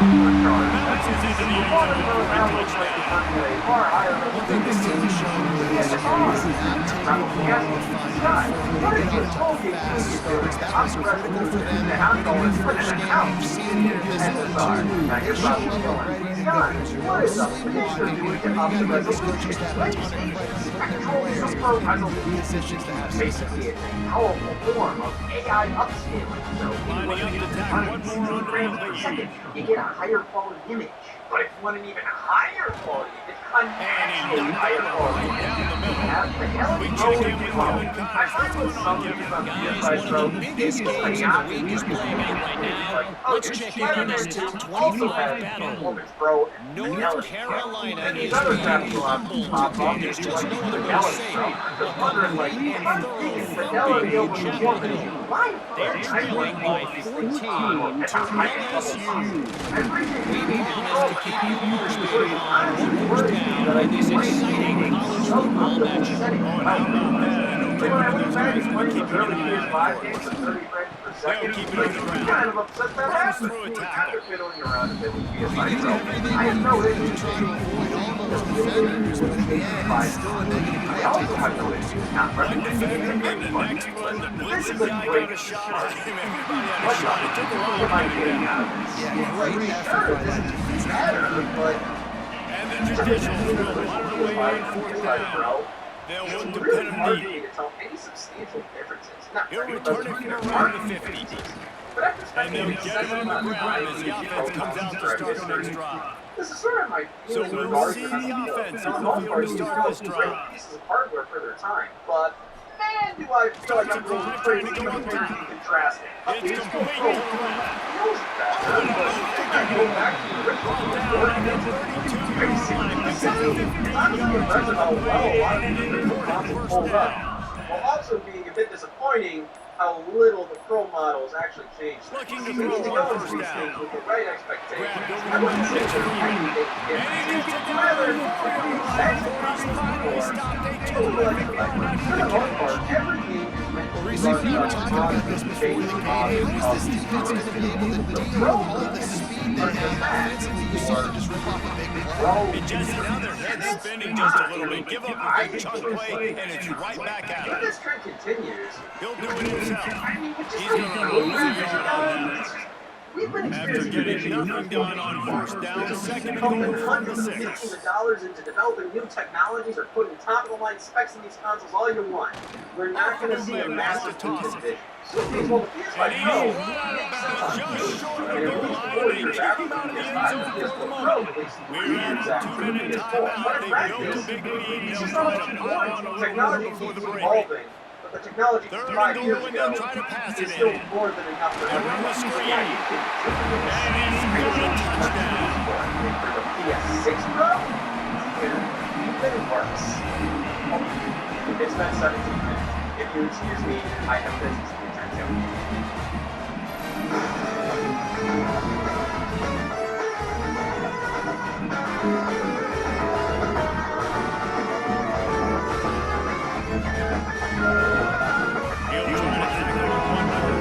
Bounces into the end zone for a touchdown. One thing this team has shown really this year is not taking the ball and finding a formula. Get on top of fast starts. That was critical for them in the first game. You see it here this one too. They show up already and they're mostly blocking. You got these coaching staff a ton of credit for putting their players in positions to have success. Basically, it's a powerful form of AI upscaling. So, Lining up to tackle one more on the second, you get a higher quality image. But if you want an even higher quality image, unnatural higher quality image, We check in with Kevin Connors. What's going on, Kevin? Guys, one of the biggest games in the week is playing out right now. Let's check in on this top 25 battle. North Carolina is being humbled. There's just no other way to say it. 103 and thoroughly Chapel. They're trailing by 14 to LSU. We promise to keep you updated on what goes down in this exciting college football matchup. They'll keep it on the ground. Runs through a tackle. I have no issue to try to avoid all those defenders, but in the end, it's still a negative penalty. One defender, and the next one, the blitzing guy got a shot at him. Everybody had a shot. It took a while to get him down. Yeah, great effort by that defense. And the traditional will punt away on 4th down. They'll look to pin him deep. He'll return it from around the 50. And they'll get him on the ground as the offense comes out to start the next drive. So we'll see the offense on the field to start this drive. Pieces of hardware for their time, but man, do I feel like I'm going crazy contrasting. It's complete to the left. While also being a bit disappointing how little the pro models actually changed. Looking to We need to throw go on into first these down. things with the right expectations. Grabbed over I wouldn't the say middle. they're And he gets it down to the 40-yard line. Finally stopped a 2-yard line. For the most part, every game is meant to be run We were talking about this before the game. How is this defense going to be able to deal with all of the speed they have offensively? You saw them just rip off a big play. And Jesse, now their head's spinning just a little bit. Give up a big chunk play, and it's right back at If him. this trend continues, He'll do it himself. He's going going to lose a yard on that. we've been After experiencing getting nothing done on first down, second and goal from the 6. $millions into developing new technologies or putting top-of-the-line specs in these consoles all you want. We're not going to see a massive division. And he will run out of bounds just short of the goal line, and they kick him out of the end zone for the moment. We're at the 2-minute timeout. They built a big lead. They'll try to pile on a little more before the break. The technology Third and 5 goal, years and ago they'll try to pass it is still in. more than enough for They run the screen. And he's got a touchdown. For the PS6 Pro, even worse. It's been 17 minutes. If you excuse me, I have business to attend He'll try to tackle it one more.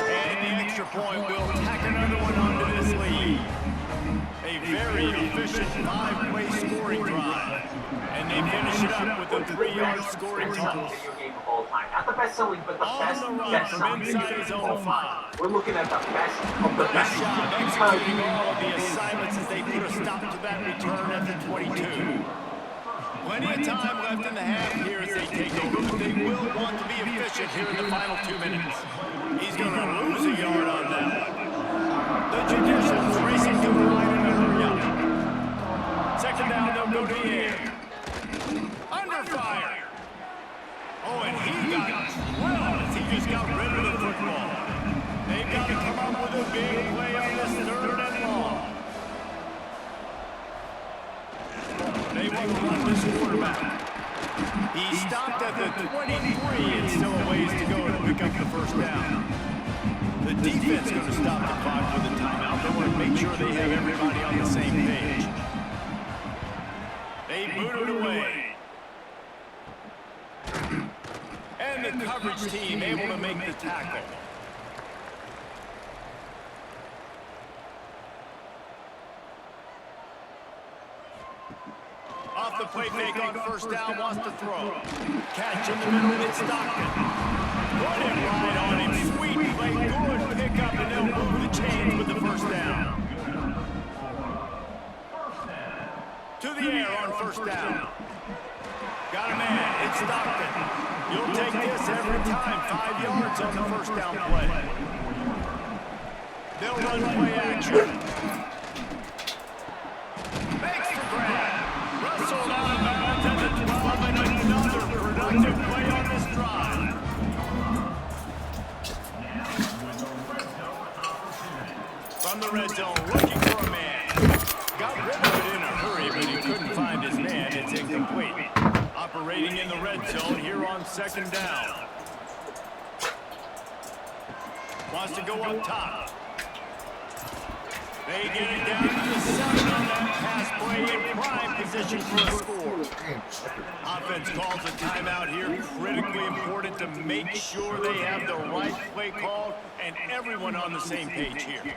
And the extra point will tack another one onto this lead. A very efficient 5-play scoring drive. And they finish it up with a 3-yard scoring toss. video game of all time. Not the best selling, but the best On the run best from selling inside video his game own of all time. 5. We're looking at the best of the Nice best. job executing all of the assignments as they put a stop to that return at the 22. Plenty of time left in the half here as they take over, but they will want to be efficient here in the final 2 minutes. He's going to lose a yard on that one. The Traditions racing to the line in a hurry up. Second down, they'll go to the air. Under fire. Oh, and he got well as he just got rid of the football. They've got to come up with a big play on this 3rd and long. They want to run this quarterback. He stopped at the 23 and still a ways to go to pick up the first down. The defense going to stop the clock with a timeout. They want to make sure they have everybody on the same page. They boot it away. And the coverage team able to make the tackle. the play fake on first down, wants to throw. Catch in the middle, it's Stockton. Put it right on him. Sweet play, good pickup, and they'll move the chains with the first down. To the air on first down. Got a man, it's Stockton. You'll take this every time. 5 yards on the first down play. They'll run play action. Makes the grab. Russell out of bounds at the 12, and another productive play on this drive. From the red zone, looking for a man. Got rid of it in a hurry, but he couldn't find his man. It's incomplete. Operating in the red zone here on second down. Wants to go up top. They get it down to the 7 on that pass play in prime position for a score. Offense calls a timeout here. Critically important to make sure they have the right play called and everyone on the same page here.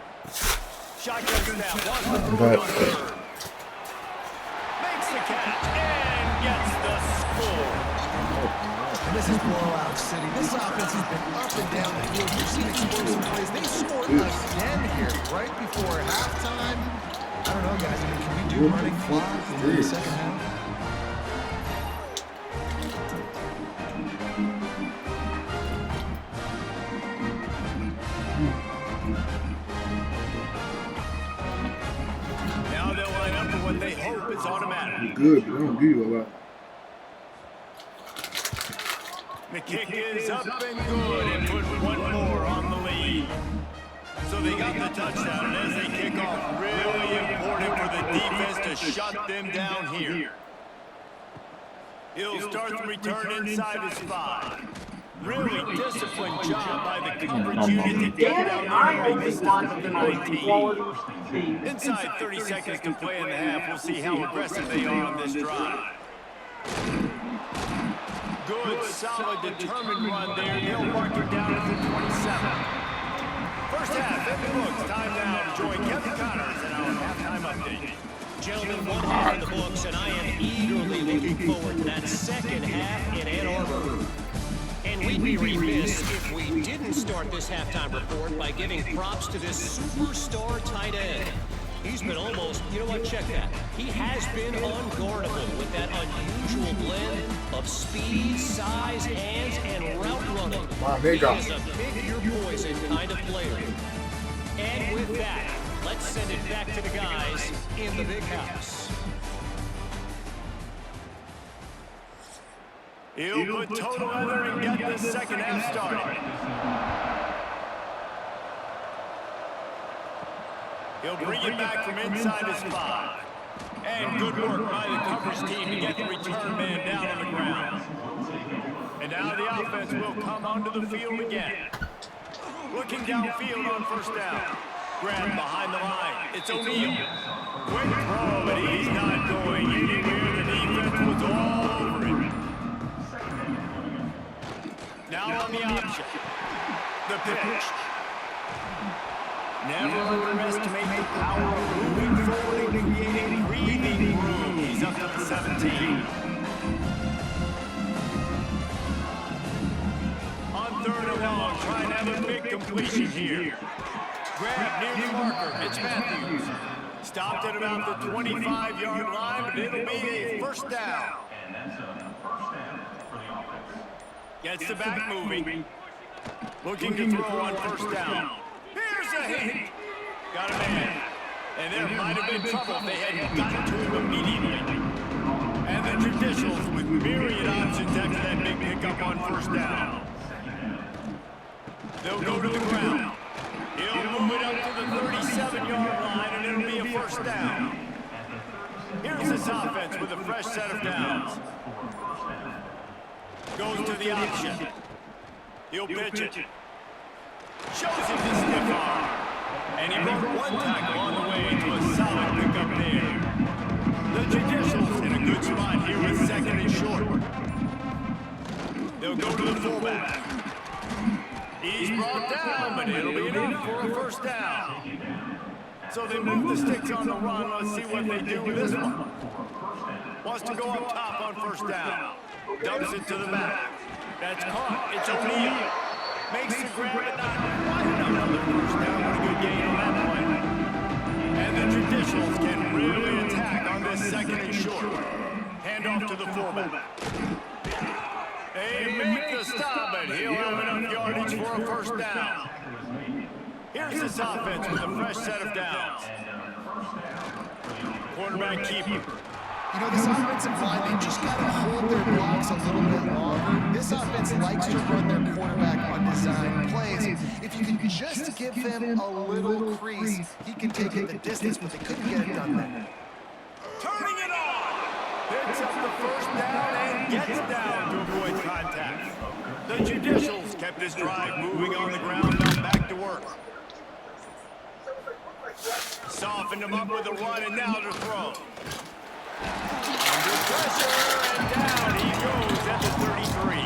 Shotgun snap. Wants to throw it on third. Makes the catch and gets the score. And this is blowout city. This offense has been up and down the field. You've seen explosive plays. They scored again here right before halftime. I don't know, guys. I mean, can we do running clock in the second half? Now they'll line up for what they hope is automatic. Good, but I don't give you a lot. The kick is up and good and put one more on the lead. So they got the touchdown, and as they kick off, really important for the defense to shut them down here. He'll start the return inside his 5. Really disciplined job by the coverage unit to get down there and make the stop at the 19. Inside 30 seconds to play in the half, we'll see how aggressive they are on this drive. Good, solid, determined run there. They'll mark it down at the 27. First half in the books. Time now to join Kevin Connors in our halftime update. Gentlemen, 1 half in the books, and I am eagerly looking forward to that second half in Ann Arbor. And we'd be remiss if we didn't start this halftime report by giving props to this superstar tight end. He's been almost, you know what, check that. He has been unguardable with that unusual blend of speed, size, hands, and route running. He is a pick-your-poison kind of player. And with that, let's send it back to the guys in the big house. He'll put total leather and get the second half started. He'll bring it back from inside his 5. And good work by the coverage team to get the return man down on the ground. And now the offense will come onto the field again. Looking downfield on first down. Grab behind the line. It's O'Neal. Quick throw, but he's not going anywhere. The defense was all over him. Now on the option. The pitch. Never underestimate the power of moving forward and creating breathing room. He's up to the 17. On third and long, trying to have a big completion here. Grab near the marker. It's Matthews. Stopped at about the 25-yard line, but it'll be a first down. Gets the back moving. Looking to throw on first down. Here's a hit. Got a man. And there might have been trouble if they hadn't gotten to him immediately. And the Traditionals with myriad options after that big pickup on first down. They'll go to the ground. He'll move it up to the 37-yard line, and it'll be a first down. Here's this offense with a fresh set of downs. Goes to the option. He'll pitch it. Shows him the stiff arm. And he broke one tackle on the way to a solid pickup there. The Traditionals in a good spot here with second and short. They'll go to the fullback. He's brought down, but it'll be enough for a first down. So they move the sticks on the run. Let's see what they do with this one. Wants to go up top on first down. Dumps it to the back. That's caught. It's O'Neal. Makes the grab, but not quite enough on the first down. What a good gain on that play. And the Traditionals can really attack on this second and short. Hand off to the fullback. They make the stop, but he'll have enough yardage for a first down. Here's this offense with a fresh set of downs. Quarterback keeper. You know, this offensive line, they just got to hold their blocks a little bit longer. This offense likes to run their quarterback on design plays. If you can just give him a little crease, he can take it the distance, but they couldn't get it done there. Turning it on! Picks up the first down and gets down to avoid contact. The Judicials kept this drive moving on the ground, now back to work. Softened him up with a run, and now to throw. Under pressure, and down he goes at the 33.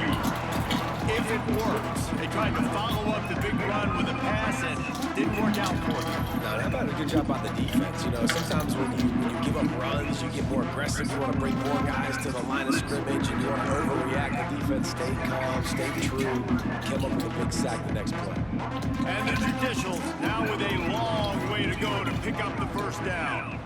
If it works, they tried to follow up the big run with a pass and didn't work out for them. No, that about a good job by the defense. You know, sometimes when you give up runs, you get more aggressive. You want to bring more guys to the line of scrimmage, and you want to overreact. The defense stayed calm, stayed true, came up with a big sack the next play. And the Judicials now with a long way to go to pick up the first down.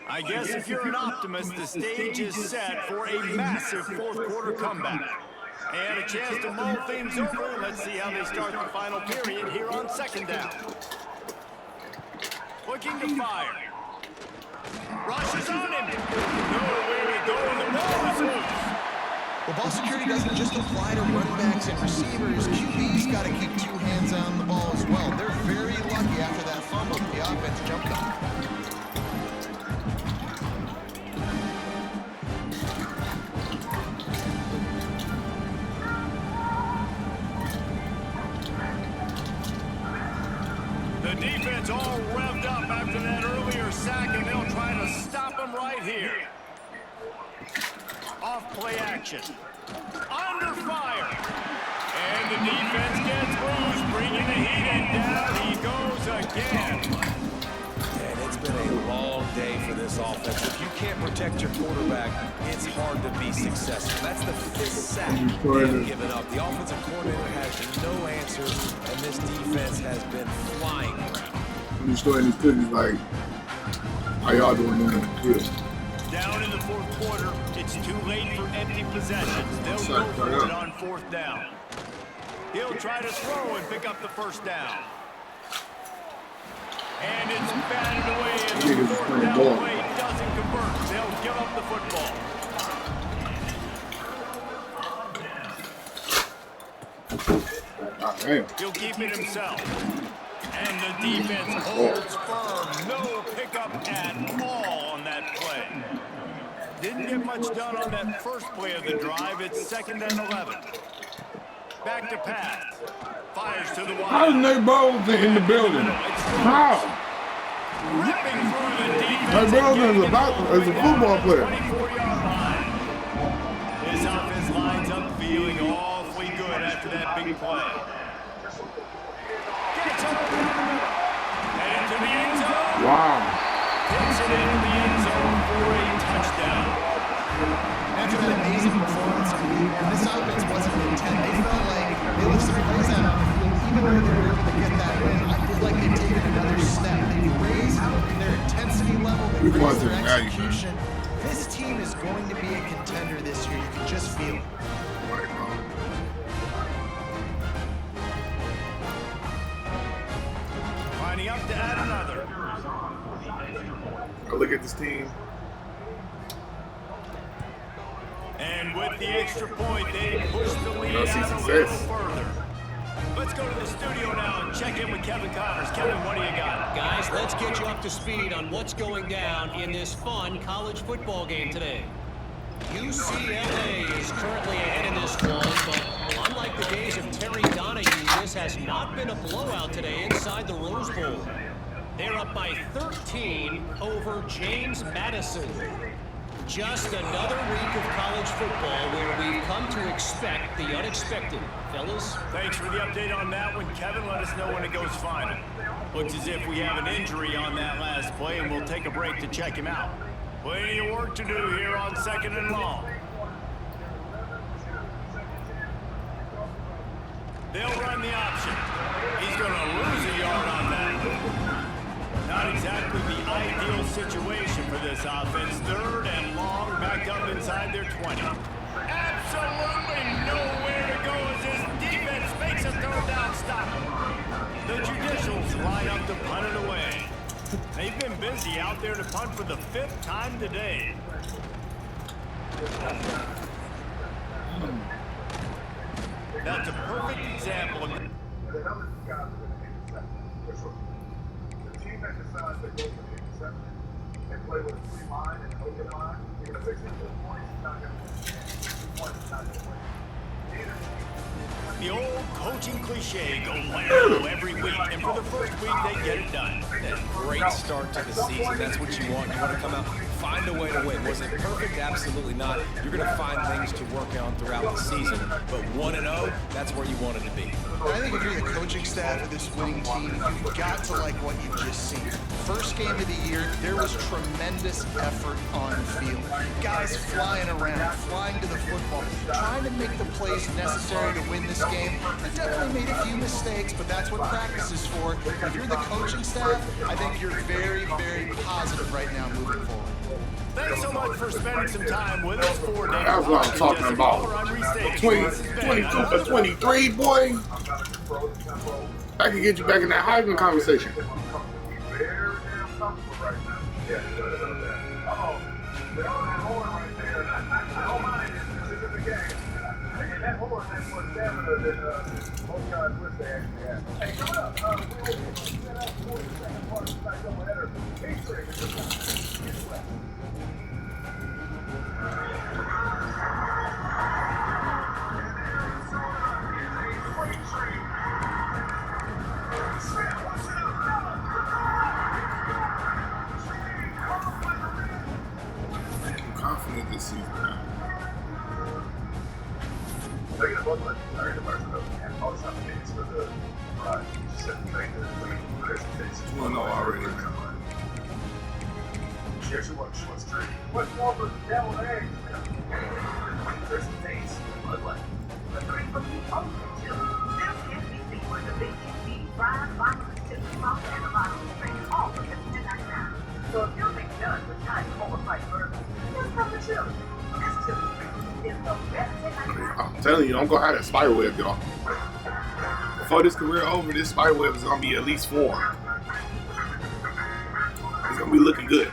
I guess if you're an optimist, the stage is set for a massive fourth quarter comeback. And a chance to mull things over. Let's see how they start the final period here on second down. Looking to fire. Rushes on him. Nowhere to go, and the ball is loose. Well, ball security doesn't just apply to running backs and receivers. QB's got to keep two hands on the ball as well. They're very lucky after that fumble that the offense jumped on. The defense all revved up after that earlier sack, and they'll try to stop him right here. Off play action. Under fire. And the defense gets loose, bringing the heat, and down he goes again. And it's been a long day for this offense. If you can't protect your quarterback, it's hard to be successful. That's the fifth sack they've given up. The offensive coordinator has no answers, and this defense has been flying around. I'm just throwing these cookies like, how y'all doing in the field? Down in the fourth quarter, it's too late for empty possessions. They'll go for it on fourth down. He'll try to throw and pick up the first down. And it's batted away, and the fourth down play doesn't convert. They'll give up the football. He'll keep it himself. And the defense holds firm. No pickup at all on that play. Didn't get much done on that first play of the drive. It's 2nd and 11. Back to pass. Fires to the wide. How is Nate Bowles in the building? How? Ripping through the defense. Nate Bowles is a football player. 24-yard line. This offense lines up feeling awfully good after that big play. Gets over. And into the end zone. Wow. Hits it into the end zone for a touchdown. After that amazing performance, this offense wasn't intent. They felt like they left some plays out on the field, even though they were able to get that win. I feel like they've taken another step. They've raised their intensity level, they've raised their execution. This team is going to be a contender this year. You can just feel it. Lining up to add another. I look at this team. And with the extra point, they push the lead I see out a little success. further. Let's go to the studio now and check in with Kevin Connors. Kevin, what do you got? Guys, let's get you up to speed on what's going down in this fun college football game today. UCLA is currently ahead in this one, but unlike Unlike the days of Terry Donahue, this has not been a blowout today inside the Rose Bowl. They're up by 13 over James Madison. Just another week of college football where we've come to expect the unexpected. Fellas? Thanks for the update on that one, Kevin. Let us know when it goes final. Looks as if we have an injury on that last play, and we'll take a break to check him out. Plenty of work to do here on 2nd and long. They'll run the option. He's going to lose a yard on that. Not exactly the ideal situation for this offense. 3rd and long, back up inside their 20. Absolutely nowhere to go as this defense makes a 3rd down stop. The Judicials line up to punt it away. They've been busy out there to punt for the 5th time today. That's a perfect example of... The team that decides to go for the interception and play with a free mind and an open mind, even if they get 2 points, it's not going to win. 2 points is not going to win. The old coaching cliche, go Lambeau every week, and for the first week, they get it done. Great start to the season. That's what you want. You want to come out, find a way to win. Was it perfect? Absolutely not. You're going to find things to work on throughout the season. But 1-0, that's where you wanted to be. I think if you're the coaching staff of this winning team, you've got to like what you've just seen. First game of the year, there was tremendous effort on the field. Guys flying around, flying to the football, trying to make the plays necessary to win this game. They definitely made a few mistakes, but that's what practice is for. If you're the coaching staff, I think you're very, very positive right now moving forward. Thanks so much for spending some time with us 4 days. That's what I'm talking about. 22 for 23, boy. I can get you back in that Heisman conversation. Very damn comfortable right now. Yeah, they're on that horn right there. I don't mind it. This is the game. And that horn has more stamina than most guys wish they actually had. Hey, coming up, we will set up for the second part of the back double header. I'm confident this season. You know already, man. What's more for the devil eggs? There's some things, but like, from the ultimate chili, this can be seen with the big beef, fried, finally, chili sauce, and a lot of things, all for just $10.99. So if you're making done with nice overpriced burgers, just come to chili. This chili is the best $10.99. I'm telling you, I'm gonna have that spider web, y'all. Before this career over, this spider web is gonna be at least 4. It's gonna be looking good.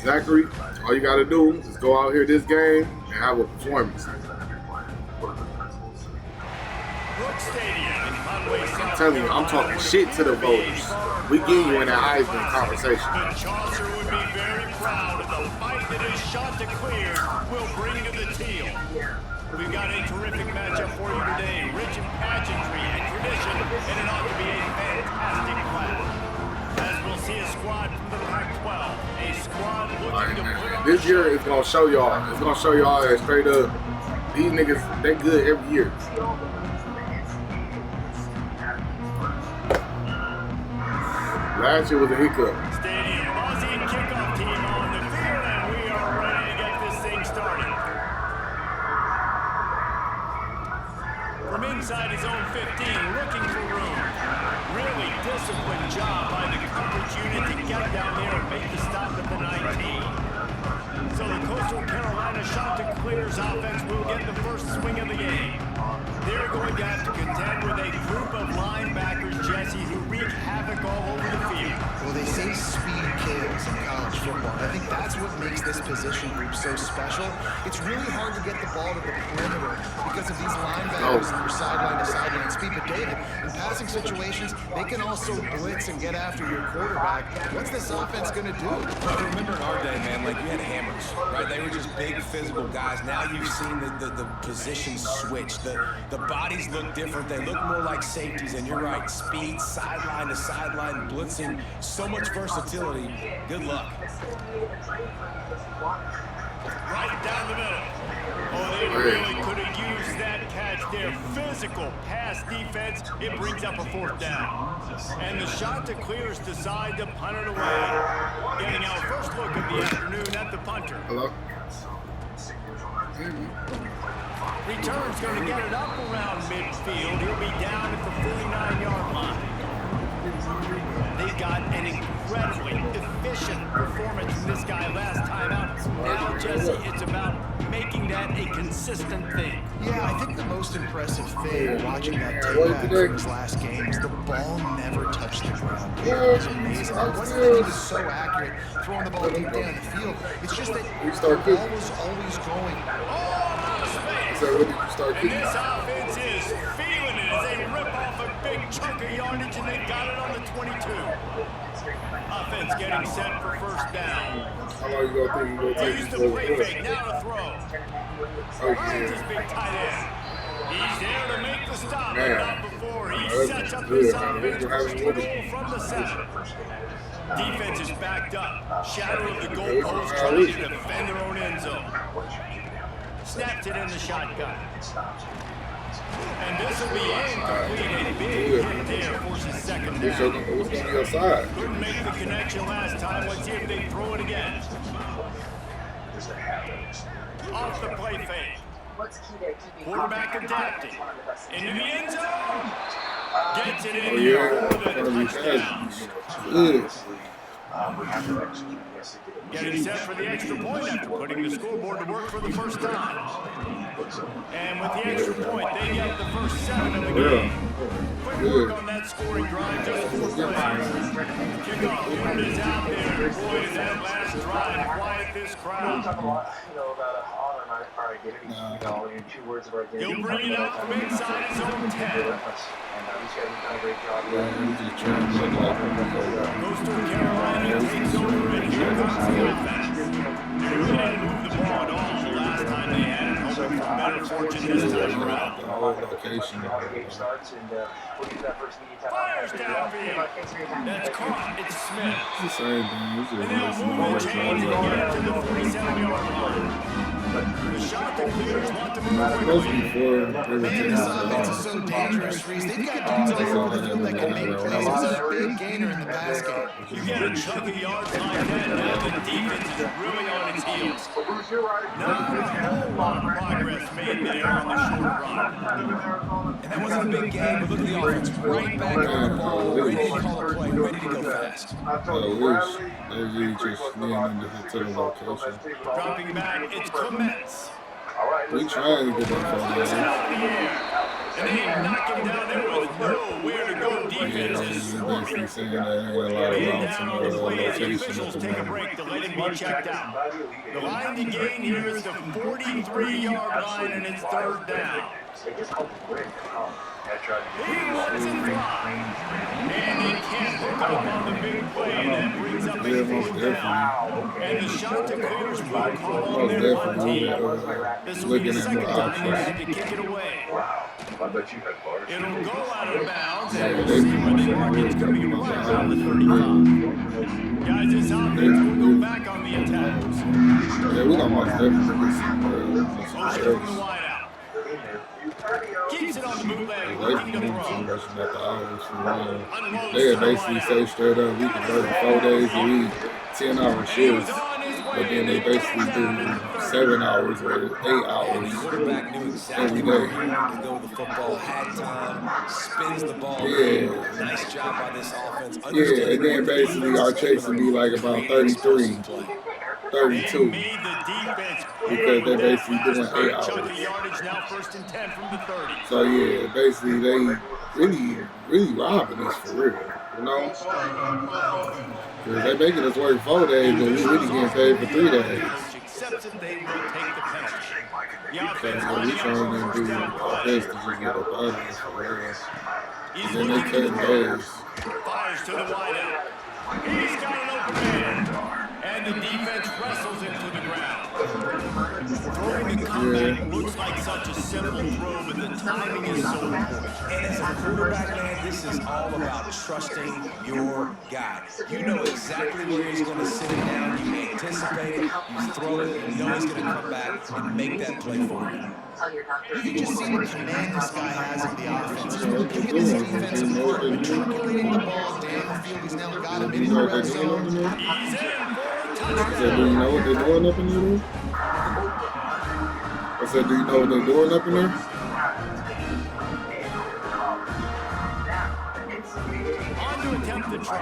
Zachary, all you gotta do is go out here this game and have a performance. I'm telling you, I'm talking shit to the voters. We get you in that Heisman conversation. The Chaucer would be very proud of the fight that his shot to clear will bring to the teal. We've got a terrific matchup for you today, rich in pageantry and tradition, and it ought to be a fantastic clash. As we'll see a squad from the Pac-12, a squad looking to put on This year is gonna show y'all. It's gonna show y'all that straight up, these niggas, they good every year. Last year was a hiccup. Stadium Aussie and kickoff team on the field, and we are ready to get this thing started. From inside his own 15, looking for room. Really disciplined job by the coverage unit to get down there and make the stop at the 19. So the Coastal Carolina Chanticleers offense will get the first swing of the game. They're going to have to contend with a group of linebackers, Jesse, who wreak havoc all over the field. Well, they say speed kills in college football. I think that's what makes this position group so special. It's really hard to get the ball to the perimeter because of these linebackers that are sideline to sideline speed. But David, in passing situations, they can also blitz and get after your quarterback. What's this offense going to do? Well, remember in our day, man, like you had hammers, right? They were just big physical guys. Now you've seen the positions switch. The bodies look different. They look more like safeties, and you're right. Speed, sideline to sideline, blitzing, so much versatility. Good luck. Right down the middle. Oh, they really could have used that catch there. Physical pass defense. It brings up a 4th down. And the Chanticleers decide to punt it away. Getting our first look of the afternoon at the punter. Hello? Return's going to get it up around midfield. He'll be down at the 49-yard line. They got an incredibly efficient performance from this guy last time out. Now, Jesse, it's about making that a consistent thing. Yeah, I think the most impressive thing watching that tape back from his last game is the ball never touched the ground. It was amazing. It wasn't that he was so accurate throwing the ball deep down the field. It's just that the ball was always going. So when did you start And kicking? this offense is feeling it as they rip off a big chunk of yardage, and they got it on the 22. Offense getting set for first down. How long you gonna think you gonna take Use this the over play for? fake, now to throw. Oh, Finds his yeah. big tight end. He's there to make the stop, but Man. not before. He That's sets up good, his man. offense We're first having and one. goal from the 7. Defense is backed up. Shadow of the goalpost Yeah, trying it's to defend their own end zone. Snaps it in the shotgun. And this will be incomplete. A big hit there forces second Who's down. gonna be your side? Couldn't make the connection last time. Let's see if they throw it again. Off the play fake. Quarterback adapting. Into the end zone. Gets it in Oh, here yeah. for the Gonna be touchdown. good. Getting set for the extra point after putting the scoreboard to work for the first time. And with the extra point, they get the first 7 of the game. Quick work on that scoring drive, just 4 plays. Kickoff unit is out there. Boy, does that last drive quiet this We crowd. talk a lot, about our identity, in 2 words of our identity. He'll bring it out from inside his own 10. And he's done a great job. Yeah, we just trying to look like we Coastal Carolina takes over, and here comes the offense. They really didn't move the ball at all the last time they had it, hoping for better fortune this time around. the whole location. Starts and we'll get that first media time. Fires downfield. That's caught. It's Smith. It's the same thing. It's And just they'll missing move all the the chains and money. get it to the 47-yard line. The Chanticleers want to move Supposed to be quickly. 4 Man, everything. this offense is so dangerous, Reese. They've got dudes all over the field that can make plays. This is a big gainer in the pass game. You get a chunk of yards like that, now the defense is really on its heels. Not a whole lot of progress made there on the short run. And that wasn't a big game, but look at the offense. Right back on the ball, ready to call a play, ready to go fast. I wish they really just leaned into the location. Dropping back, it's Clements. We trying to get that It's far. out in the air. And they knock him down there with nowhere to go. Defense Yeah, is he's swarming. basically saying that ain't a lot of Man rounds down in on his the way as the location officials at the take a moment. break to let him be checked out. The line to gain here is the 43-yard line, and it's 3rd down. He lets it fly. And they can't hook up on the big play, and that brings up a Yeah, most 4th down. definitely. And the Chanticleers will call on Most their one definitely. team. This will be Looking the at second the time they had options. to kick it away. It'll go out of bounds, Yeah, and we'll they see where they mark it. It's going to be right around the 35. Guys, this offense will go back on the attack. Yeah, we got most definitely see Motion from the wide out. Keeps it on the bootleg, looking to throw. They basically say straight up we can work 4 days a week, 10-hour shifts, but then they basically do 7 hours or 8 And the hours. quarterback knew exactly where he wanted to go with the football, had time, spins the ball. Yeah. Nice job by this offense. Yeah, and then basically our chase would be like about 33. 32. Made the defense Because they basically doing 8 chunk hours. of yardage now, 1st and 10 from the 30. So yeah, basically they really robbing us for real, you know? Because they making us work 4 days, but we really getting paid for 3 days. Accepts that they will take the penalty. The So offense we lining trying up to for do first down our play. best to just get up out of this for real. He's And then they looking to cutting throw. days. Fires to the wideout. He's got an open man. And the defense wrestles him to the ground. Throwing the comeback looks like such a simple throw, but the timing is so important. And as a quarterback, man, this is all about trusting your guy. You know exactly where he's going to sit it down. You anticipate it. You throw it. You know he's going to come back and make that play for you. You can just see the command this guy has of the offense. He's been picking his defense apart, matriculating the ball down the field. He's now got him in the red zone. He's in for a I touchdown. said, do you know what they're doing up in there? I said, do you know what they're doing up in there? On to attempt the try.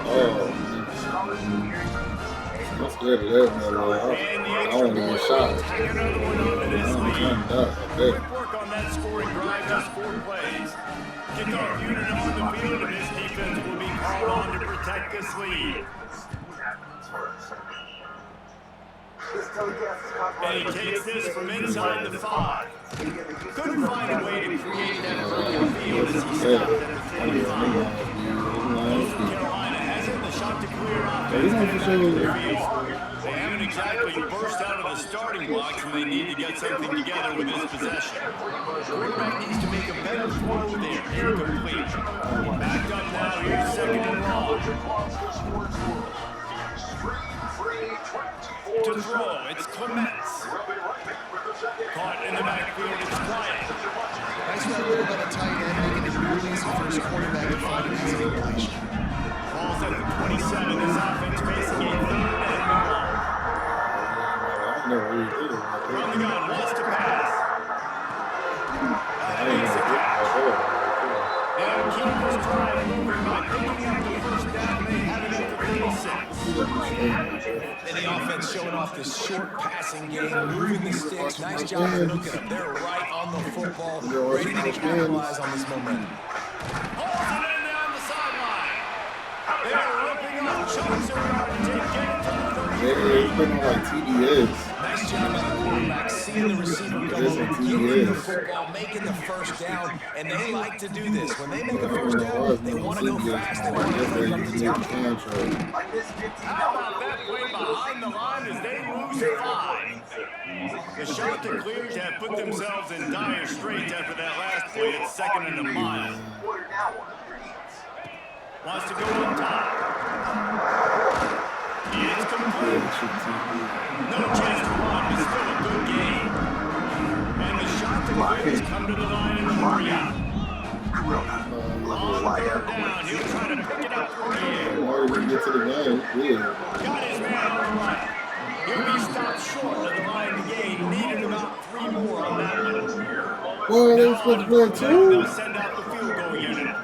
Oh, I'm scared of that, man. I don't even shot. Tack another one onto this I'm lead. trying to die. Good work on that scoring drive, just 4 plays. Kickoff unit on the field, and this defense will be called on to protect this lead. And he takes this from inside the 5. Couldn't find a way to create that further field as he stopped at the 25. Carolina has it, the shot to clear off. They haven't exactly burst out of the starting blocks, and they need to get something together with this possession. Quarterback needs to make a better throw there. Incomplete. Backed up now. Here's 2nd and long. To throw, it's Clements. Caught in the backfield, it's Bryant. Nice right there by the tight end, making it really easy for his quarterback to find an easy completion. Ball's at the 27. This offense facing a 3rd and long. From the gun, wants to pass. And keep this drive moving by picking up the 1st down. They have it at the 36. And the offense showing off this short passing game, moving the sticks. Nice job of looking them. They're right on the football, ready to capitalize on this momentum. Pulls it in down the sideline. They're ripping off chunks of yardage and getting to the 30. It's been like TDS. Nice job by the quarterback, seeing the receiver come over, getting the football, making the 1st down, and they like to do this. When they make a 1st down, they want to go fast, they want to bring up the tempo. How about that play behind the line as they lose 5? The shot to clears have put themselves in dire straits after that last play. It's 2nd and a mile. Wants to go on top. It's complete. No chance to run, but still a good game. And the shot to clears come to the line in the 3. On 3rd down, he'll try to pick it up for you. Why did we get to the game? Yeah. Got his man on the right. He'll be stopped short of the line to gain. Needed about 3 more on that one. Well, they were supposed to play They'll 2. send out the field goal unit.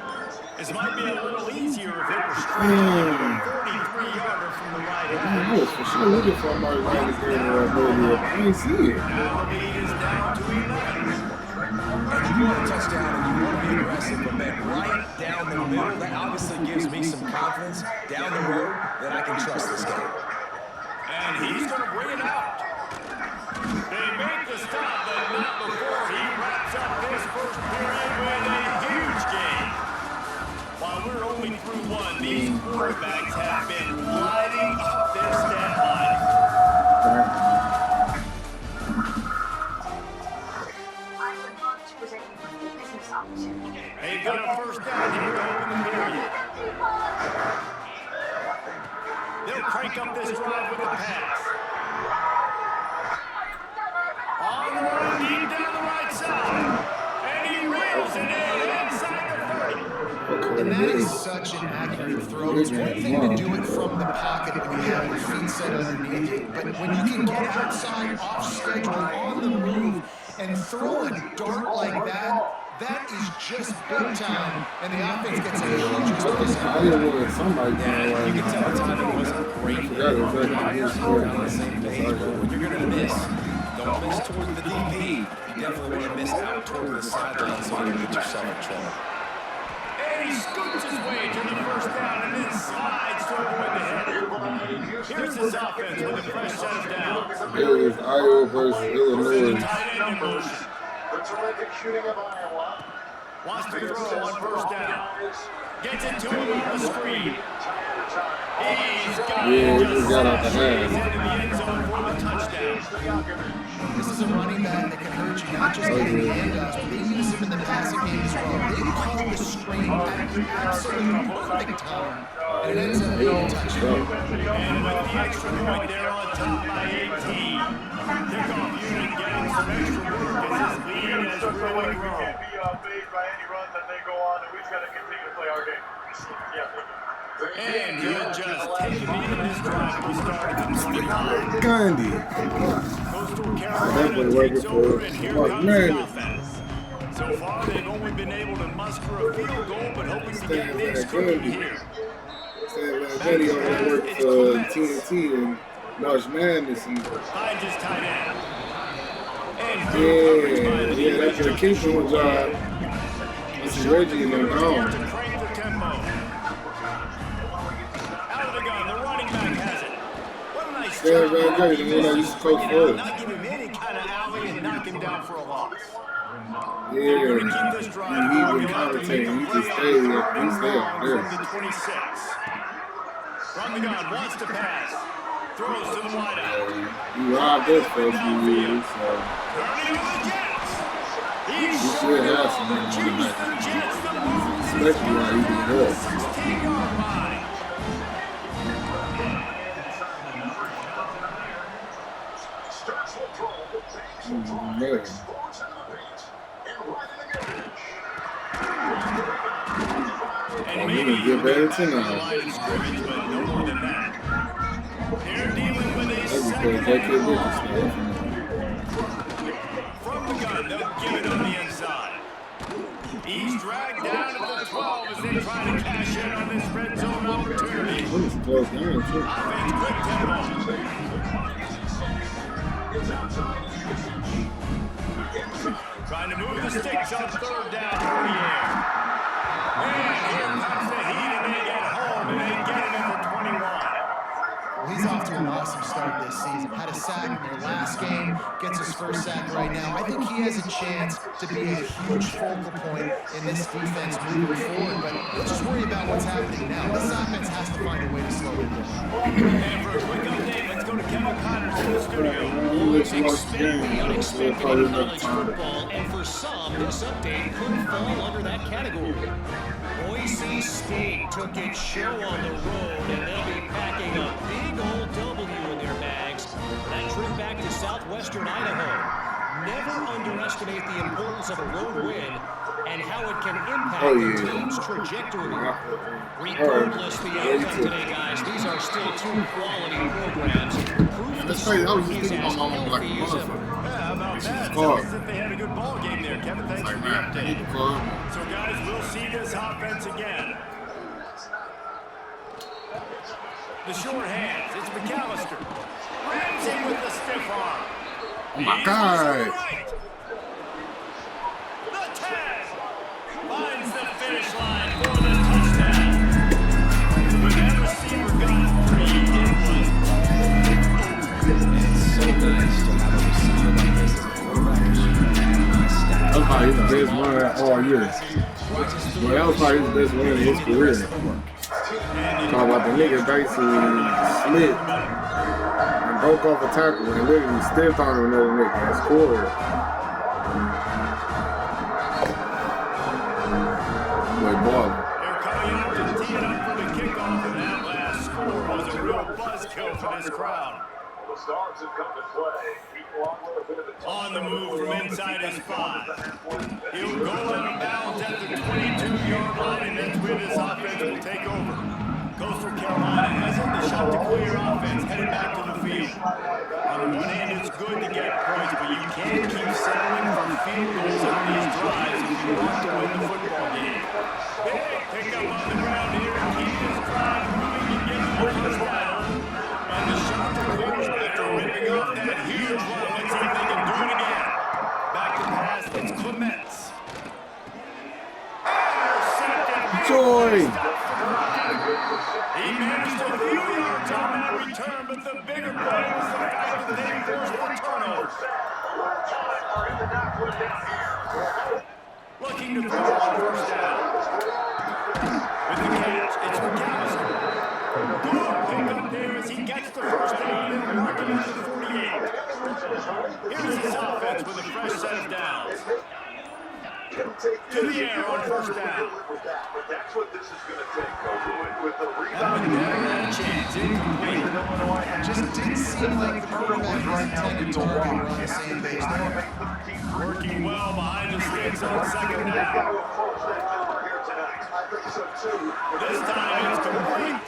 This might be a little easier if it were straight on. 43-yarder from the right I end. was for sure looking for a Martin Luther King earlier. I didn't see it. Now the lead is down to 11. And you want a touchdown and you want to be aggressive, but man, right down the middle, that obviously gives me some confidence down the road that I can trust this guy. And he's going to bring it out. They make the stop, but not before he wraps up this 1st period with a huge game. While we're only through 1, these quarterbacks have been lighting up their stat line. They've got a 1st down here to open the period. They'll crank up this drive with a pass. On the run, deep down the right side. And he reels it in inside the 30. And that is such an accurate throw. It's one thing to do it from the pocket when you have your feet set underneath it, but when you can get outside, off schedule, on the move, and throw a dart like that, That is just big time, and the offense gets a huge explosive. I didn't want somebody Yeah, going you right can tell the now. timing wasn't great. Forgot exactly Not who on the scored. same page, but when you're going to miss, don't miss towards the DP. You definitely want to miss out towards the sideline so you don't get yourself in trouble. And he scoots his way to the first down and then slides to avoid the hit. Here's his offense with a fresh set of downs. It is Iowa versus The Illinois. tight end in motion. The terrific shooting of Iowa. Wants to throw on first down. Gets it to him on the screen. He's got Yeah, it. he just got out the He's half. into the end zone for the touchdown. This is a running back that can hurt you, not just getting the handoffs, but they use him in the passing game as well. They call the screen at the absolute perfect time, and it ends up being a touchdown. And with the extra point, they're on top by 18. Kickoff unit getting some extra work as his lead has really We grown. can't be phased by any runs that they go on, and we've got to continue to play our game. And he'll just take the end of this drive. We start at the 25. Gandhi. Coastal That Carolina would work takes for over, and here Mark comes Madden. the offense. So far, they've only been able to muster a field goal, but hoping to get things cooking here. Sam Gandhi over there working for TNT and March Madness. And Finds his tight end. And good coverage by the yeah, that's the defense. Kingston job. That's Reggie and them To gone. crank the tempo. Out of the gun, the running back has it. What a nice Sam job. Gandhi, the one that used to coach Not for us. give him any kind of alley and knock him down for a loss. Yeah, They're going to keep this drive he going. been They'll have to make commentating. a He play just on stayed third there. He and stayed long there. from the 26. From the gun, wants to pass. Throws to the wideout. He robbed us for a few years, so Turning to the Jets. he He's should have some money choose in the that. Jets to move. Especially while he been hurt. 16-yard line. Man. And he maybe can get better back on the tonight. line of scrimmage, but no more than that. They're dealing with a That's because second they and could long. get stuff. From the gun, they'll give it on the inside. He's dragged down to the 12 as they try to cash in on this red zone opportunity. It's close down, too. Offense, quick tempo. Trying to move the sticks on third down through the air. And here comes the heat, and they get home, and they get him at the 21. Well, he's off to an awesome start this season. Had a sack in their last game, gets his first sack right now. I think he has a chance to be a huge focal point in this defense moving forward, but let's just worry about what's happening now. This offense has to find a way to slow it down. And for a quick update, let's go to Kevin Connors in the studio. Expect the unexpected in college football, and for some, this update could fall under that category. Boise State took its show on the road, and they'll be packing a big old W in their bags for that trip back to southwestern Idaho. Never underestimate the importance of a road win and how it can impact the team's trajectory. Regardless the outcome today, guys, these are still two quality programs. Proof the That's crazy. I was just sport is thinking as about my mom like a healthy as ever. motherfucker. Yeah, how about This that? is Sounds hard. as if they had a good ball game there, Kevin. Thanks for Like, the man, I need update. to call. So, guys, we'll see this offense again. The short hands. It's McAllister. Rams him with the stiff arm. Oh my He's God. to the right. The tag. Finds the finish line for the touchdown. When that receiver got free, it was It's so nice to have a receiver like this as a quarterback. That was probably his best run all year. Well, that was probably his best run in his career. Talk about the nigga basically slid and broke off a tackle and literally stiffed on another nigga and scored. Boy, ballin'. They're coming out to tee it up for the kickoff, and that last score was a real buzzkill for this crowd. The Stars have come to play. Keep along with a bit of the On the move from inside his 5. He'll go out of bounds at the 22-yard line, and that's where this offense will take over. Coastal Carolina has it. The shot to clear offense headed back to the field. On the one hand, it's good to get points, but you can't keep settling for field goals on these drives if you want Looking to throw on first down. With the catch, it's McAllister. Good pickup there as he gets the first down. They'll mark him at the 48. Here's his offense with a fresh set of downs. To the air on first down. But that's what this is going to take, though, with the rebound. Never had a chance. Incomplete. It just didn't seem like the quarterback was intended to target. We're on the same page there. Working well behind the sticks on second down. This time it's complete.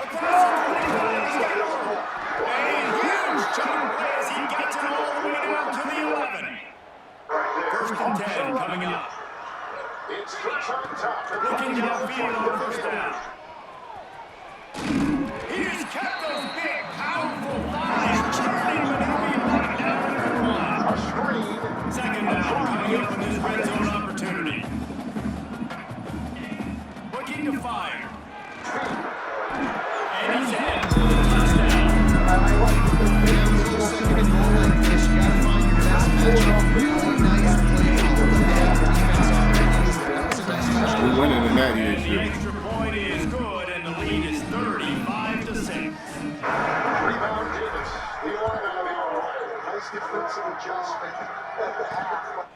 Across the 25, he's got over. A huge chunk play as he gets it all the way down to the 11. First and 10 coming up. Looking downfield on first down. He's kept those big, powerful thighs churning, but he'll be knocked down for one. Second down coming up in this red zone opportunity. Looking to fire. And he's in for the touchdown. Second and goal like this, you gotta find your best matchup. Really nice play call with the defense on it. We winning in that year, And the shit. extra point is good, and the lead is 35-6. Rebound, Davis. The line out of the nice defensive adjustment at the half.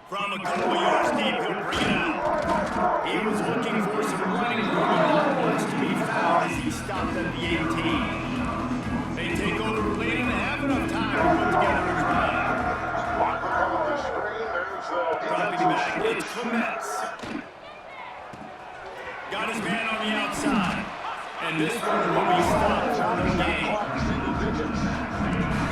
From a couple yards deep, he'll bring it out. He was looking for some running room, and not much to be found as he stopped at the 18. They take over late and have enough time to put together a drive. Dropping back, it's Clements. Got his man on the outside. And this one will be stopped for the game.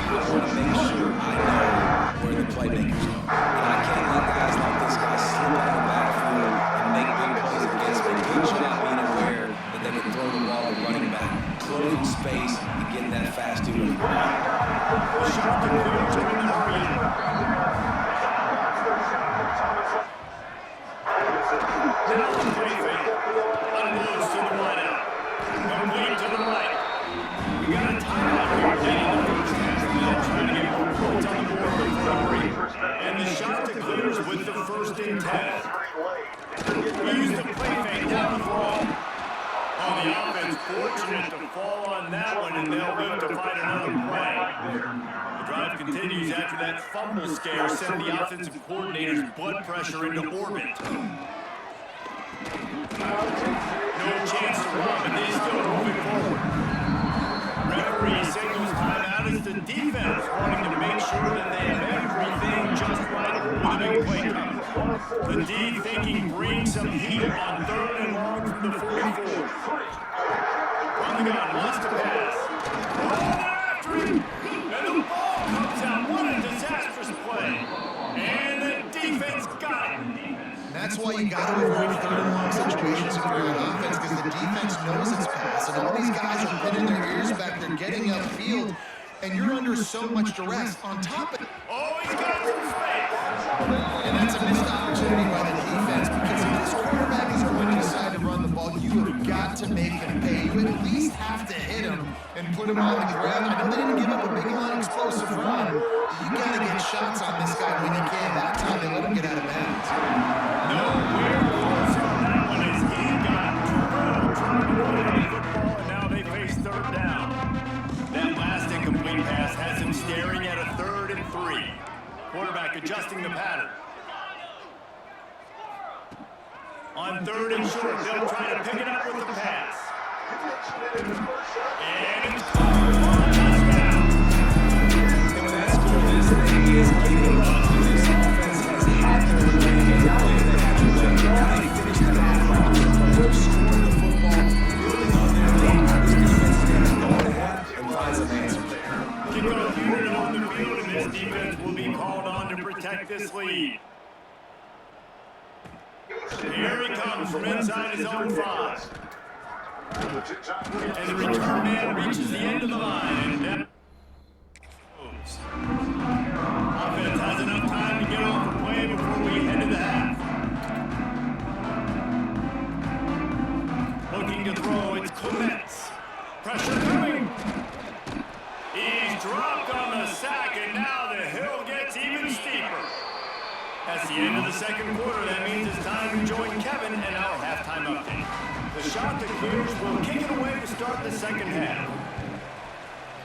I want to make sure I know where the playmakers are. And I can't let guys like this guy slip out of the backfield and make big plays against me. He should not being aware that they can throw the ball to running back, closing space, and getting that fast dude on the ground. The shot to clear to the hurry. Now the play fake. Unloads to the wideout. Complete to the right. We got a timeout here late in the first half. Now trying to get more points on the board with the break. And the shot to clears with the first and 10. We used the play fake down the throw. On the offense, fortunate to fall on that one, and they'll live to find another play. The drive continues after that fumble scare sent the offensive coordinator's blood pressure into orbit. No chance to run, but they still moving forward. Referee signals timeout as the defense wanting to make sure that they have everything just right with a big play coming. The D thinking bring some heat on third and long from the 44. On the gun, wants to pass. Oh, they're after him! And the ball comes out. What a disastrous play. And the defense got it. That's why you got to avoid third and long situations if you're on offense, because the defense knows it's pass, and all these guys are pinning their ears back. They're getting upfield, and you're under so much duress. On top of it, Oh, he's got some space. and that's a missed opportunity by the defense, because if this quarterback is going to decide to run the ball, you have got to make him pay. You at least have to hit him and put him on the ground. I know they didn't give up a big line explosive run, but you got to get shots on this guy when you can. That time they let him get out of bounds. Nowhere close on that one as he got drilled trying to run the football, and now they face third down. That last incomplete pass has him staring at a 3rd and 3. Quarterback adjusting the pattern. On 3rd and short, they'll try to pick it up with the pass. And it's caught for a touchdown. And when that score, this thing is getting up. This offense has had their way. They have to win. Now they finish the half like they're scoring the football, building on their lead. This defense is going to go to half and find some answers there. Kickoff unit on the field, and this defense will be called on to protect this lead. Here he comes from inside his own 5. And the return man reaches the end of the line. And that goes. Offense has enough time to get off the play before we head to the half. Looking to throw, it's Clements. Pressure coming. He's dropped on the sack, and now the hill gets even steeper. That's the end of the second quarter. That means it's time to join Kevin in our halftime update. The shot that clears will kick it away to start the second half.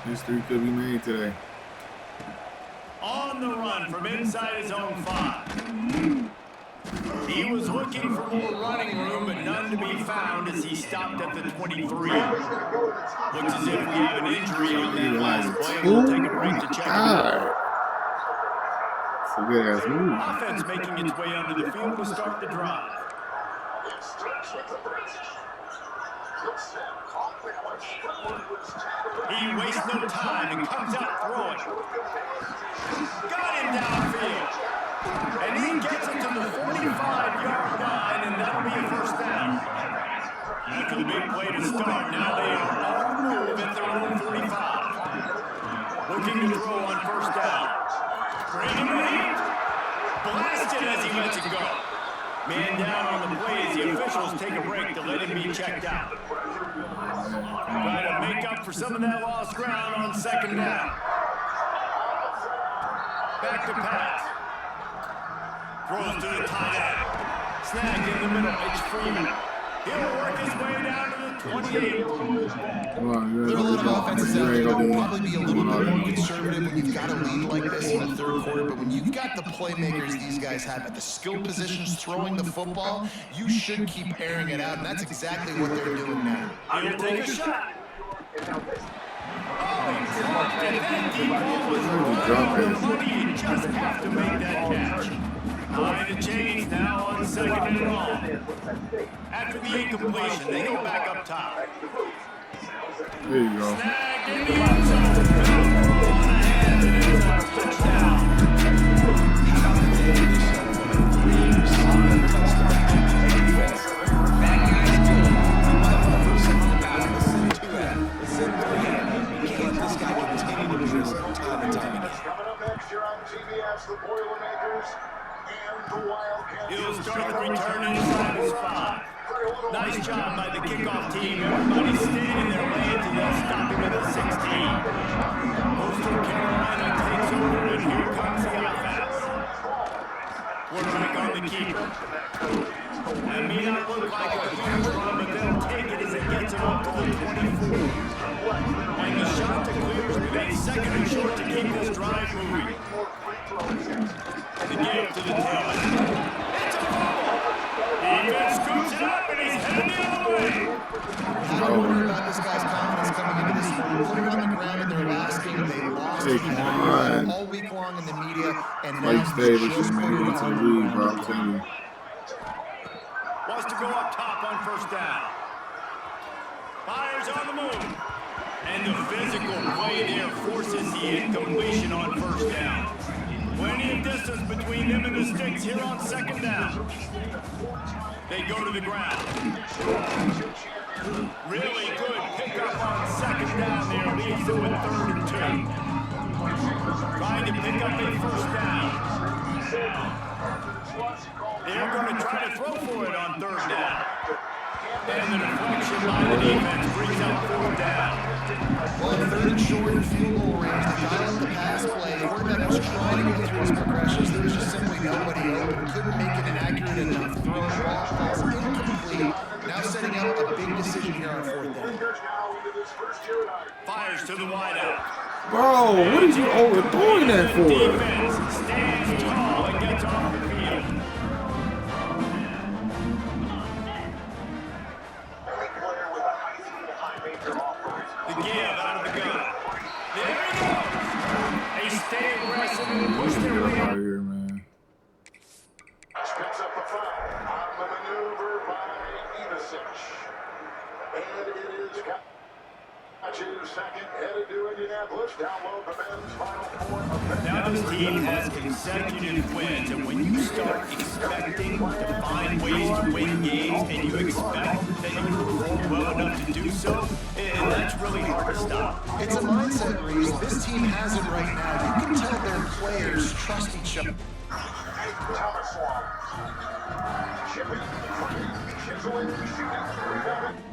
History could be made today. On the run from inside his own 5. He was looking for more running room, but none to be found as he stopped at the 23. Looks as if we have an injury on that last play. We'll take a break to check it out. It's a good ass move. Offense making its way onto the field to start the drive. He wastes no time and comes out throwing. Got him downfield. And he gets it to the 45-yard line, and that'll be a first down. After the big play to start, now they are on the move at their own 45. Looking to throw on first down. Bringing the heat. Blasted as he lets it go. Man down on the play as the officials take a break to let him be checked out. Try to make up for some of that lost ground on second down. Back to pass. Throws to the tight end. Snagged in the middle. It's Freeman. He'll work his way down to the 28. Come on, There are a lot of offenses out there that will probably be a little bit more conservative when you've got a lead like this in the third quarter, but when you've got the playmakers these guys have at the skill positions throwing the football, you should keep airing it out, and that's exactly what they're doing now. He'll take a shot. Oh, he dropped it. That deep ball was right on the money. You just have to make that catch. Line to change now on second and long. After the incompletion, they go back up top. There you go. Snagged in the end zone. Fell through on a hand, and it's a touchdown. That guy's good. He might want to put something on the back of the city to that. Send 3 in. You can't let this guy continue to do this time and time again. Coming up next year on TBS, the Boilermakers and the Wildcats. He'll start the return inside his 5. Nice job by the kickoff team. Everybody's staying in their lanes, and they'll stop him at the 16. Coastal Carolina takes over, and here comes the offense. Quarterback on the keeper. That may not look like a huge run, but they'll take it as it gets him up to the 24. And the shot to clears with a second and short to keep this drive moving. The give to the tail. It's a fumble. Defense scoops it up, and he's headed the other way. I don't worry about this guy's confidence coming into this one. Put him on the ground in their last game. They lost all week long in the media, and now Like stay he's with just you, putting man. it It's a on the lead, bro. I'm ground. telling you. Wants to go up top on first down. Fires on the move. And the physical play there forces the incompletion on first down. Plenty of distance between them and the sticks here on second down. They go to the ground. Really good pickup on second down there. Leaves them with 3rd and 2. Trying to pick up a first down. They're going to try to throw for it on 3rd down. And the deflection by the defense brings up 4th down. Well, 3rd and short in field goal range, they dialed the pass play. Quarterback was trying to get through his progressions. There was just simply nobody open. Couldn't make it an accurate enough throw. Ball falls incomplete. Now setting up a big decision here on 4th down. Fires to the wideout. Bro, what are you overthrowing that for? Defense stands tall and gets off the field. The give out of the gun. There he goes. They stay aggressive and push Get their up way out up. of here, man. Picks up the foul on the maneuver by Ivasic. And it is Kachu's second, headed to Indianapolis. Down low for Ben's final 4 of the Now this team has consecutive wins, and when you start expecting to find ways to win games, and you expect that you perform well enough to do so, and that's really hard to stop. It's a mindset, Reese. This team has it right now. You can tell their players trust each other. Thomas Swamp. Chipping, chiseling, shooting, rebounding.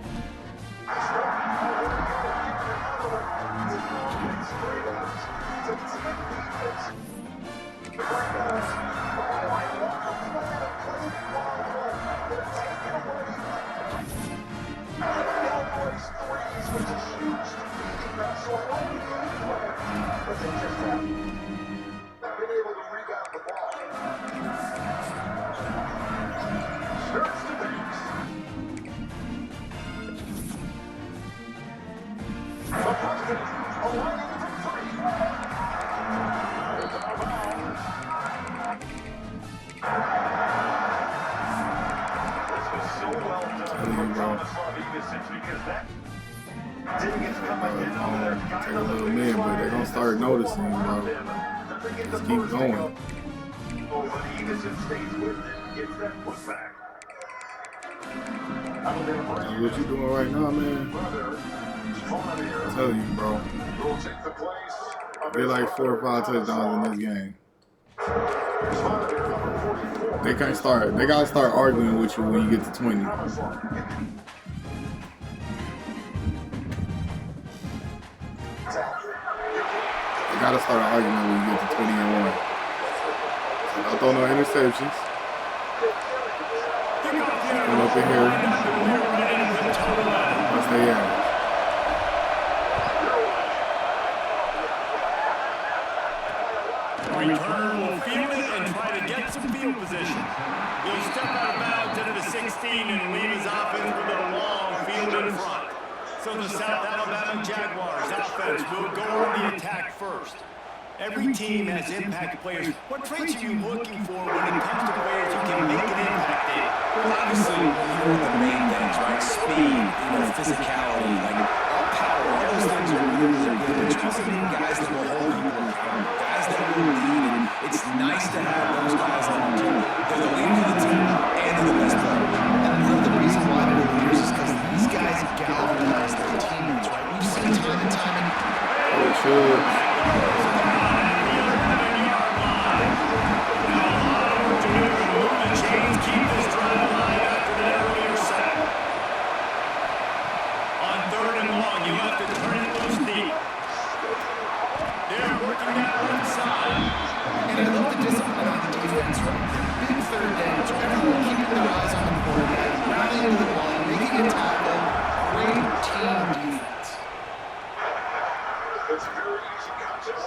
essentially because that dig is coming in on their Take a little minute, but they're gonna start noticing, bro. Let's keep going. But Evenson stays with it, gets that putback. That's what you doing right now, man? I tell you, bro. They're like 4 or 5 touchdowns in this game. They can't start. They gotta start arguing with you when you get to 20. They gotta start an argument when you get to 20 and 1. So don't throw no interceptions. Come up in here. What's they at? Return will field it and try to get some field position. He'll step out of bounds into the 16 and leave his offense with a long field in front. So the South Alabama Jaguars offense will go on the attack first. Every team has impact players. What traits are you looking for when it comes to players who can make an impact, Dave? Well, obviously, the main things, right? Speed, physicality, like all power, all those things are really, really good. But you also need guys that will hold people accountable, guys that will lead, and it's nice to have those guys on the team. They're the leader of the team, and they're the best player. And part of the reason why they're leaders is because these guys galvanize their teammates, right? We've seen time and time and keep this drive alive after that earlier sack. On 3rd and long, you have to turn it loose deep. They're working that left side. I love the discipline on the defense, right? Big 3rd downs, everyone keeping their eyes on the quarterback, rallying to the line, making a tackle, great team defense. It's a very easy concept.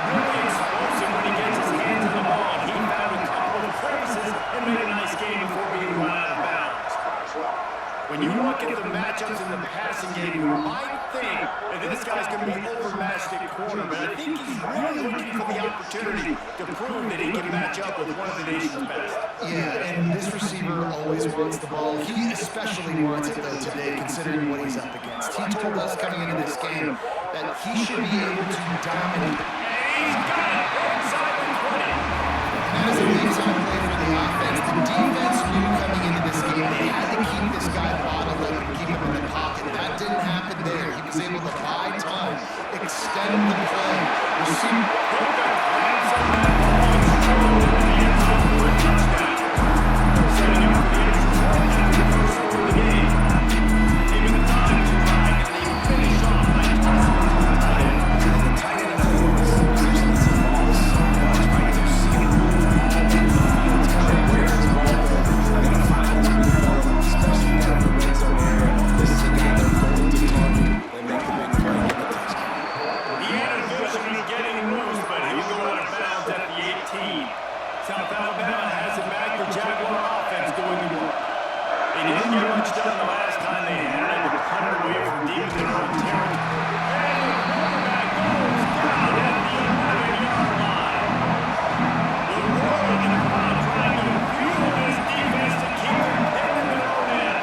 Really explosive when he gets his hands on the ball. He found a couple of crevices and made a nice game before being run out of bounds. When you look at the matchups in the passing game, you might think that this guy's going to be overmatched at corner, but I think he's really looking for the opportunity to prove that he can match up with one of the nation's best. Yeah, and this receiver always wants the ball. He especially wants it, though, today, considering what he's up against. He told us coming into this game that he should be able to dominate. He's got it inside the 20. And as a lead-time play for the offense, the defense knew coming into this game they had to keep this guy bottled up and keep him in the pocket. That didn't happen there. He was able to buy time, extend the play, receive. South Alabama has it back. The Jaguar offense doing the work. They didn't get much done the last time they had it. Hunted away from deep in their own territory. And the quarterback goes down at the 11-yard line. The roar of the crowd trying to fuel this defense to keep them pinned in their own end.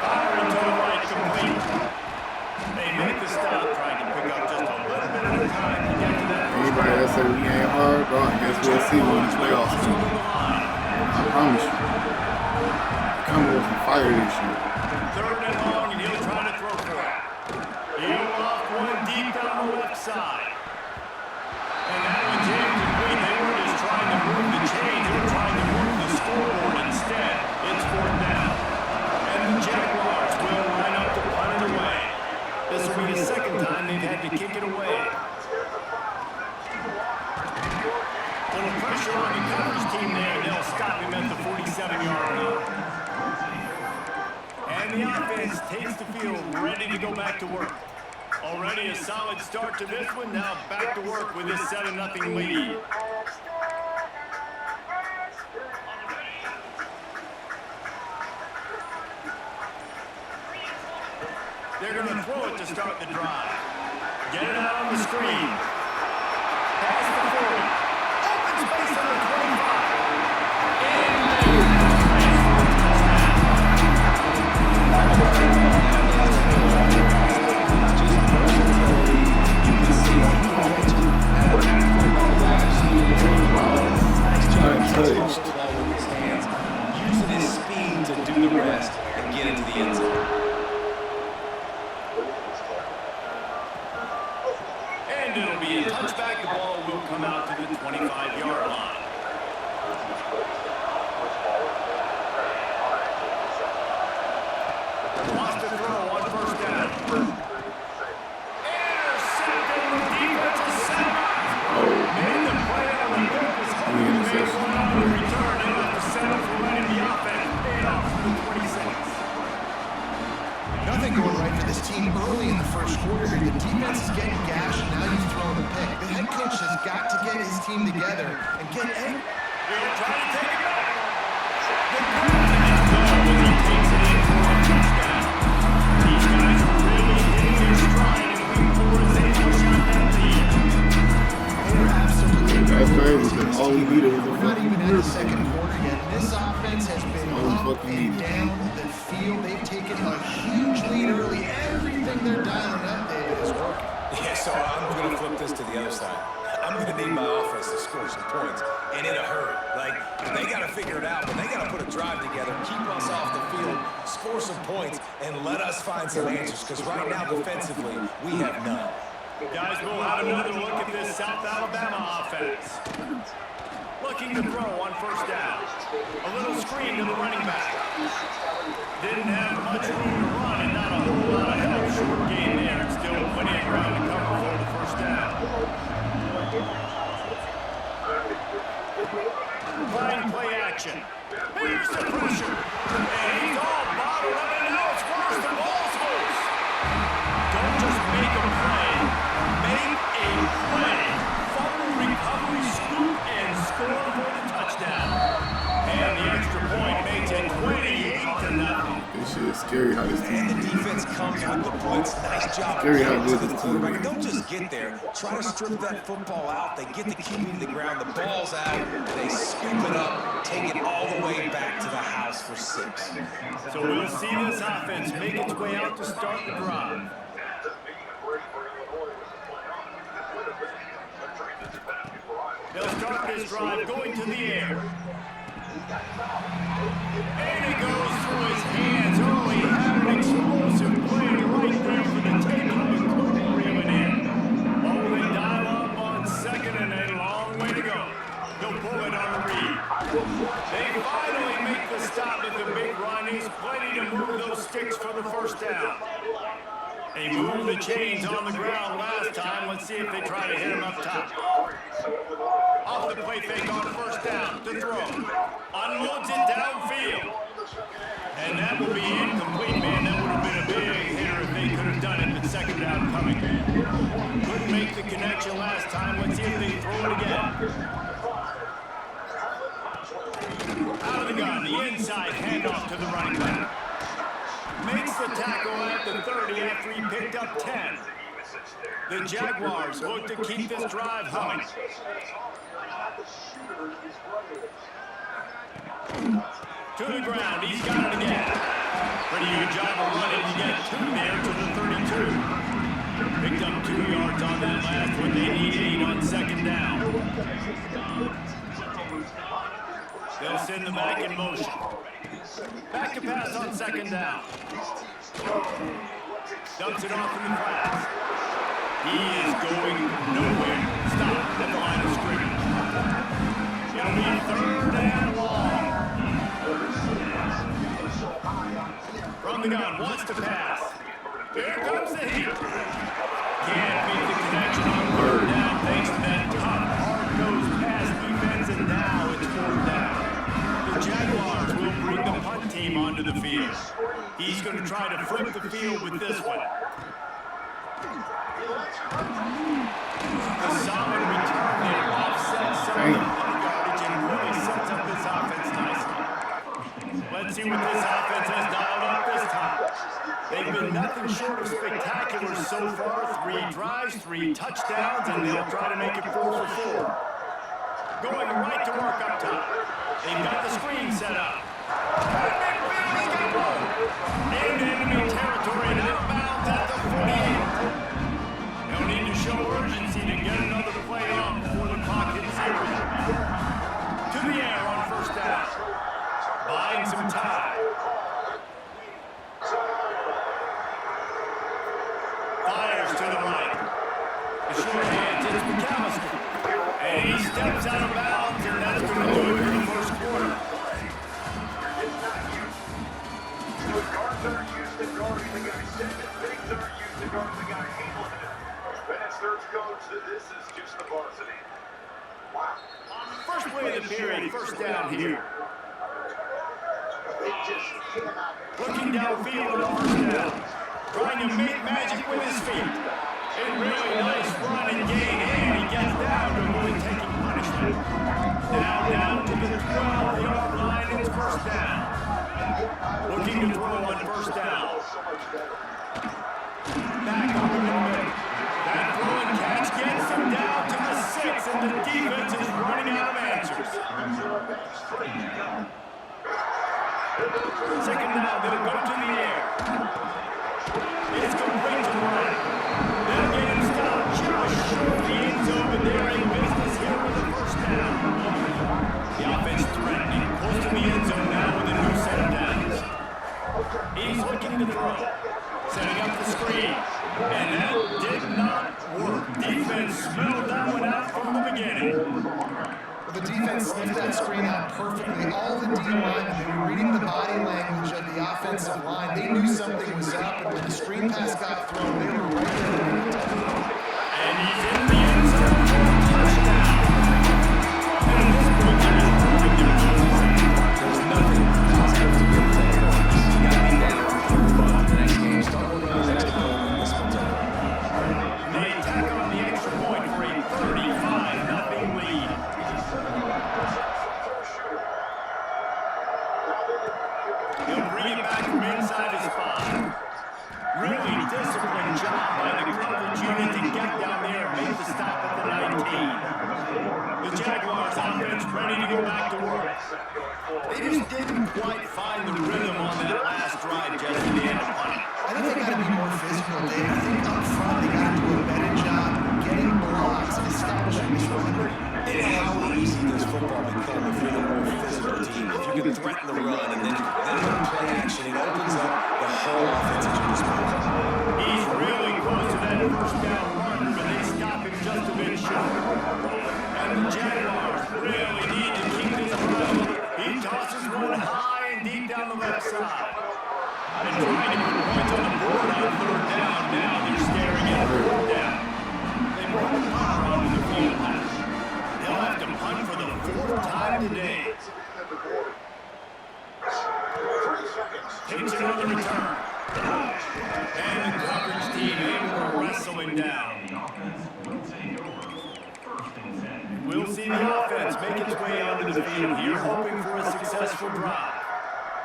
Firing to the right, complete. They make the stop, trying to pick up just a little bit at a time to get to that. Anybody that say we ain't hard, bro, I guess we'll see when the playoffs come. I promise you. Come with some fire this year. 3rd and long, and he'll try to throw for it. He'll off one deep down the left side. And that one jammed complete. They were just trying to move the chain. They were trying to move the scoreboard instead. It's 4th down. And the Jaguars will line up to punt it away. This will be the second time they've had to kick it away. Little pressure on the coverage team there. They'll stop him at the 47-yard line. And the offense takes the field, ready to go back to work. Already a solid start to this one. Now back to work with this 7-0 lead. They're going to throw it to start the drive. Get it out on the screen. Pass the 40. Open space on the 25. And it'll be a touchback. The ball will come out to the 25-yard line. Wants to throw on first down. Intercepted the defensive center. Made the play on the pick. Was hoping to make one on the return. And left the center for running the offense. Paid off for the 26. Nothing going right for this team early in the first quarter. The defense is getting gashed, and now you throw the pick. The head coach has got to get his team together and get in. They'll try to take it back. The goal was he takes it in for a touchdown. These guys are really hitting their stride in week 4 as they push out that lead. They're absolutely That's crazy, because all we needed was a We're not even in the second fucking quarter yet. This offense has been up and down the field. They've taken a huge lead early. Everything they're dialing up, David, is working. Yeah, so I'm going to flip this to the other side. I'm going to need my offense to score some points, and in a hurry. Like, they got to figure it out, but they got to put a drive together, keep us off the field, score some points, and let us find some answers, because right now, defensively, we have none. Guys, we'll have another look at this South Alabama offense. Looking to throw on first down. A little screen to the running back. Didn't have much room to run and not a whole lot of help. Short gain there and still plenty of ground to cover for the first down. Applying play action. Here's the pressure. And he's all bottled up and now it's worse. The ball's loose. Don't just make a play. Make a play. Fumble recovery, scoop, and score for the touchdown. And the extra point makes it 28-0. This shit is scary how this And the team is. defense comes with the points. Nice job Scary how getting good to the this team quarterback. is. Don't just get there. Try to strip that football out. They get the QB to the ground. The ball's out. They scoop it up, take it all the way back to the house for 6. So we'll see this offense make its way out to start the drive. They'll start this drive going to the air. And it goes through his hands. Oh, he had an explosive play right there for the taking, but couldn't reel it in. Oh, they dial up on second and a long way to go. He'll pull it on the read. They finally make the stop at the big run. He's plenty to move those sticks for the first down. They moved the chains on the ground last time. Let's see if they try to hit him up top. Off the play fake on first down to throw. Unloads it downfield. And that will be incomplete, man. That would have been a big hitter if they could have done it. But second down coming. Couldn't make the connection last time. Let's see if they throw it again. Out of the gun, the inside handoff to the running back. Makes the tackle at the 30 after he picked up 10. The Jaguars look to keep this drive humming. To the ground, he's got it again. Pretty good job of running to get 2 there to the 32. Picked up 2 yards on that last one. They need 8 on second down. They'll send the back in motion. Back to pass on second down. Dumps it off in the flats. He is going nowhere. Stop at the line of scrimmage. It'll be third and long. From the gun, wants to pass. Here comes the heat. Can't make the connection on third down thanks to that tough, hard-nosed pass defense, and now it's fourth down. The Jaguars will bring the punt team onto the field. He's going to try to flip the field with this one. A solid return there offsets some of the yardage and really sets up this offense nicely. Let's see what this offense has dialed up this time. They've been nothing short of spectacular so far. 3 drives, 3 touchdowns, and they'll try to make it 4 for 4. Going right to work up top. They've got the screen set up. In enemy territory and outbound at the 48. They'll need to show urgency to get another play on before the clock hits 0. To the air on first down. Buying some time. Fires to the right. The short hand It's McAllister. And he steps out of bounds, and that's going to do it for the first quarter. It's not used. So guards aren't used to guarding the guy seven. Bigs aren't used to guarding the guy handling it. Bennett's third coach that this is just the varsity. Wow. First play of the period, first down here. Looking downfield on first down. Trying to make magic with his feet. A really nice run and gain, and he gets down to avoid taking punishment. Now down to the 12-yard line, it's first down. Looking to throw on first down. Back over the middle. That throw and catch gets him down to the 6, and the defense is running out of answers. Second down, they'll go to the air. It's complete to Ryan. They'll get him stopped just short of the end zone, but they're in business here with a first down. The offense threatening, close to the end zone now with a new set of downs. He's looking to throw, setting up the screen, and that did not work. Defense smelled that one out from the beginning. Well, the defense sniffed that screen out perfectly. All the D linemen, they were reading the body language of the offensive line. They knew something was up, and when the screen pass got thrown, they were right there. And he's in the end zone for a touchdown. And at this point, they're just proving their defense. There's nothing positive to get there. You got to be down for the next game. Start working on the next goal when this one's over. They tack on the extra point for a 35-0 lead. He'll bring it back from inside his 5. Really disciplined job by the coverage unit to get down there and make the stop at the 19. The Jaguars offense ready to go back to work. They just didn't quite find the rhythm on that last drive, Jesse. They had to punt it. I think they got to be more physical, Dave. I think up front they got to do a better job getting blocks and establishing this run. And how easy does football become if you're the more physical team? If you can threaten the run and then when play action, it opens up the whole offense at your disposal. He's really close to that first down run, but they stop him just a bit short. And the Jaguars really need to keep this run. He tosses one high and deep down the left side. And trying to put points on the board on third down. Now they're staring at third down. They brought the power onto the field pass. They'll have to punt for the 4th time today. Takes another return. And the coverage team able to wrestle him down. We'll see the offense make its way onto the field here, hoping for a successful drive.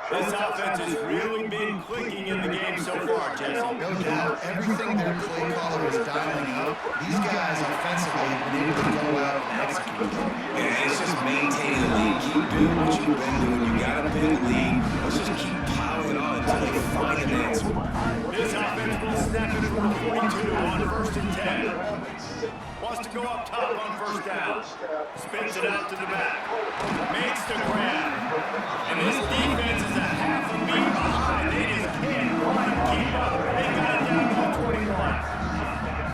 This offense has really been clicking in the game so far, Jesse. No doubt, everything their play caller is dialing up. These guys offensively have been able to go out and execute. Yeah, it's just maintaining the lead. Keep doing what you've been doing. You got to pick the lead. Let's just keep piling on until they find an answer. This offense will snap it from the 42 on 1st and 10. Wants to go up top on first down. Spins it out to the back. Makes the grab. And this defense is a half a beat behind. They just can't quite keep up. They got it down to the 21.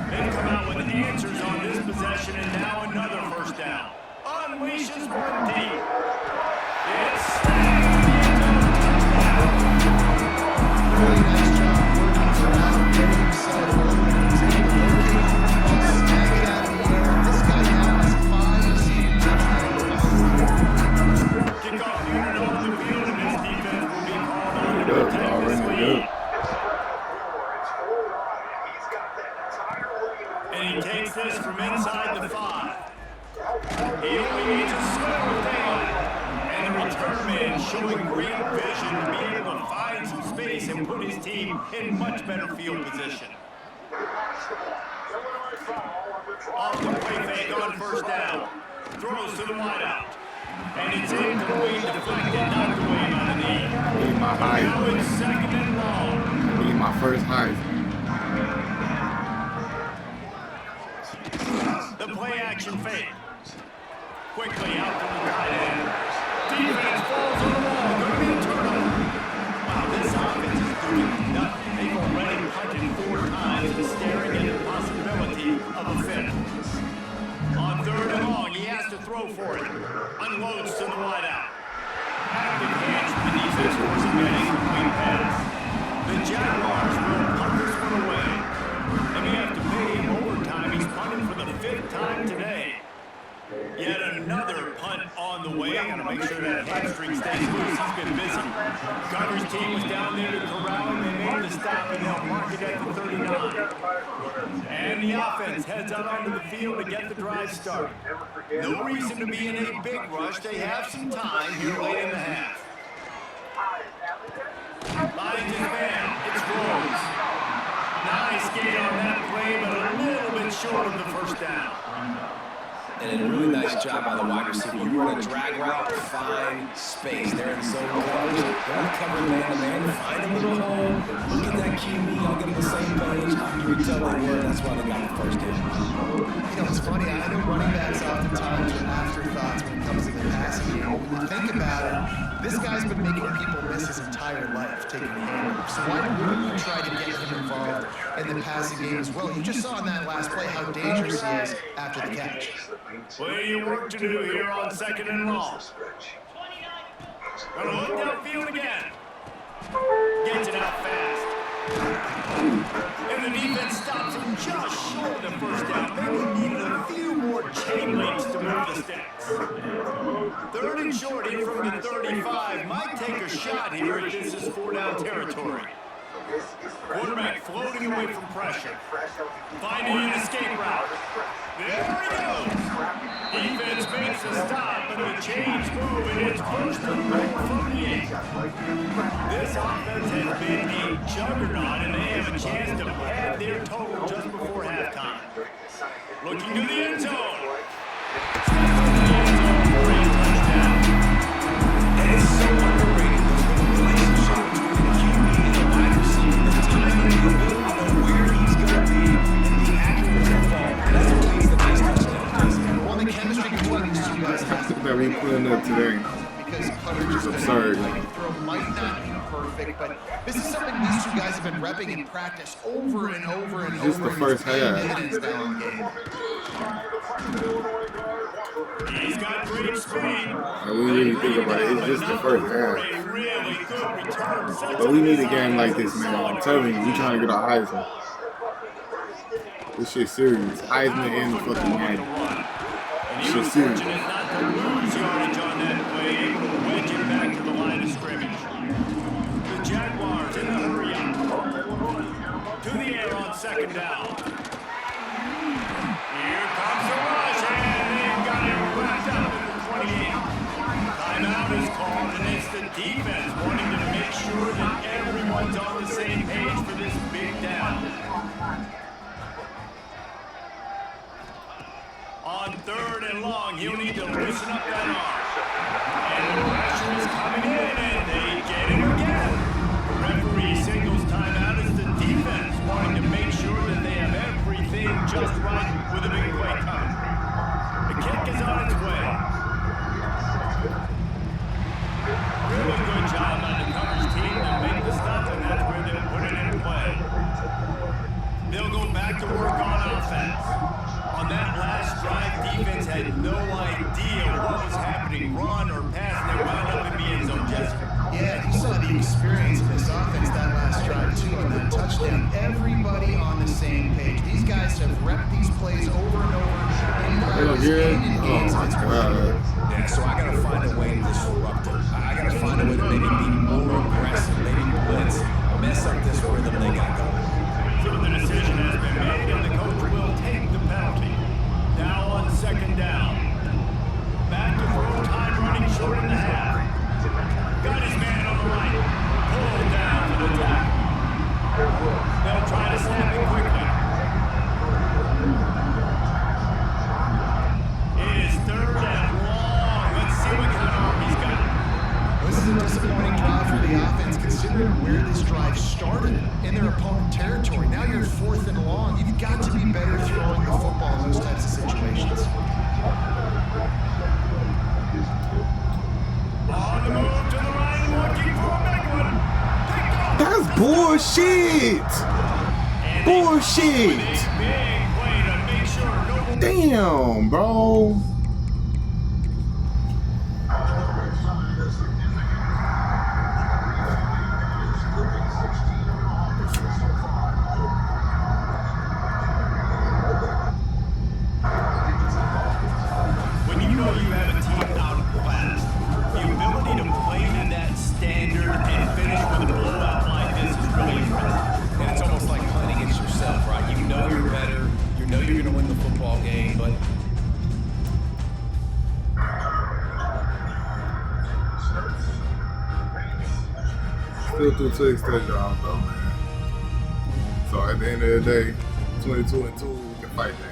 They've come out with answers on this possession, and now another first down. Unleashes one deep. It's snapped. Really nice job working throughout, getting himself open. He's able to locate the ball, snag it out of the air. This guy now has 5 receiving touchdowns. Kickoff unit on the field, and this defense will be called on to protect this lead. And he takes this from inside the 5. He only needs a sliver down. And the return man showing great vision to be able to find some space and put his team in much better field position. Off the play fake on first down. Throws to the wideout. And it's incomplete, deflected, knocked away by the knee. Need my Now Heisman. it's 2nd and long. Need my first Heisman. The play action fake. Quickly out to the tight end. Defense falls on the wall. Going to be a turnover. Wow, this offense is doing nothing. They've already punted 4 times and staring at the possibility of a fifth. go for it. Unloads to the wideout. Active hands for the defense forcing an incomplete pass. The Jaguars will punt this one away. They may have to pay him overtime. He's punting for the 5th time today. Yet another punt on the way. Got to make sure that hamstring stays loose. He's been busy. Gunner's team was down there to corral him. They made the stop, and they'll mark it at the 39. And the offense heads out onto the field to get the drive started. No reason to be in a big rush. They have some time here late in the half. Finds his man. It's Rose. Nice gain on that play, but a little bit short of the first down. And a really nice job by the wide receiver. You run a drag route, find space. They're in zone coverage. Don't cover man-to-man. Find a little hole. Look at that QB. I'll get on the same page. You can tell they were. That's why they got the first down. You know, it's funny. I know running backs oftentimes are afterthoughts when it comes to the passing game. When you think about it, this guy's been making people miss his entire life taking handoffs. So why wouldn't you try to get him involved in the passing game as well? You just saw in that last play how dangerous he is after the catch. Plenty of work to do here on 2nd and long. Gonna look downfield again. Gets it out fast. And the defense stops him just short of the first down. Maybe needed a few more chain links to move the sticks. 3rd and short in from the 35. Might take a shot here if this is 4-down territory. Quarterback floating away from pressure. Finding an escape route. There he goes. Defense makes a stop, but the chains move, and it's 1st and goal from the 8. This offense has been a juggernaut, and they have a chance to pad their total just before halftime. Looking to the end zone. And it's so underrated, the relationship between the QB and the wide receiver, the timing, the ability to know where he's going to be, and the accuracy of the ball. That's what leads the nice touchdown. Well, the chemistry between these two guys has to be That we putting up today. because coverage is absurd. Throw might not be perfect, but this is something these two guys have been repping in practice over and over and Just over. the first half. Dividends now in game. He's got great speed. And we really think about it, it's just the first half. Really good return. But we need a game like this, man. I'm telling you, we trying to get a Heisman. This shit serious. Heisman and the fucking game. This shit serious. Fortunate not to lose yardage on that play, able to wedge it back to the line of scrimmage. The Jaguars in the hurry up. To the air on 2nd down. Here comes the rush, and they've got it wrapped up at the 28. Timeout is called, and it's the defense wanting to make sure that everyone's on the same page for this big down. On 3rd and long, he'll need to loosen up that arm. And the pressure is coming in, and they get him again. Referee signals timeout as the defense wanting to make sure that they have everything just right with a big play coming. The kick is on its way. Really good job by the coverage team to make the stop, and that's where they'll put it in play. They'll go back to work on offense. On that last drive, defense had no idea what was happening, run or pass, and they wound up in the end zone, Jesse. Yeah, you saw the experience of this offense that last drive too, on that touchdown. Everybody on the same page. These guys have repped these plays over and over in practice and in games. It's working. Yeah, so I got to find a way to disrupt it. I got to find a way to maybe be more aggressive, maybe blitz, mess up this rhythm they got going. So the decision has been made, and the coach will take the penalty. Now on 2nd down. Back to throw, time running short in the half. Got his man on the right. Pulled down for the tackle. They'll try to snap it quickly. It is 3rd and long. Let's see what kind of arm he's got. This is a disappointing drive for the offense, considering where this drive started in their opponent territory. Now you're 4th and long. You've got to be better throwing the football in those types of situations. On the move to the right, looking for a big one. Picked off. That's bullshit! And Bullshit! big play to make sure no Damn, bro. the football game, but still too extend jobs though, man. So at the end of the day, 22-2, we can fight that.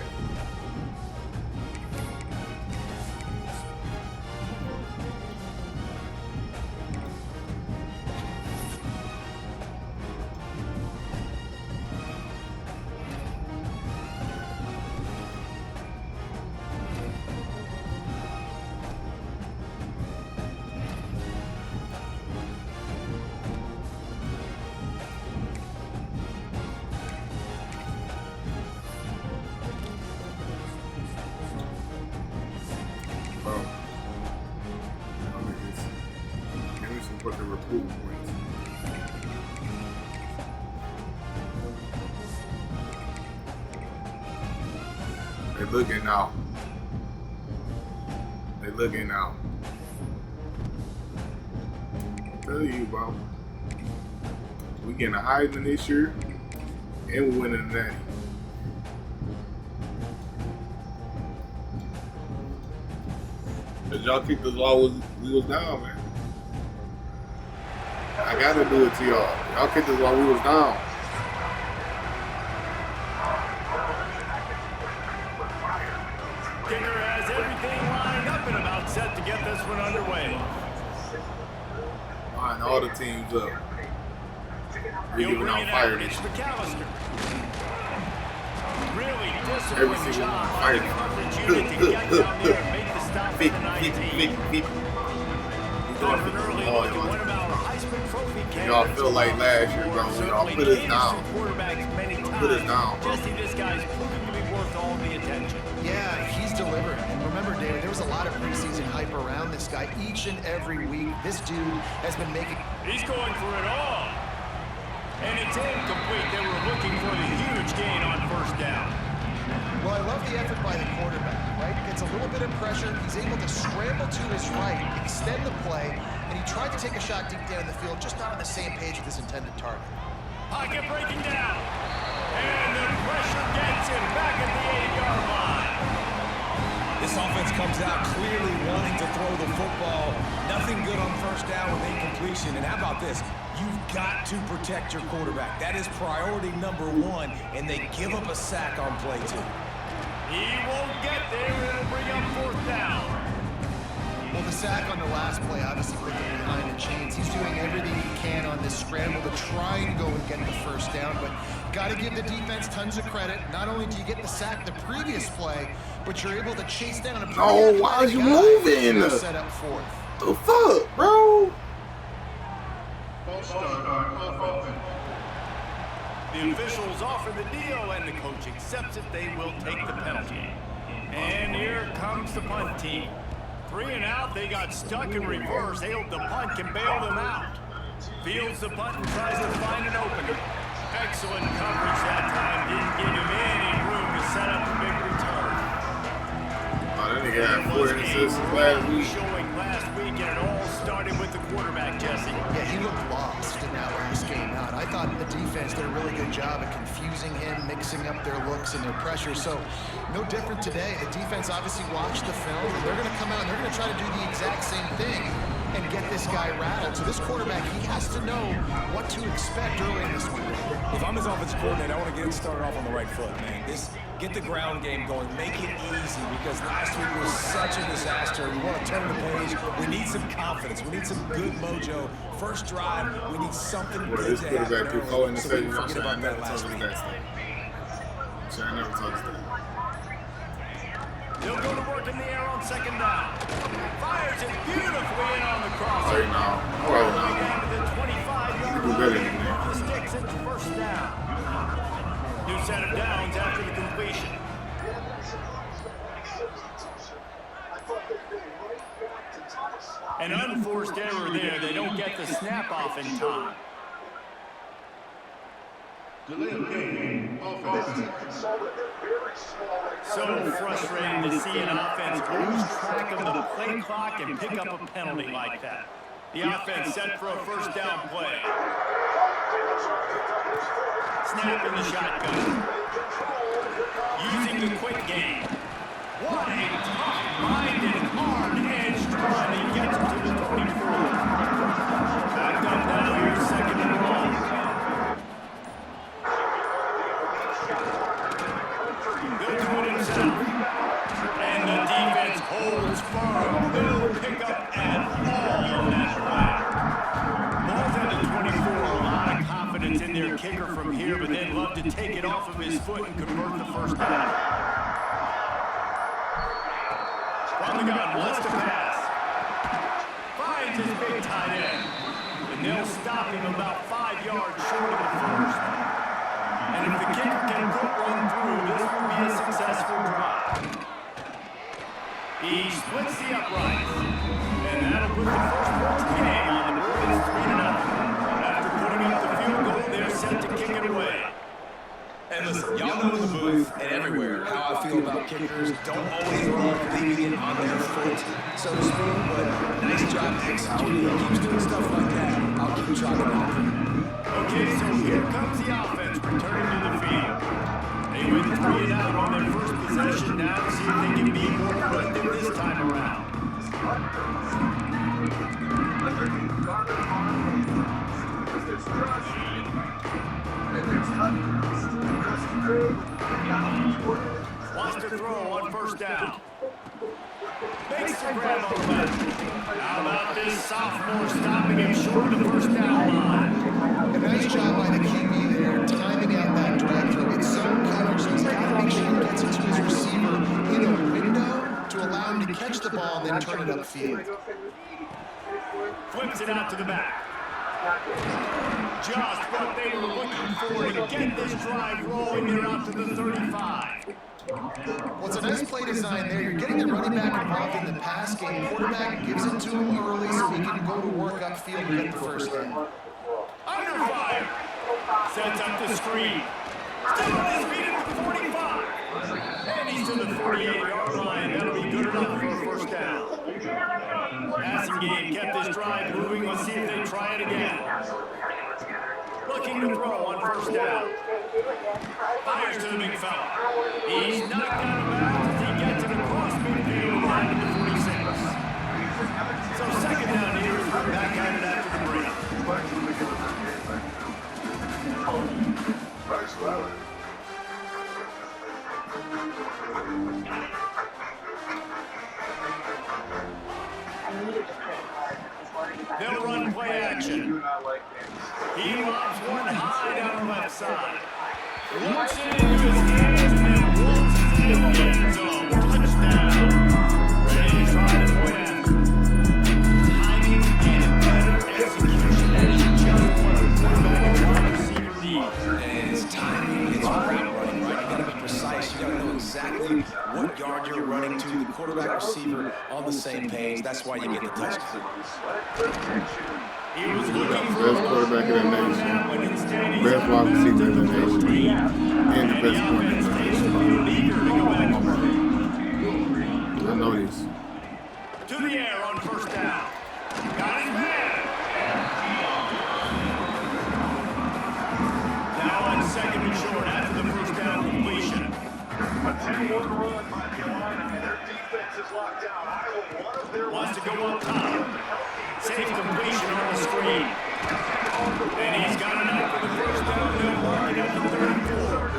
Put the recruit points. They looking now. They looking now. I tell you, bro. We getting a Heisman this year, and we winning the Natty. Cause y'all kicked us while we was down, man. I gotta do it to y'all. Y'all kicked us while we was down. Kicker has everything lined up and about set to get this one underway. Line all the teams up. We giving out fire this year. Really Every disciplined single job one by the fighting. coverage unit to get down there and make the stop for the 19. Y'all feel like last year, bro. Y'all put us down. Put us down, bro. Jesse, this guy's proving to be worth all the attention. Yeah, he's delivered. And remember, David, there was a lot of preseason hype around this guy each and every week. This dude has been making... He's going for it all. And it's incomplete. They were looking for the huge gain on first down. Well, I love the effort by the quarterback, right? Gets a little bit of pressure. He's able to scramble to his right, extend the play, and he tried to take a shot deep down the field, just not on the same page with his intended target. Pocket breaking down. And the pressure gets him back at the 8-yard line. this offense comes out clearly wanting to throw the football. Nothing good on first down with incompletion. And how about this? You've got to protect your quarterback. That is priority number one, and they give up a sack on play two. He won't get there. It'll bring up fourth down. Well, the sack on the last play obviously put them behind the chains. He's doing everything he can on this scramble to try and go and get the first down, but got to give the defense tons of credit. Not only do you get the sack the previous play, but you're able to chase down a oh, why are you moving? Set up fourth. The fuck, bro? The officials offer the deal, and the coach accepts it. They will take the penalty. And here comes the punt team. 3 and out, they got stuck in reverse. They hope the punt can bail them out. Fields the punt and tries to find an opening. Excellent coverage that time. Didn't give him any room to set up a big return. Oh, that nigga had 4 interceptions last week. Showing last week, and it all started with the quarterback, Jesse. Yeah, he looked lost in that last game out. I thought the defense did a really good job of confusing him, mixing up their looks and their pressure. So, no different today. The defense obviously watched the film, and they're going to come out and they're going to try to do the exact same thing and get this guy rattled. So this quarterback, he has to know what to expect early in this one. If I'm his offensive coordinator, I want to get him started off on the right foot, man. Get the ground game going, make it easy, because last week was such a disaster. We want to turn the page. We need some confidence. We need some good mojo. First drive, we need something good to happen early, so we can forget about that last week. Sure, I never touched that. He'll go to work in the air on second down. Fires it beautifully in on the crosser. Right now. Right now. Down to the 25-yard You do better than line. that. The sticks into first down. New set of downs after the completion. An unforced error there. They don't get the snap off in time. So frustrating to see an offense lose track of the play clock and pick up a penalty like that. The offense set for a first down play. Snap in the shotgun. Using the quick game. What a tough-minded, hard-edged run. He gets it to the 24. Backed up now here, second and long. He'll do it himself. And the defense holds firm. No pickup at all on that play. Ball's at the 24. A lot of confidence in their kicker from here, but they'd love to take it off of his foot and convert the first down. On the gun, wants to pass. Finds his big tight end. And they'll stop him about 5 yards short of the first. And if the kicker can put one through, this will be a successful drive. He splits the uprights. And that'll put the first point of the game on the board. It's 3-0. After putting up the field goal, they're set to kick it away. And listen, y'all know in the booth and everywhere how I feel about kickers. Don't always run leaving it on their foot, so to speak, but nice job executing. He keeps doing stuff like that. I'll keep trucking on. Okay, so here comes the offense returning to the field. They went 3 and out on their first possession. Now to see if they can be more productive this time around. Wants to throw on first down. Makes the grab on the left. How about this sophomore stopping him short of the first down line? A nice job by the QB there, timing out that drag throw. It's zone coverage, so he's got to make sure he gets it to his receiver in a window to allow him to catch the ball and then turn it upfield. Flips it out to the back. Just what they were looking for to get this drive rolling. They're out to the 35. Well, it's a nice play design there. You're getting the running back involved in the pass game. Quarterback gives it to him early so he can go to work upfield and get the first down. Under fire. Sets up the screen. Still on his feet at the 45. And he's to the 48-yard line. That'll be good enough for a first down. Passing game kept this drive moving. Let's see if they try it again. Looking to throw on first down. Fires to the big fella. He's knocked out of bounds as he gets it across midfield line to the 46. So second down here is back at it after the break. They'll run play action. He lobs one high down the left side. Looks it into his hands and then waltzes it in the end zone. Touchdown. Ready to try the point after. Timing and better execution. And he just won a quarterback and wide receiver lead. And it's timing, it's route running, right? You gotta be precise. You gotta know exactly what yard you're running to. The quarterback receiver on the same page. That's why you get the touchdown. He was looking for Best quarterback in the nation. Best wide receiver in the nation. And the best quarterback. I know this. To the air on first down. Got his man. Now on second and short after the first down completion. Wants to go up top. Safe completion on the screen. And he's got enough for the first down. They'll mark it at the 34.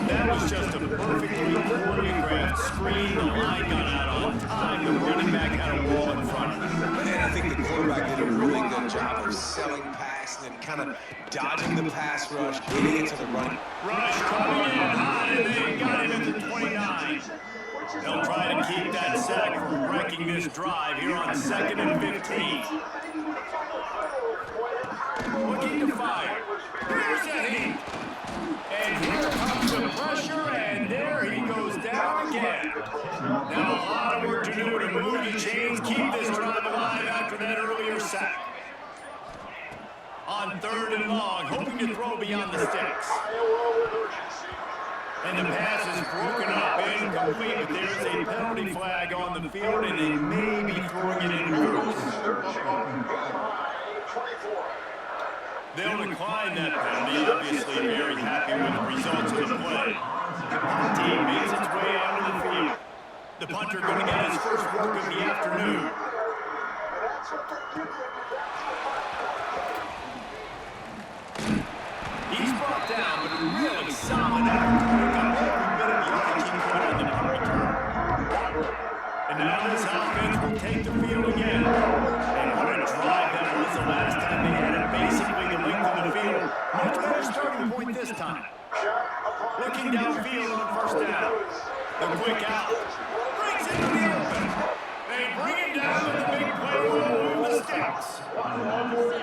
That was just a perfectly choreographed screen. The line got out on time. The running back had a wall in front of him. And I think the quarterback did a really good job of selling past and kind of dodging the pass rush, getting into the run. Rush coming in high, and they got him at the 29. They'll try to keep that sack from wrecking this drive here on 2nd and 15. Looking to fire. Here's a heat. And here comes the pressure, and there he goes down again. Now a lot of work to do to move the chains, keep this drive alive after that earlier sack. On 3rd and long, hoping to throw beyond the sticks. And the pass is broken up, incomplete, but there's a penalty flag on the field, and they may be throwing it in reverse. They'll decline that penalty, obviously very happy with the results of the play. The punt team makes its way onto the field. The punter going to get his first work of the afternoon. He's brought down, but a really solid effort to pick up every bit of yardage he could on the punt return. And now this offense will take the field again. And what a drive that was the last time they had it, basically the length of the field. Much better starting point this time. Looking downfield on first down. The quick out. Brings it to the open. They bring him down with the big play on the sticks.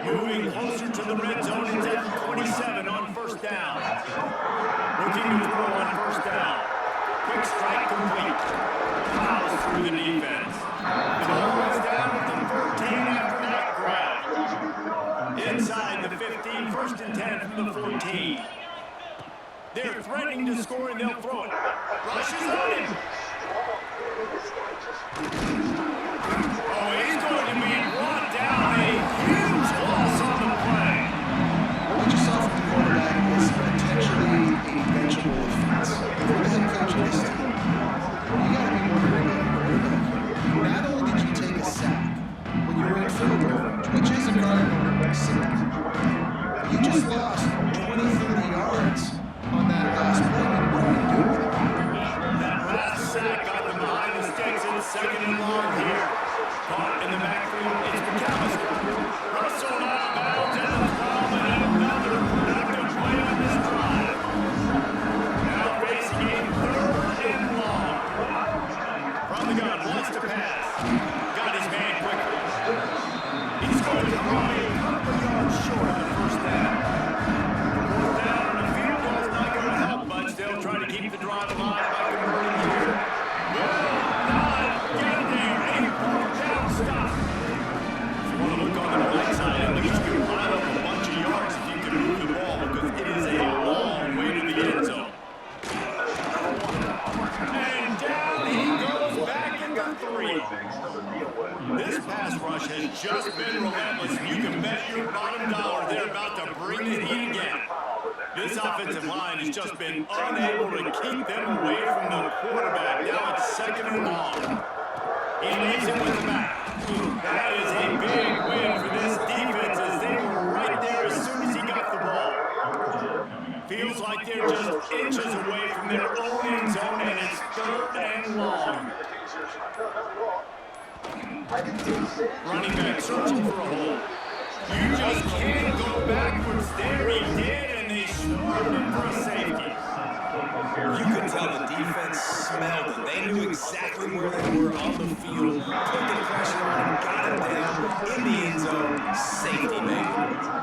Moving closer to the red zone, it's at the 27 on first down. Looking to throw on first down. Quick strike complete. Fouls through the defense. The ball was down at the 14 after that grab. Inside the 15, first and 10 from the 14. They're threatening to score and they'll throw it. Rushes on him. Oh, he's going to be brought down. A huge loss on the play. What you saw from the quarterback was potentially a benchable offense. If you're the head coach of this team, you got to be more worried about your quarterback. Not only did you take a sack when you were in field range, which is a cardinal sin, you just lost 20, 30 yards on that last play. What do we do? That last sack got them behind the sticks in second and long here. Caught in the backfield, it's McAllister. Russell out of bounds at the 12, and another productive play on this drive. Now facing a third and long. From the gun, wants to pass. Got his man quickly. He's going to run a couple yards short of the first down. Fourth down, and a field goal is not going to help much. They'll try to keep the drive alive by converting here. Will not get there. A fourth down stop. If you want to look on the right side, at least you can pile up a bunch of yards if you can move the ball, because it is a long way to the end zone. And down he goes back into 3. This pass rush has just been relentless. You can bet your bottom dollar they're about to bring the heat again. This offensive line has just been unable to keep them away from the quarterback. Now it's second and long. He leaves it with the back. That is a big win for this defense as they were right there as soon as he got the ball. Feels like they're just inches away from their own end zone, and it's third and long. Running back searching for a hole. You just can't go backwards. There he did, and they swarmed him for a safety. You could tell the defense smelled it. They knew exactly where they were on the field. Put the pressure on him, got him down in the end zone. Safety, baby.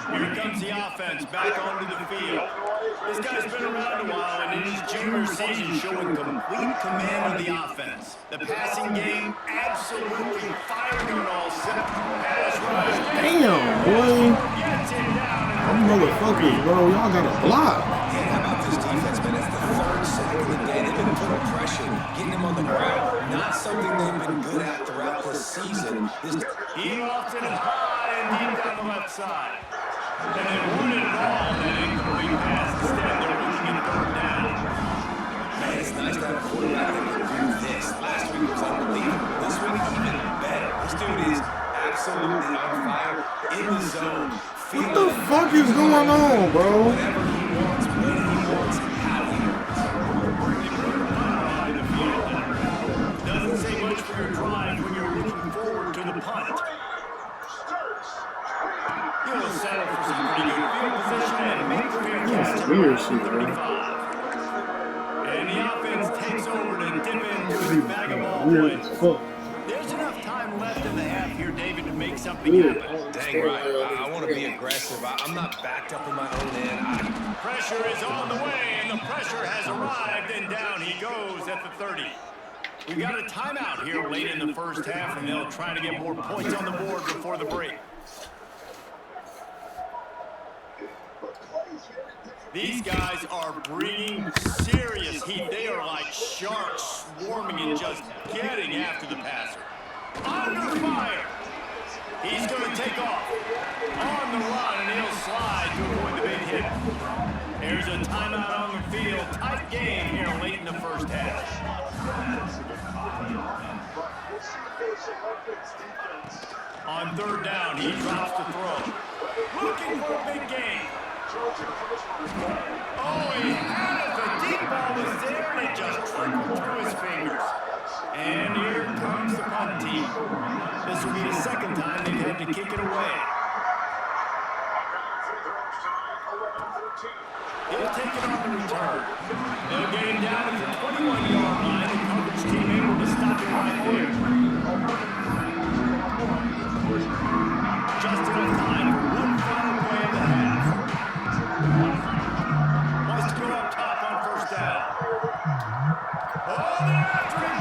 Here comes the offense back onto the field. This guy's been around a while, and in his junior season showing complete command of the offense. The passing game absolutely firing on all cylinders. Pass rush. Damn, boy. Gets it down. Them motherfuckers, bro. Y'all got a block. Yeah, how about this defense, man? It's the third sack of the day. They've been putting pressure, getting them on the ground. Not something they've been good at throughout this season. He lofts it high and deep down the left side. And they won it all. That incomplete pass. Instead, they're looking at third down. Man, it's nice to have a quarterback that can do this. Last week was unbelievable. This week, even better. This dude is absolutely on fire, in the zone. What the fuck is going on, bro? Whatever he wants, when he wants, how he wants. Doesn't say much for your drive when you're looking forward to the punt. He'll settle for some pretty good field position and make the fair catch at weird around shit, bro. 35. And the offense takes over to dip into the bag of ball Weird plays. as fuck. There's enough time left in the half here, David, to make something happen. Dang right. I want to be aggressive. I'm not backed up in my own end. Pressure is on the way, and the pressure has arrived, and down he goes at the 30. We've got a timeout here late in the first half, and they'll try to get more points on the board before the break. These guys are bringing serious heat. They are like sharks swarming and just getting after the passer. Under fire. He's going to take off. On the run, and he'll slide to avoid the big hit. There's a timeout on the field. Tight game here late in the first half. On third down, he drops the throw. Looking for a big gain. Oh, he had it. The deep ball was there, and it just trickled through his fingers. And here comes the punt team. This will be the second time they've had to kick it away. He'll take it on the return. They'll get him down to the 21-yard line. The coverage team able to stop him right there. Just enough time for one final play of the half. Wants to go up top on first down. Oh, they're after him.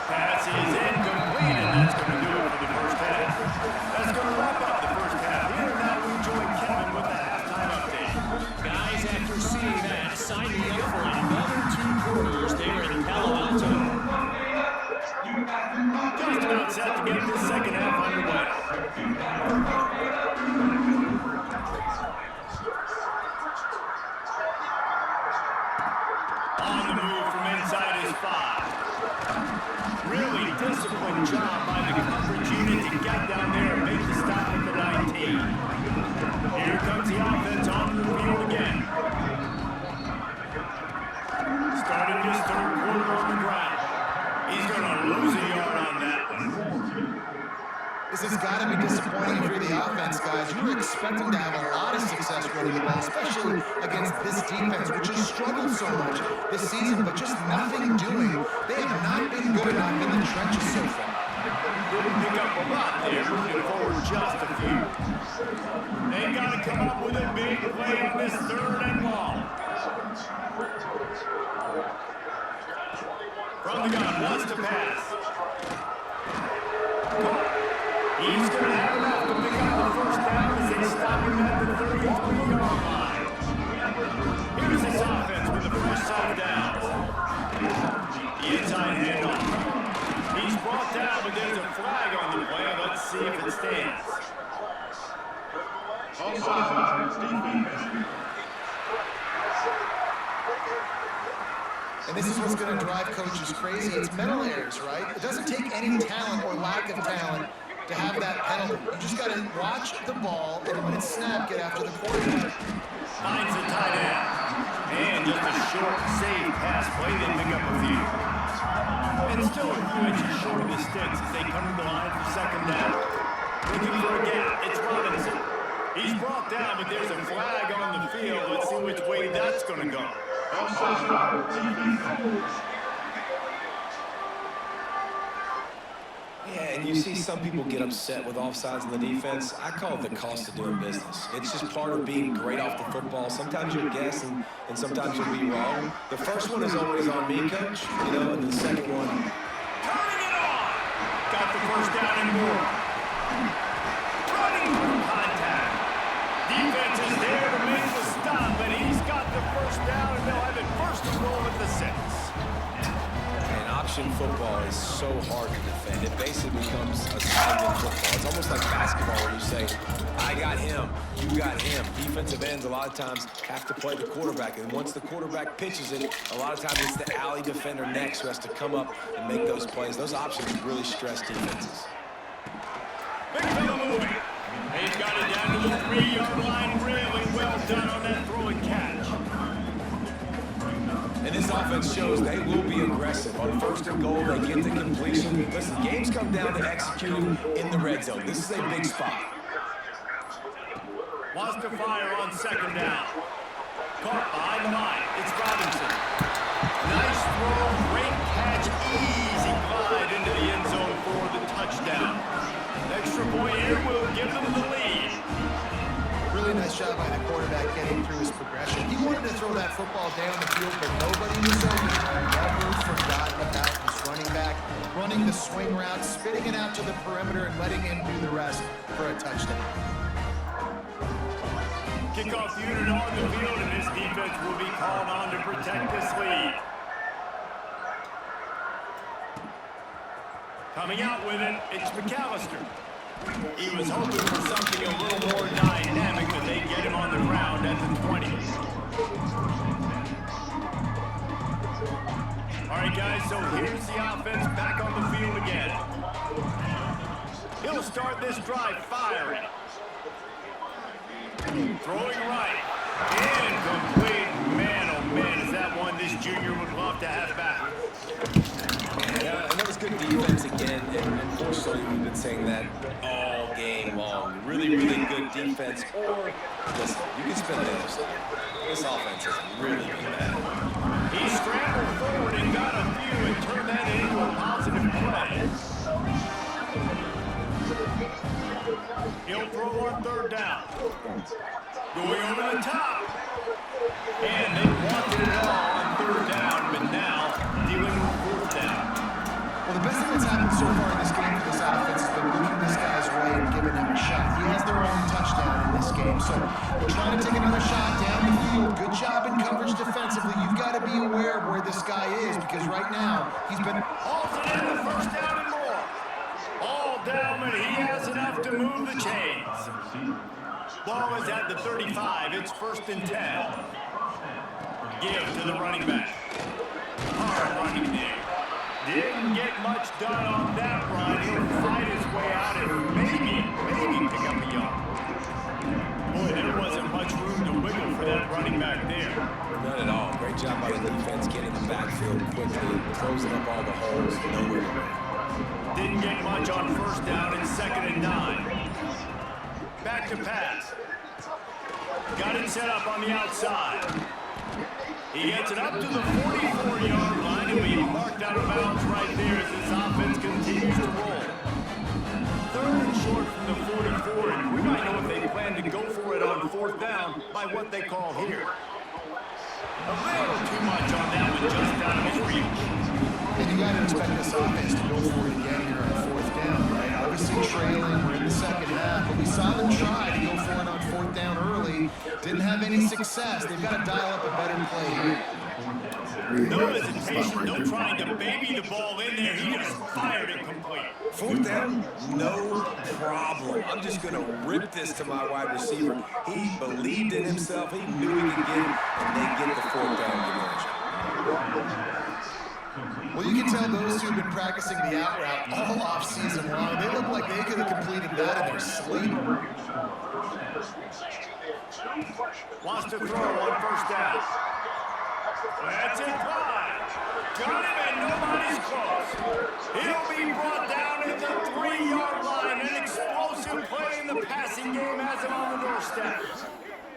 Pass is incomplete, and that's going to do it for the first half. That's going to wrap up the first half. Here now we join Kevin with the halftime update. Guys, after seeing that, sign me up for another 2 quarters there in Palo Alto. Just about set to get this second half underway. On the move from inside his 5. Really disciplined job by the coverage unit to get down there and make the stop at the 19. Here comes the offense on the field again. Starting his third quarter on the ground. He's going to lose a yard on that one. This has got to be disappointing if you're the offense, guys. You were expecting to have a lot of success running the ball, especially against this defense, which has struggled so much this season, but just nothing doing. They have not been good enough in the trenches so far. Didn't pick up a lot there, moving forward just a few. They've got to come up with a big play on this third and long. From the gun, wants to pass. He's going to have enough to pick up the first down as they stop him at the 33-yard line. Here's his offense with a fresh set of downs. The inside handoff. He's brought down, but there's a flag on the play. Let's see if it stands. And this is what's going to drive coaches crazy. It's mental errors, right? It doesn't take any talent or lack of talent to have that penalty. You just got to watch the ball, and when it's snapped, get after the quarterback. Finds a tight end. And just a short, safe pass play. They pick up a few. And still a few inches short of the sticks as they come to the line for second down. Looking for a gap. It's Robinson. He's brought down, but there's a flag on the field. Let's see which way that's going to go. Yeah, and you see some people get upset with offsides in the defense. I call it the cost of doing business. It's just part of being great off the football. Sometimes you'll guess and sometimes you'll be wrong. The first one is always on me, Coach, and the second one. Turning it on! Got the first down and more. Running through contact. Defense is there to make the stop, and he's got the first down, and they'll have it first and goal at the 6. And option football is so hard to defend. It basically becomes assignment football. It's almost like basketball where you say, I got him, you got him. Defensive ends a lot of times have to play the quarterback, and once the quarterback pitches it, a lot of times it's the alley defender next who has to come up and make those plays. Those options really stress defenses. Big fella moving. They've got it down to the 3-yard line. Really well done on that throw and catch. And this offense shows they will be aggressive. On first and goal, they get the completion. Listen, games come down to executing in the red zone. This is a big spot. Wants to fire on second down. Caught behind the line. It's Robinson. Nice throw, great catch, easy glide into the end zone for the touchdown. Extra point here will give them the lead. Really nice job by the quarterback getting through his progression. He wanted to throw that football down the field, but nobody in the zone never forgot about his running back, running the swing route, spitting it out to the perimeter, and letting him do the rest for a touchdown. Kickoff unit on the field, and this defense will be called on to protect this lead. Coming out with it, it's McAllister. He was hoping for something a little more dynamic, but they get him on the ground at the 20. All right, guys, so here's the offense back on the field again. He'll start this drive firing. Throwing right. Incomplete. Man, oh man, is that one this junior would love to have back. Yeah, and that was good defense again, and unfortunately we've been saying that all game long. Really, really good defense, or listen, you can spin it either side. This offense has really been bad. He scrambled forward and got a few and turned that into a positive play. He'll throw on third down. Going over the top. And they wanted it all on third down, but now dealing with fourth down. Well, the best thing that's happened so far in this game for this offense has been looking this guy's way and giving him a shot. He has their own touchdown in this game, so they're trying to take another shot down the field. Good job in coverage defensively. You've got to be aware of where this guy is, because right now he's been... Hauls it in the first down and more. All down, but he has enough to move the chains. Ball is at the 35. It's 1st and 10. Give to the running back. Hard running there. Didn't get much done on that run. He'll fight his way out and maybe pick up a yard. Boy, there wasn't much room to wiggle for that running back there. None at all. Great job by the defense getting the backfield quickly, closing up all the holes, nowhere to go. Didn't get much on first down and 2nd and 9. Back to pass. Got it set up on the outside. He gets it up to the 44-yard line and we marked out of bounds right there as this offense continues to roll. 3rd and short from the 44, and we might know if they plan to go for it on 4th down by what they call here. A little too much on that one, just out of his reach. And you got to expect this offense to go for it again here on 4th down, right? Obviously trailing, we're in the second half, but we saw them try to go for it on 4th down early. Didn't have any success. They've got to dial up a better play here. No hesitation, no trying to baby the ball in there. He just fired it complete. 4th down, no problem. I'm just going to rip this to my wide receiver. He believed in himself. He knew he could get it, and they get the 4th down conversion. Well, you can tell those two have been practicing the out route all off season long. They look like they could have completed that in their sleep. Wants to throw on 1st down. That's it, Clyde. Got him and nobody's close. He'll be brought down at the 3-yard line. An explosive play in the passing game has him on the doorstep.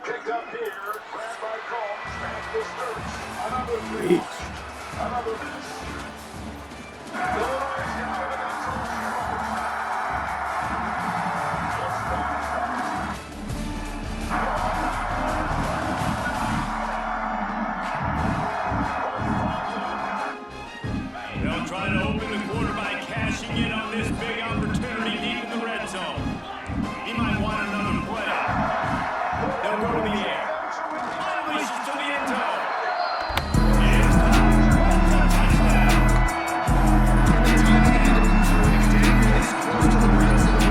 Picked up here, grabbed by Combs, past this 30. They'll try to open the quarter by cashing in on this big opportunity deep in the red zone. He might want another play. They'll go to the air. Unleashes to the end zone. It's a touchdown. This close to the red zone.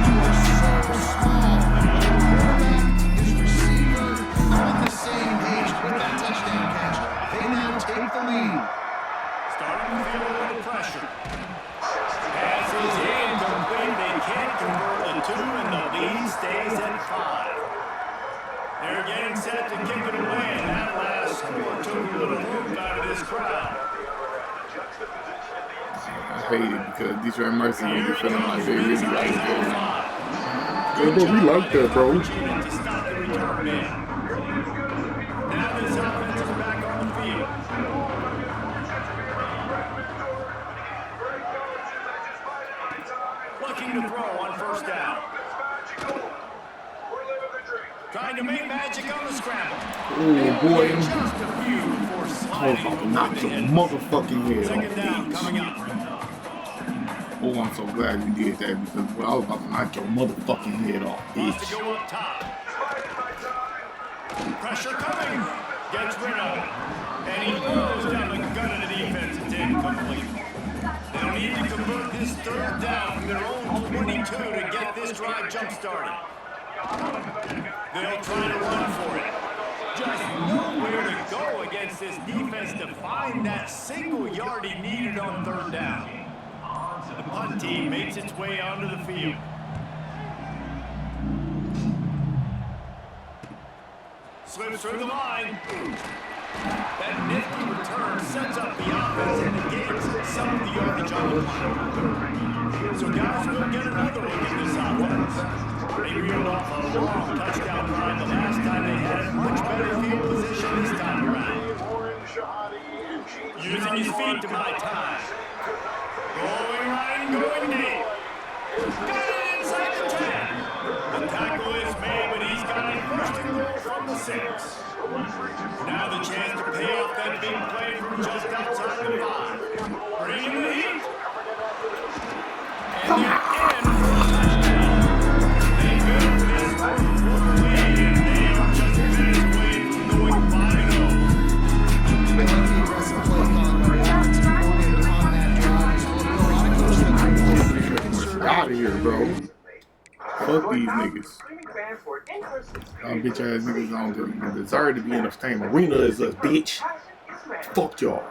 You are so small. Quarterback, his receiver, they're on the same page with that touchdown catch. They now take the lead. Starting to feel a little pressure. Pass is incomplete. They can't convert the 2, and the lead stays at 5. They're getting set to kick it away, and that last score took a little room out of this crowd. I hate it because Detroit Mercy ain't feeling like they really like it. Bro, we like that, bro. To stop the return man. Now this offense is back on the field. Looking to throw on 1st down. Trying to make magic on the scramble. Oh, boy. Just a few for sliding over Knock the your head. motherfucking head 2nd down off. coming up. Oh, I'm so glad you did that because I was about to knock your motherfucking head off, Wants to bitch. go up top. Pressure coming. Gets rid of it. And he throws down the gun of the defense. It's incomplete. They'll need to convert this 3rd down from their own 20. 22 to get this drive jump-started. They'll try to run for it. Just nowhere to go against this defense to find that single yard he needed on third down. The punt team makes its way onto the field. Slips through the line. That nifty return sets up the offense and negates some of the yardage on the punt. So guys will get another look at this offense. They reeled off a long touchdown drive the last time they had a much better field position this time around. Using his feet to buy time. Going right, going deep. Got it inside the 10. The tackle is made, but he's got a first and goal from the 6. Now the chance to pay off that big play from just outside the 5. Bringing the heat. And they're in for a touchdown. They built this fourth lead, and they are just minutes away from going 5-0. I like the aggressive play calling by the offensive coordinator on that drive. A lot of coaches that are Out of here, bro. Fuck these niggas. Y'all bitch ass niggas don't deserve to be in the same arena as us, bitch. Fuck y'all.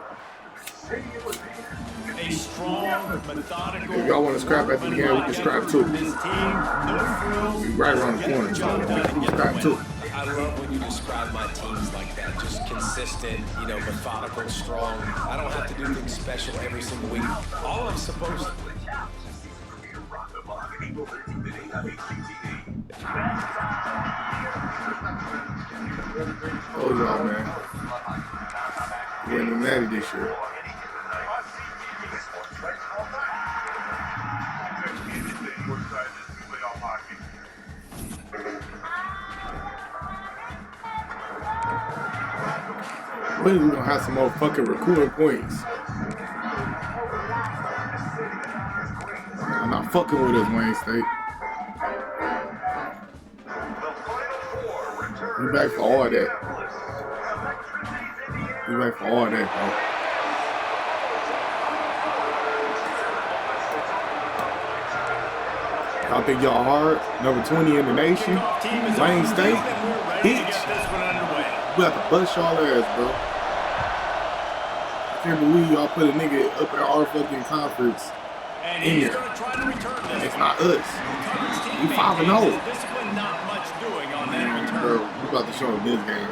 A strong, methodical. If y'all want to scrap at the beginning, we can scrap too. This team, no frills. We right around the corner, so we can scrap too. I love when you describe my teams like that. Just consistent, you know, methodical, strong. I don't have to do things special every single week. All I'm supposed to. Oh, y'all, man. We're in the natty this year. When are we gonna have some more fucking recruiting points? I'm not fucking with us, Wayne State. We back for all that. We back for all that, bro. Y'all think y'all hard? Number 20 in the nation? Wayne State? Bitch. We got to bust y'all ass, bro. I can't believe y'all put a nigga up at our fucking conference in there. It's not us. We 5-0. Bro, we about to show them this game.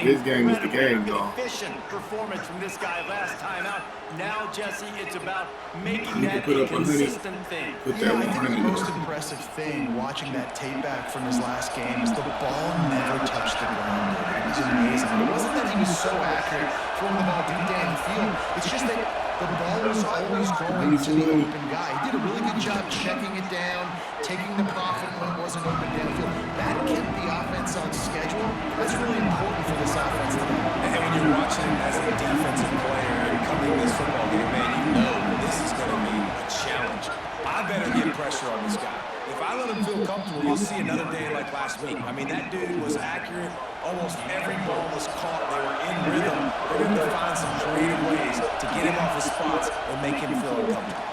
This game is the game, y'all. Efficient performance from this guy last time out. Now, Jesse, it's about making You that can put a up 100. consistent thing. Put Yeah, that I think the 100 most up. impressive thing watching that tape back from his last game is the ball never touched the ground. It was amazing. It wasn't that he was so accurate throwing the ball deep down the field. It's just that the ball was always going to the open guy. He did a really good job checking it down, taking the profit when it wasn't open downfield. That kept the offense on schedule. That's really important for this offense today. And when you're watching as a defensive player and coming to this football game, man, you know this is going to be a challenge. I better get pressure on this guy. If I let him feel comfortable, you'll see another day like last week. I mean, that dude was accurate. Almost every ball was caught. They were in rhythm. They're going to find some creative ways to get him off his spots and make him feel uncomfortable.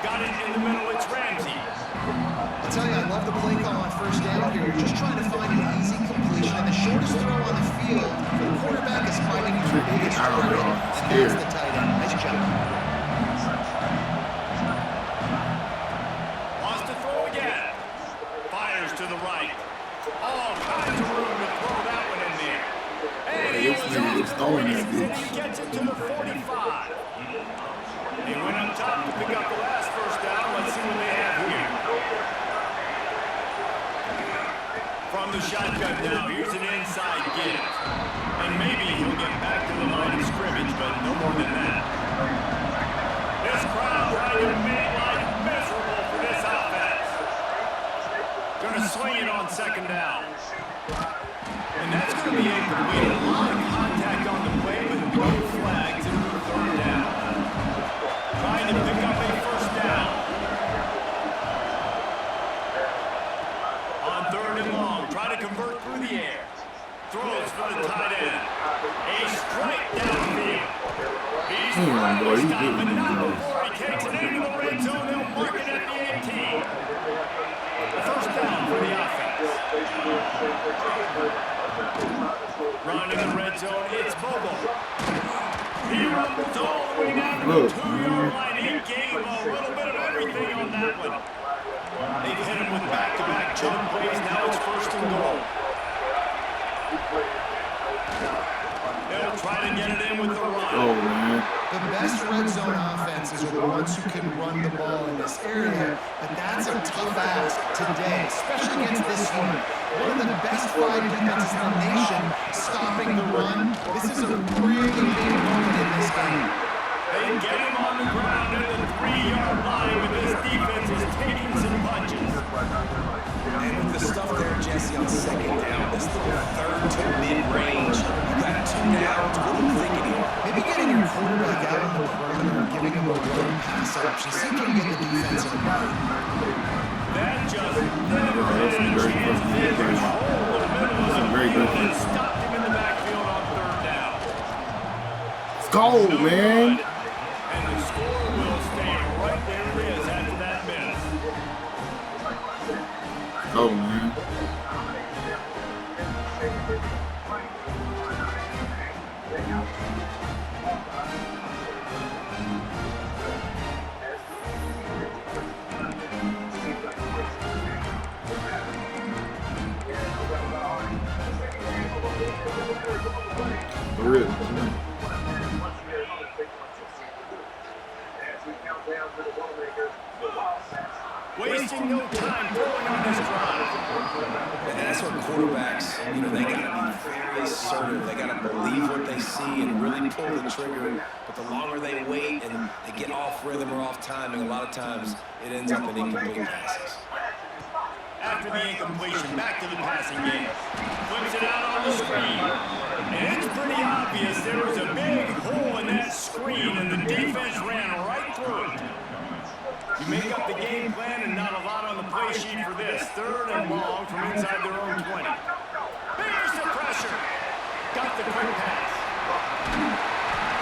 Got it in the middle. It's Ramsey. I'll tell you, I love the play call on first down here. You're just trying to find an easy completion, and the shortest throw on the field for the quarterback is finding your biggest target, and that's the tight end. Nice job. Wants to throw again. Fires to the right. All kinds of room to throw that one in there. And he was on the throwing that and bitch. he gets it to the 45. He went up top to pick up the last first down. Let's see what they have here. From the shotgun now, here's an inside give. And maybe he'll get back to the line of scrimmage, but no more than that. This crowd trying to make life miserable for this offense. Gonna swing it on second down. And that's gonna be incomplete. A lot of contact on the play, but no flags in the third down. Trying to pick up a first down. On third and long, try to convert through the air. Throws for the tight end. A strike downfield. He's Come on, boy, you stopping getting it me, out bro. before he takes it into the red zone. They'll mark it at Run in the red zone, it's Bobo. He rumbles all the way down to the 2-yard line. He gave a little bit of everything on that one. They've hit him with back-to-back jump plays. Now it's 1st and goal. They'll try to get it in with the run. Oh, man. The best red zone offenses are the ones who can run the ball in this area, but that's a tough ask today, especially against this unit. One of the best 5 defenses in the nation stopping the run. This is a really big moment in this game. They get him on the ground at the 3-yard line, but this defense is taking some punches. And with the stuff there, Jesse, on 2nd down, this little 3rd to mid-range, you got 2 downs. What are you thinking here? Maybe getting your quarterback out on the perimeter and giving him a run pass option. See if you can get the defense in the ball. That just never had a chance to hit the hole in the middle of the field and stopped him in the backfield on 3rd down. Let's go, man. And the score will stay right there it is after that miss. Oh, man. For real. Wasting no time throwing on this drive. And that's what quarterbacks, they got to be very assertive. They got to believe what they see and really pull the trigger. But the longer they wait and they get off rhythm or off timing, a lot of times it ends up in incomplete passes. After the incompletion, back to the passing game. Flips it out on the screen. And it's pretty obvious there was a big hole in that screen, and the defense ran right through it. You make up the game plan and not a lot on the play sheet for this. 3rd and long from inside their own 20. Here's the pressure. Got the quick pass.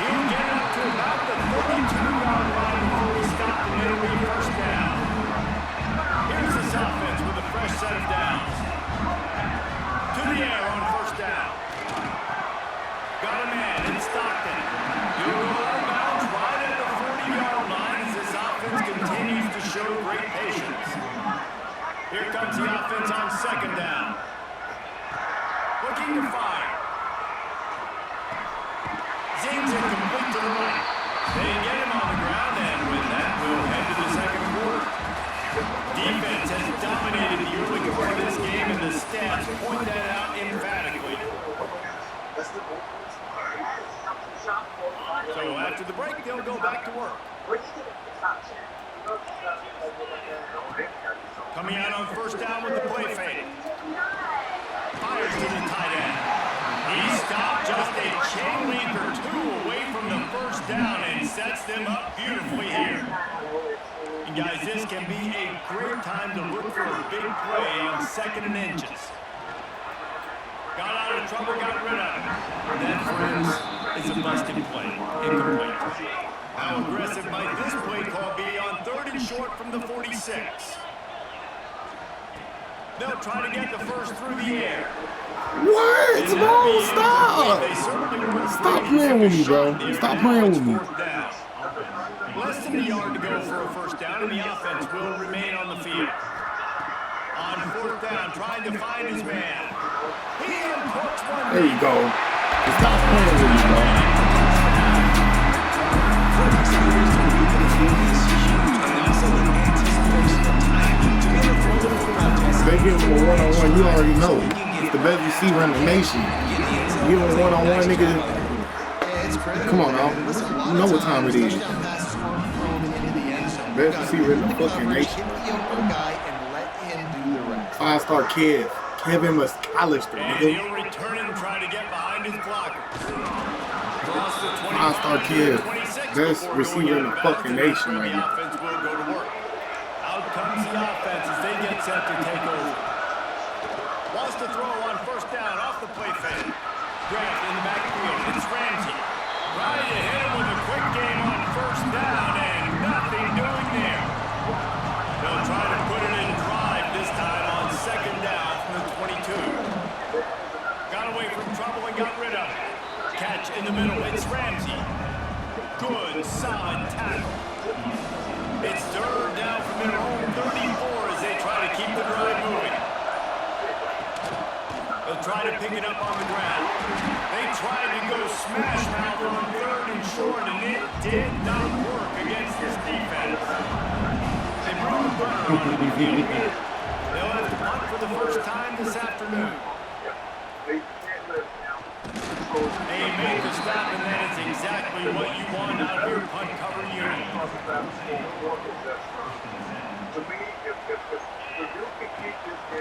He'll get it up to about the 32-yard line before he stopped and it'll be 1st down. Here's this offense with a fresh set of downs. To the air on 1st down. Got a man in Stockton. He'll go out of bounds right at the 40-yard line as this offense continues to show great patience. Here comes the offense on 2nd down. Looking to fire. Zings it complete to the right. They get him on the ground, and with that, we'll head to the 2nd quarter. Defense has dominated the early part of this game, and the stats point that out emphatically. So after the break, they'll go back to work. Coming out on 1st down with the play fade. Fires to the tight end. He stopped just a chain length or 2 away from the 1st down and sets them up beautifully here. And guys, this can be a great time to look for a big play on 2nd and inches. Got out of trouble, got rid of him. That, friends, is a busted play. Incomplete. How aggressive might this play call be on 3rd and short from the 46? They'll try to get the first through the air. What? Bro, stop! Stop playing with me, bro. Stop playing with me. Less than a yard to go for a 1st down, and the offense will remain on the field. On 4th down, trying to find his man. He unhooks one. There you go. Stop playing with me, bro. They give him a one-on-one, you already know. It's the best receiver in the nation. You give him a one-on-one, nigga. Come on, now. You know what time it is. Best receiver in the fucking nation. 5-star kid, Kevin McAllister, And nigga. he'll return and try to get behind his blockers. 5-star kid, best receiver in the fucking nation right The now. offense will go to work. Out comes the offense as they get set to take over. Wants to throw on 1st down off the play fake. Grant in the backfield. It's Ramsey. Trying to hit him with a quick game on 1st down and nothing doing there. They'll try to put it in drive this time on 2nd down from the 22. in the middle. It's Ramsey. Good, solid tackle. It's third down from their own 34 as they try to keep the drive moving. They'll try to pick it up on the ground. They tried to go smash mouth on third and short, and it did not work against this defense. They brought the punter onto the field. They'll have to punt for the first time this afternoon. They make the stop, and that is exactly what you want out of your punt cover unit.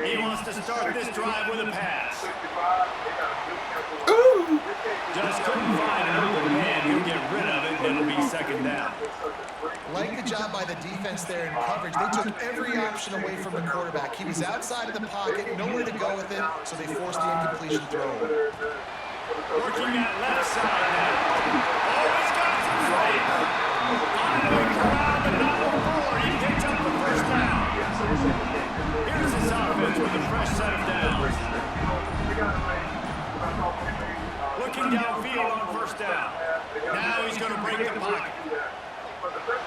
He wants to start this drive with a pass. Ooh. Just couldn't find an open man. He'll get rid of it, and it'll be second down. Like the job by the defense there in coverage. They took every option away from the quarterback. He was outside of the pocket, nowhere to go with it, so they forced the incompletion throw. Working that left side now. Oh, he's got some space. On the ground, but not before. He picks up the first down. Here's his offense with a fresh set of downs. Looking downfield on first down. Now he's going to break the pocket.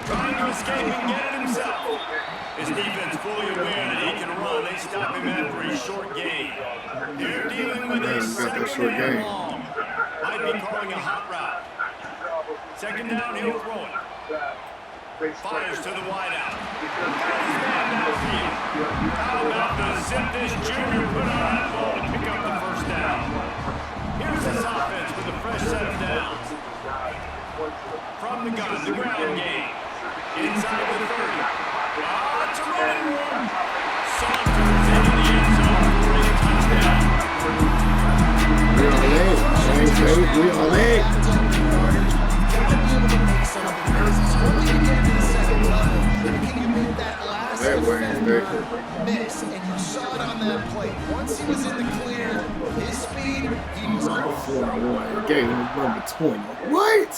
Trying to escape and get it himself. His defense fully aware that he can run. They stop him after a short gain. They're dealing with a second and long. Might be calling a hot route. Second down, he'll throw it. Fires to the wideout. Got his man downfield. How about the zip this junior put on that ball to pick up the first down? Here's his offense with a fresh set of downs. From the gun, the ground game. Inside the 30. Oh, it's a running room. Saunders into the end zone for a touchdown. We are late. Miss, and you saw it on that play. Once he was in the clear, his speed, he was on 4-1. Game number 20. What?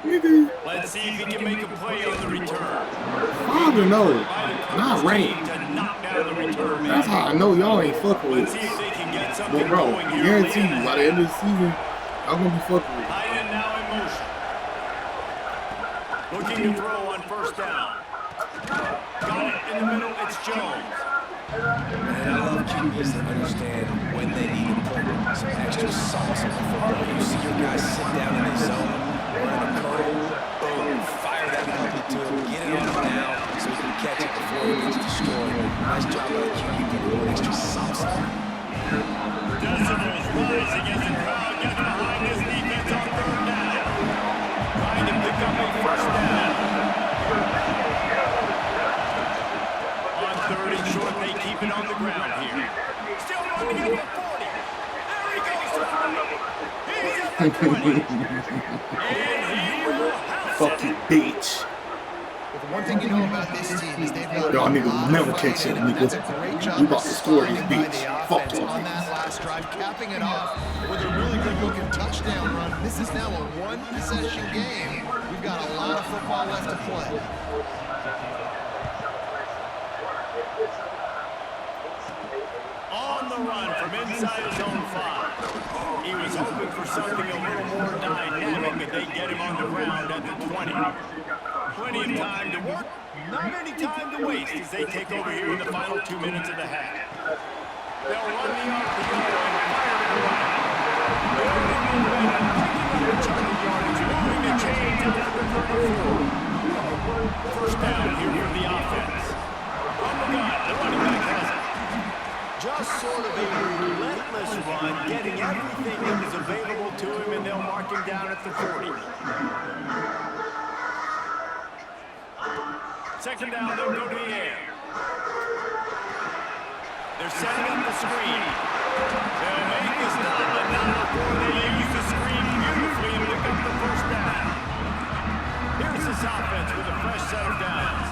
Nigga. Let's see if he can make a play on the return. Father, no. Not rain. That's how I know y'all ain't fucking with us. But bro, guarantee you, by the end of the season, I'm gonna be fucking with you. Tight end now in motion. Looking to throw on first down. Got it in the middle, it's Jones. And I love QBs that understand when they need to put some extra sauce on the football. You see your guys sit down in the zone, running a curl, boom, fire that puppy to him, get it on him now so he can catch it before it gets destroyed. Nice job by the QB putting a little extra sauce on it. Decibels rising as the crowd gets behind this defense on third down. Trying to pick up a first down. On third and short, they keep it on the ground here. Still running at the 40. There he goes to 40. He's at the 20. And he will house Fuck you, bitch. The one thing you know about this team is they've got Y'all niggas will never catch it, nigga. That's a great job We about to score this bitch. Fuck y'all on that last drive, capping it off with a really good-looking touchdown run. This is now a one-possession game. We've got a lot of football left to play. On the run from inside his own 5. He was hoping for something a little more dynamic, but they get him on the ground at the 20. Plenty of time to work, not any time to waste as they take over here in the final 2 minutes of the half. They'll run the RPO and fire it around. Building momentum, picking up a chunk of yardage, moving the chains out to the 34. First down here for the offense. From the gun, the running back has it. Just sort of a relentless run, getting everything that was available to him, and they'll mark him down at the 40. Second down, they'll go to the air. They're setting up the screen. They'll make the stop, but not before they use the screen beautifully and pick up the first down. Here's this offense with a fresh set of downs.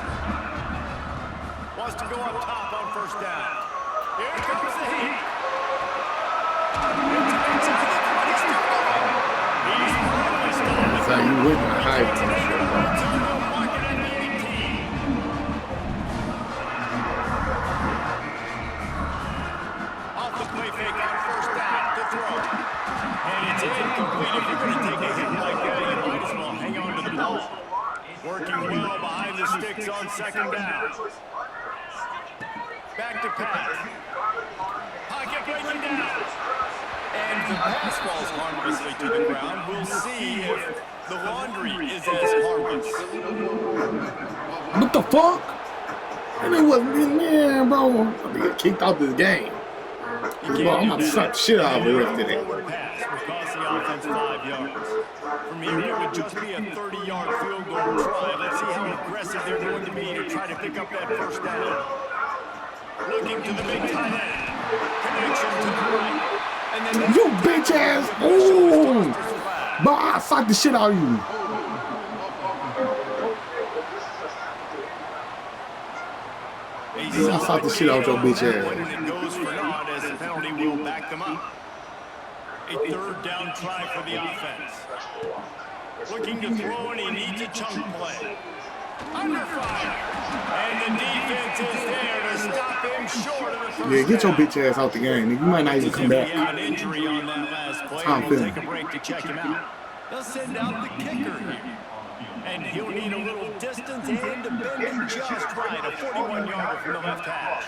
Wants to go up top on first down. Here comes the heat. It's inside the 20, still going. He's finally stopped. That's how you win the hype t-shirt. Off the play fake on first down to throw. And it's in. on second down. Back to pass. Pocket breaking down. And the pass falls harmlessly to the ground. We'll see if the laundry is as harmless. What the fuck? And it wasn't in there, bro. I'm gonna get kicked out this game. Bro, I'm about to suck the shit out of the rest of it. Pass would cost the offense 5 yards. From here, it would just be a 30-yard field goal try. Let's see how aggressive they're going to be to try to pick up that first down. Looking to the big tight end. Connection to the right. And then you bitch ass! Ooh! Bro, I suck the shit out of you. I suck the shit out your bitch ass. It goes for naught as the penalty will back them up. A third down try for the offense. Looking to throw, and he needs a chunk play. Under fire. And the defense is there to stop him short of the first Yeah, get your bitch ass out the game. You might not even come back. He had an injury on that last play. We'll take a break to check him out. They'll send out the kicker here. And he'll need a little distance and to bend it just right. A 41-yarder from the left hash.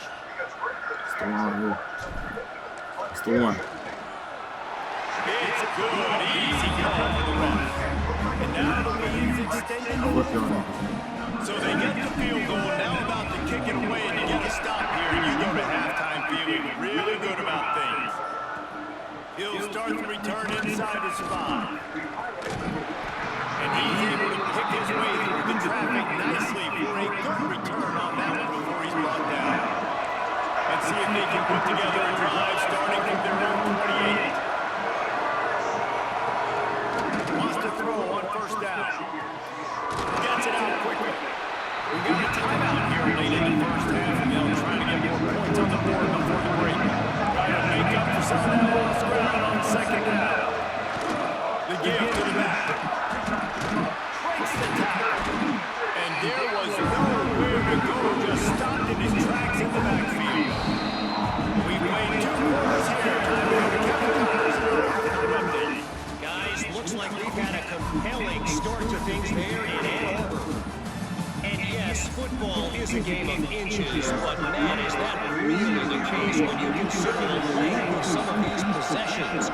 It's the one here. It's the one. It's good. Easy call for the run. And now the lead's extended. So they get the field goal. Now about to kick it away. And you got to stop here. And you go to halftime feeling really good about things. He'll start the return inside his 5. And he's able to pick his way through the traffic nicely for a good return on that one before he's brought down. Let's see if they can put together a drive starting from their own 28. Wants to throw on first down. Gets it out quickly. We've got a timeout here late in the first half, and they'll try to get more points on the board before the break. Trying to make up for some of that lost ground on second down. The give to the back. Breaks the tackle. And there was nowhere to go, just stopped in his tracks in the backfield. We played 2 quarters here. Time to go to Kevin Connors in our halftime update. Guys, looks like we've had a compelling start to things there in Ann Arbor. And yes, football is a game of inches, but man, is that really the case when you consider the length of some of these possessions.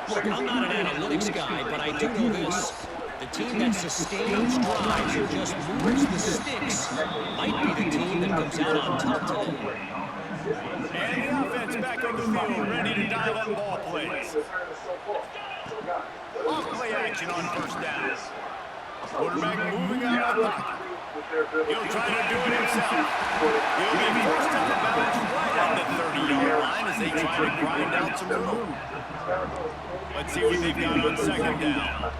Look, I'm not an analytics guy, but I do know this. The team that sustains drives and just moves the sticks might be the team that comes out on top today. And the offense back on the field, ready to dial up ball plays. Off play action on first down. Quarterback moving out of the pocket. He'll try to do it himself. He'll be forced out of bounds right at the 30-yard line as they try to grind out some room. Let's see what they've got on second down.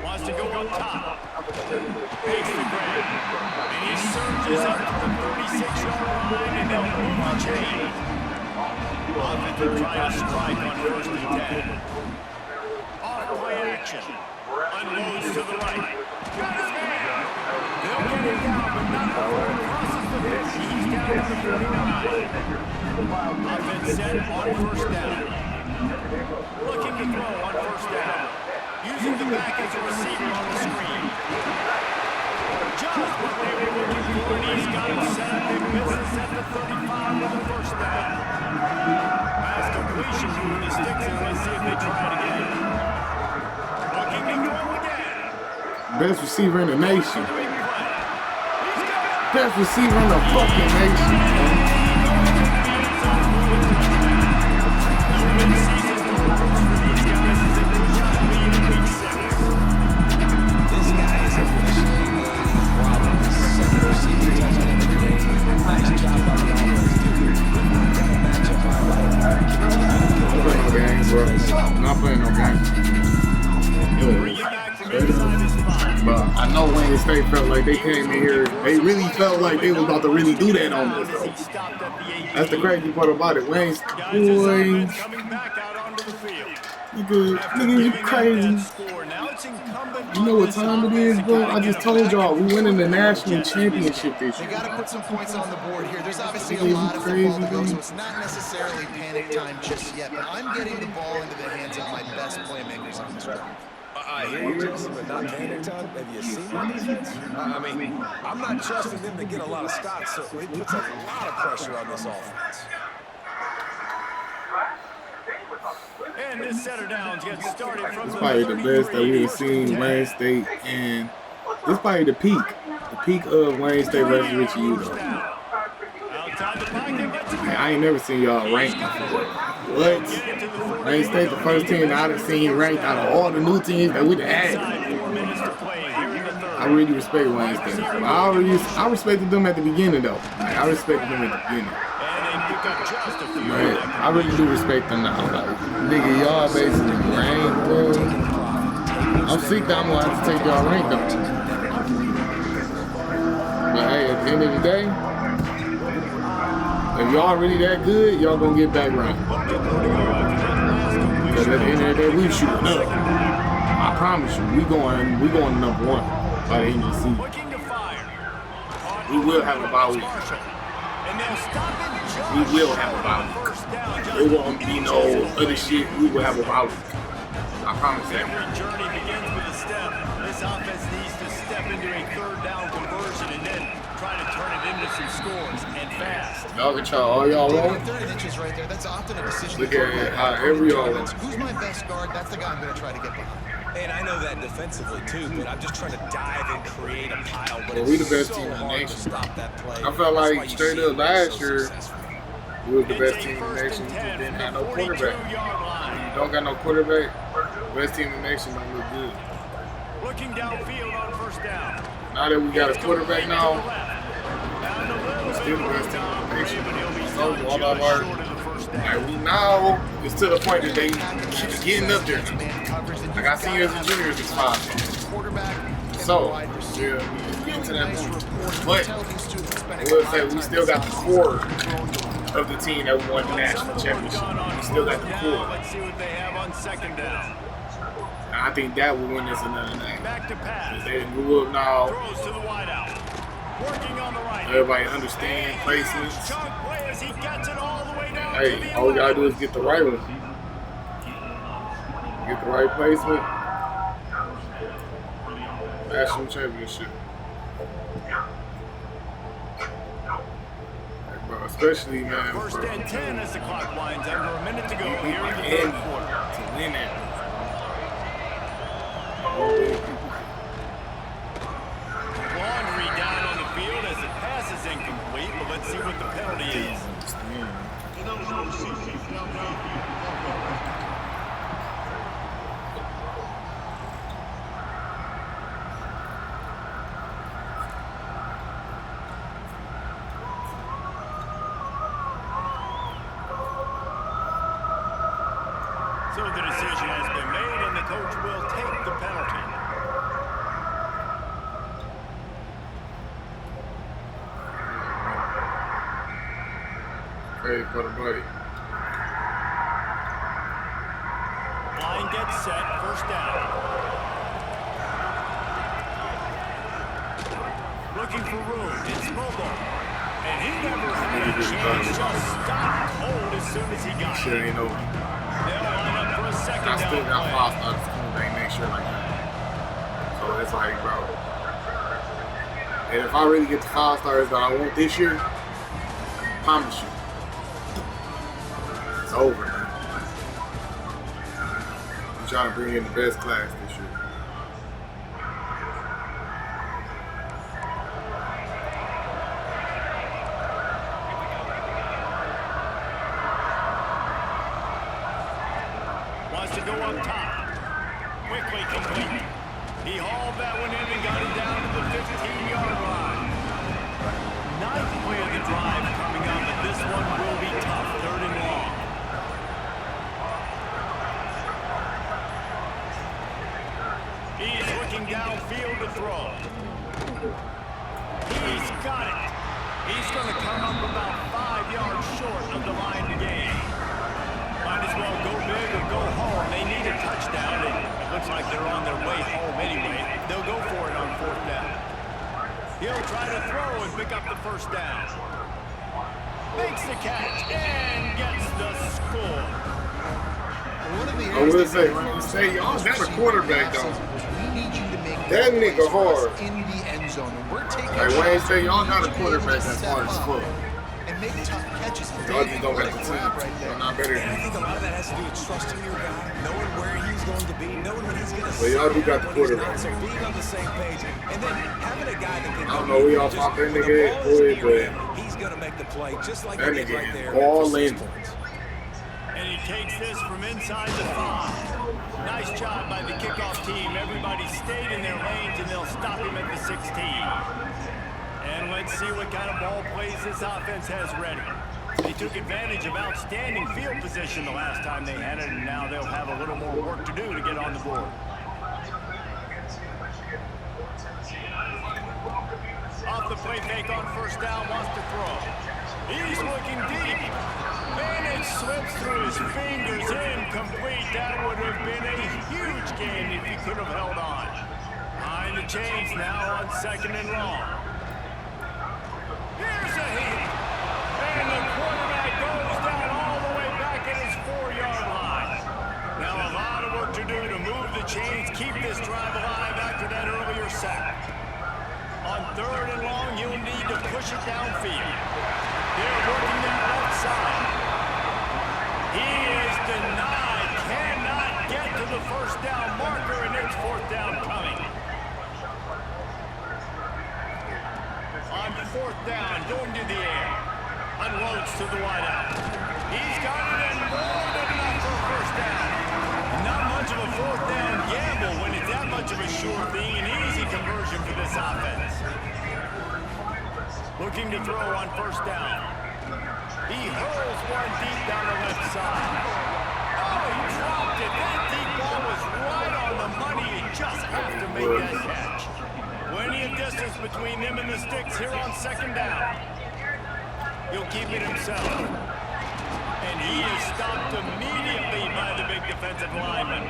Wants to go up top. Takes the grab. And he surges up to the 36-yard line and they'll move the chain. Offense will try to strike on first and 10. Off play action. Unloads to the right. Got his man. They'll get him down, but not before he crosses the 50. He's down to the 49. Offense set on first down. Looking to throw on first down. Using the back as a receiver on the screen. Just what they were looking for, and he's got him set up in business at the 35 with the first down. Pass completion moving the sticks, and let's see if they try it again. Looking to throw again. Best receiver in the nation. Best receiver in the fucking nation, man. This guy is officially a problem. Second receiver touchdown in the game. Nice job by the offense, too. Got a matchup highlight. I'm playing no games, bro. I'm not playing no games. But I know Wayne State felt like they came in here. They really felt like they was about to really do that on us, though. That's the crazy part about it. Wayne State, boy. Nigga, you crazy. You know what time it is, bro? I just told y'all we winning the national championship this year. They got to put some points on the board here. There's obviously a lot of football to go, so it's not necessarily panic time just yet. But I'm getting the ball into the hands of my best playmakers on this drive. I hear you, Jesse, but not panic time. Have you seen my defense? I mean, I'm not trusting them to get a lot of stops, so it puts a lot of pressure on this offense. And this setter downs gets started from It's probably the best that we've seen Wayne State, and it's probably the peak of Wayne State versus Richie U, though. I ain't never seen y'all ranked before. What? Wayne State, the first team that I've seen ranked out of all the new teams that we've had. I really respect Wayne State. I respected them at the beginning, though. Like, I respected them at the beginning. But I really do respect them now. Like, nigga, y'all basically ranked, bro. I'm sick that I'm gonna have to take y'all rank, though. But hey, at the end of the day, if y'all really that good, y'all gonna get back ranked. Because at the end of the day, we shooting up. I promise you, we going number 1 by the end of the season. We will have a bye week. We will have a bye week. It won't be no other shit. We will have a bye week. I promise that. Every journey begins with a step. This offense needs to step into a third down conversion and then try to turn it into some scores and fast. Y'all can try all y'all want. 30 inches right there. That's often a decision. Look at how every y'all want. Who's my best guard? That's the guy I'm going to try to get behind. And I know that defensively too, but I'm just trying to dive and create a pile. But we the best so team in the hard nation. to stop that play. I felt like straight up last year, we was the best team in the nation. We just didn't have no quarterback. When you don't got no quarterback, the best team in the nation don't look good. Looking downfield on first down. Now that we got a quarterback now, we're still the best team in the nation. So all our work, like we now, it's to the point that they keep getting up there. Like I seniors and juniors is 5. So, yeah, we get to that point. But I will say we still got the core of the team that won the national championship. We still got the core. Let's see what they have on second down. And I think that will win us another night. Back to pass. They grew up now. Throws to the wideout. Working on the right. Everybody understand placements. Chunk play as he gets it all the way down to Hey, the all we gotta 11. do is get the right one. Get the right placement. National championship. Like, bro, especially, man. First and 10 as the clock winds under a minute to go We here in the end third quarter. to win it. Laundry down on the field as the pass is incomplete, but let's see what the penalty is. So the decision has been made, and the coach will take the penalty. Hey, for the buddy. Line gets set, first down. Looking for room, it's Bobo. And he never had a chance, just stopped cold as soon as he got Shit it. ain't over. They'll line up for a second I still down got play. 5 stars. They make sure like that. So it's like, bro. And if I really get the 5 stars that I want this year, I promise you, it's over, man. I'm trying to bring in the best class this year. Wants to go up top. Quickly complete. He hauled that one in and got it down to the 15-yard line. Ninth play of the drive coming up, but this one will be tough. Third and long. He's looking downfield to throw. He's got it. He's going to come up about 5 yards short of the line to gain. Might as well go big or go home. They need a touchdown, and it looks like they're on their way home anyway. They'll go for it on fourth down. He'll try to throw and pick up the first down. Makes the catch and gets the score. One of the I will say, when you say y'all got a quarterback though. We need you to make That nigga hard. in the end zone. And we're taking Like Wayne say, y'all shots. got a quarterback that's hard as fuck. And make tough catches. Y'all just don't got the team. Right there. Y'all not better And I than think a lot of that has to do with trusting your guy, knowing where he's going to be, knowing when he's going to But y'all do got the quarterback. So being on the same page, and then having a guy that can I don't know, we all just, talk that when the nigga ball is head, near him, but he's going to make the play, just like that he did nigga right is there all for 6 in. points. And he takes this from inside the 5. Nice job by the kickoff team. Everybody stayed in their lanes, and they'll stop him at the 16. And let's see what kind of ball plays this offense has ready. They took advantage of outstanding field position the last time they had it, and now they'll have a little more work to do to get on the board. Off the play fake on first down, wants to throw. He's looking deep. Bennett slips through his fingers, incomplete. That would have been a huge gain if he could have held on. Behind the chains now on 2nd and long. Here's a hit. And the quarterback goes down all the way back at his 4-yard line. Now a lot of work to do to move the chains, keep this drive alive after that earlier sack. On 3rd and long, you'll need to push it downfield. They're working that left side. He is denied, cannot get to the first down marker, and it's 4th down coming. On 4th down, going to the air. Unloads to the wideout. He's got it in more than enough for a first down. Not much of a 4th down gamble when it's that much of a sure thing. An easy conversion for this offense. Looking to throw on first down. He hurls one deep down the left side. Oh, he dropped it. That deep ball was right on the money. You just have to make that catch. Plenty of distance between him and the sticks here on 2nd down. He'll keep it himself. And he is stopped immediately by the big defensive lineman.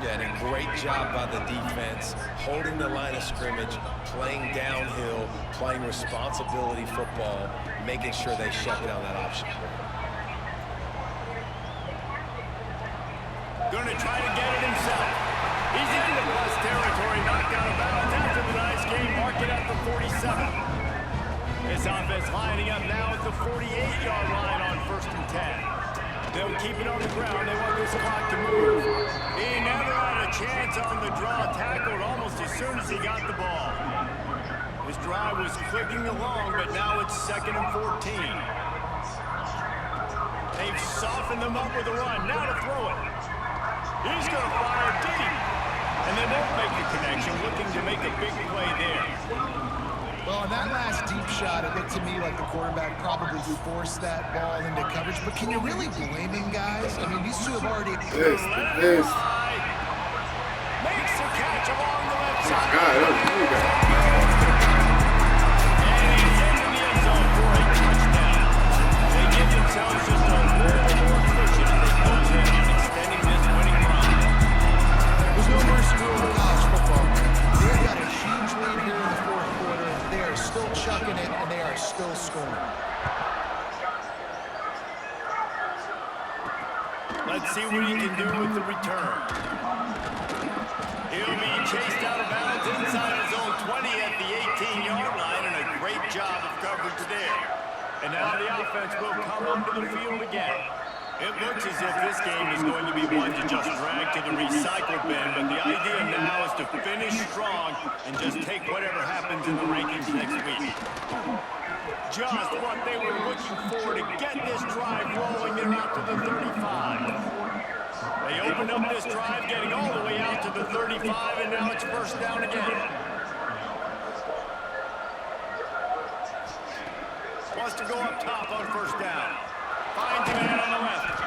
Yeah, and a great job by the defense, holding the line of scrimmage, playing downhill, playing responsibility football, making sure they shut down that option. Going to try to get it himself. He's into plus territory, knocked out of bounds after the nice game, marked it at the 47. This offense lining up now at the 48-yard line on 1st and 10. They'll keep it on the ground. They want this clock to move. He never had a chance on the draw, tackled almost as soon as he got the ball. His drive was clicking along, but now it's 2nd and 14. They've softened them up with a run. Now to throw it. He's going to fire deep. And they won't make the connection, looking to make a big play there. Well, on that last deep shot, it looked to me like the quarterback probably forced that ball into coverage. But can you really blame him, guys? I mean, these two have already... Yes. Makes a catch along the left side. God, that was really good. And he's into the end zone for a touchdown. They give themselves just a little more cushion as they close in on extending this winning run. There's no mercy rule in college football. They've got a huge lead here in the 4th quarter. They are still chucking it, and they are still scoring. Let's see what he can do with the return. He'll be chased out of bounds inside his own 20 at the 18-yard line, and a great job of coverage there. And now the offense will come onto the field again. It looks as if this game is going to be one to just drag to the recycle bin, but the idea now is to finish strong and just take whatever happens in the rankings next week. Just what they were looking for to get this drive rolling. They're out to the 35. They opened up this drive, getting all the way out to the 35, and now it's first down again. Wants to go up top on first down. Finds a man on the left.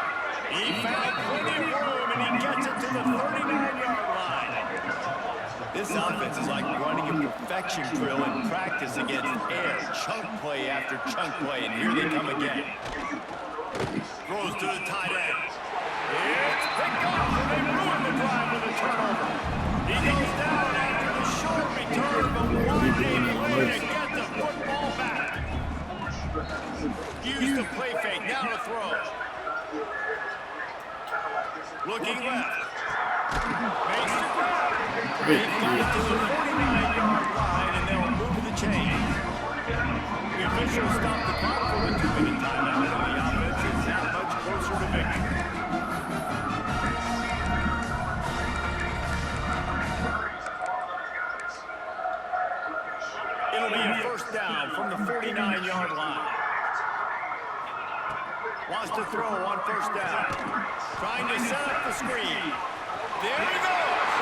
He found plenty of room, and he gets it to the 39-yard line. This offense is like running a perfection drill in practice against air. Chunk play after chunk play, and here they come again. Throws to the tight end. It's picked off, and they ruin the drive with a turnover. He goes down after the short return, but one-day play to get the football back. Use the play fake, now to throw. Looking left. Makes the grab. They've got it to the 49-yard line, and they'll move the chains. The officials stop the clock for the 2-minute timeout, and the offense is that much closer to victory. It'll be a first down from the 49-yard line. Wants to throw on first down. Trying to set up the screen. There he goes.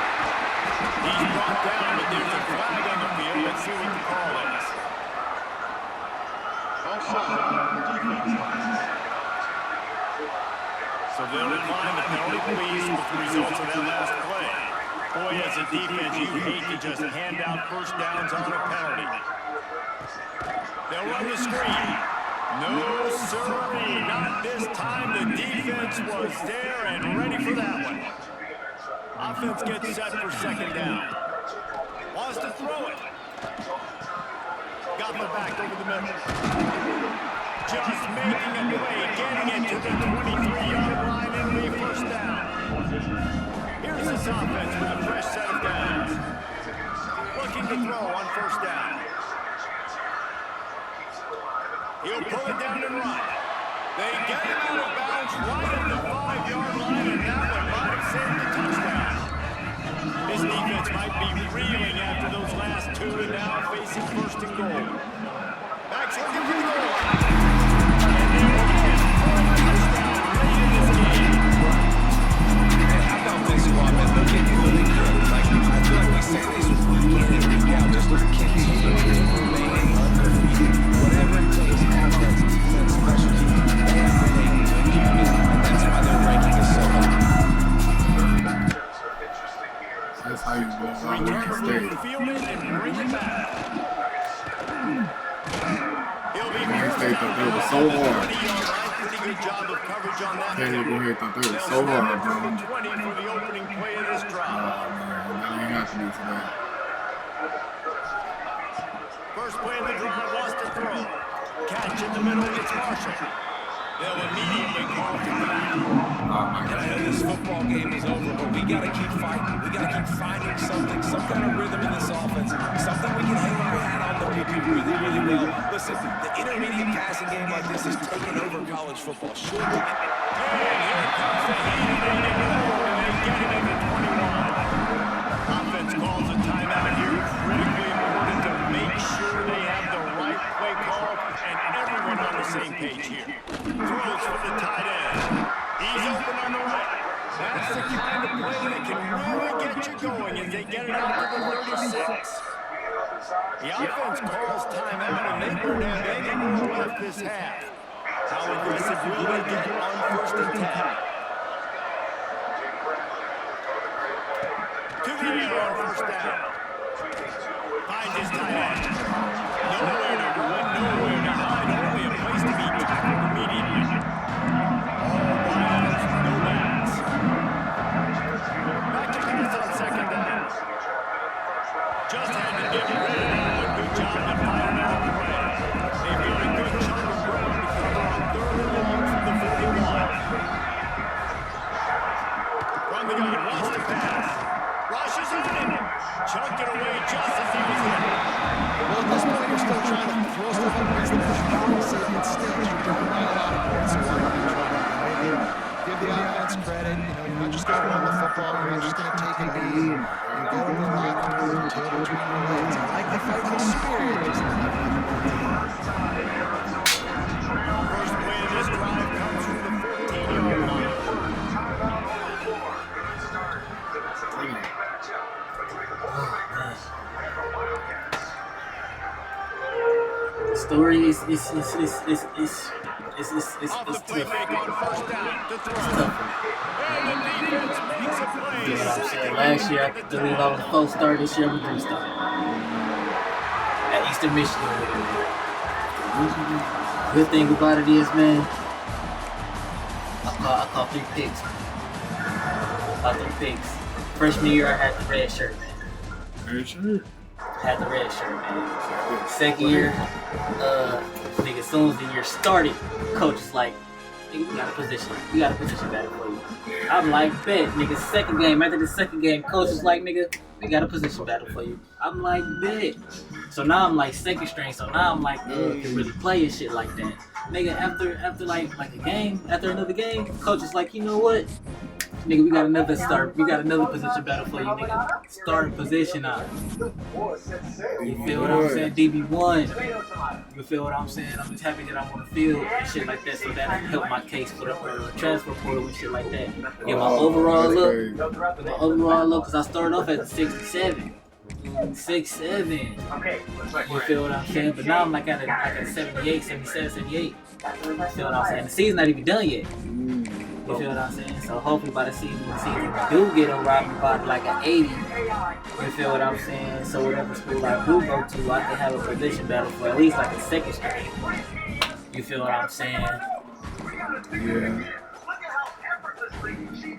He's brought down, but there's a flag on the field. Let's see what the call is. So they'll decline the penalty, please, with the results of that last play. Boy, as a defense, you hate to just hand out first downs on a penalty. They'll run the screen. No, sirree, not this time. The defense was there and ready for that one. Offense gets set for second down. Wants to throw it. Got the back over the middle. Just making a play, getting it to the 23-yard line and be first down. Here's this offense with a fresh set of downs. Looking to throw on first down. He'll pull it down and run. They get him out of bounds right at the 5-yard line, and that one might have saved the touchdown. This defense might be reeling after those last two, and now facing first and goal. Backs looking for the goal line. And they will get a touchdown late in this game. Hey, how about this squad, man? They're getting really good. Like, I feel like we say this week in and week out. Just continue to remain undefeated. Whatever it takes, offense, defense, special teams, they have been a good unit, and that's why their ranking is so high. That's how you go out Return with to the the field and bring it back. He'll be Penn State thought that was so hard. Pretty good job of coverage on that. Can't even hear thought that was so hard, bro. 20 for the opening play of this drive. Man, that ain't happening today. First play of the drive wants to throw. Catch in the middle, it's Marshall. They'll immediately call timeout. And I know this football game is over, but we got to keep fighting. We got to keep finding something, some kind of rhythm in this offense, something we can hang our hat on that we do really, really well. Listen, the intermediate passing game like this is taking over college football. Sure. And here comes the heat, and they get him at the 21. Offense calls a timeout here. Critically important to make sure they have the right play call and everyone on the same page here. Throws for the tight end. He's open on the right. That's the kind of play that can really get you going as they get it out to the 36. The offense calls timeout, and they don't have any more left this half. How aggressive will they get on first and 10? To the air on first down. Finds his tight end. Nowhere to run, nowhere to hide, only a place to be tackled immediately. All wides, no backs. Back to pass on second down. Just had to get rid of that one. Good job to fire out the way. They've got a good chunk of ground to cover on third and long from the 41. From the gun, wants to pass. Rushes on him. Chunked it away just as he was hit. Well, at this point, you're still trying to throw stuff up against the policy and still you're doing a lot of points. So why not try to give the offense credit? You know, you're not just going to run the football, you're not just going to take a knee. You go to the locker room, tail between your legs. I like the fighting spirit. Just not having the First play of this drive comes from the 14-yard line. The story is Off the play tough. fake on first down to throw. It's tough. And the defense makes a play. You know what I'm saying? Last year I believe I was a 4-star. This year I'm a 3-star. At Eastern Michigan. Good thing about it is, man, I caught 3 picks. Freshman year I had the red shirt, man. Red shirt? Had the red shirt, man. Second year, nigga, as soon as the year started, coach was like, nigga, we got a position battle for you. I'm like, bet, nigga, second game. After the second game, coach is like, nigga, we got a position battle for you. I'm like, bet. So now I'm like second string. So now I'm like, can really play and shit like that. Nigga, after like a game, after another game, coach is like, you know what? Nigga, we got another position battle for you, nigga. Start position out. You feel what I'm saying? DB1. You feel what I'm saying? I'm just happy that I'm on the field and shit like that, so that I can help my case for the transfer portal and shit like that. Get my overall look, because I started off at the 67. 6'7". You feel what I'm saying? But now I'm like at a 78, 77, 78. You feel what I'm saying? The season's not even done yet. You feel what I'm saying? So hopefully by the season we do get a Robin by like an 80. You feel what I'm saying? So whatever school I do go to, I can have a position battle for at least like a second string. You feel what I'm saying? Yeah.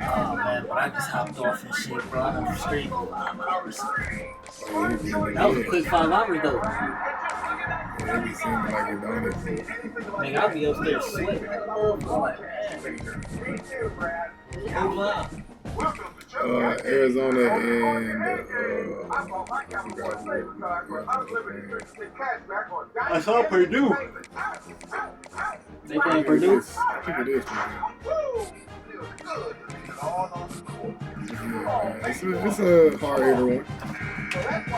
Oh man, but I just hopped off and shit, bro. I'm on the street. That was a quick 5 hours though. It seems like it, don't it? Nigga, I'll be upstairs sweating. Arizona and I saw Purdue. They playing Purdue? I think it is. Yeah, it's a hard hitter one.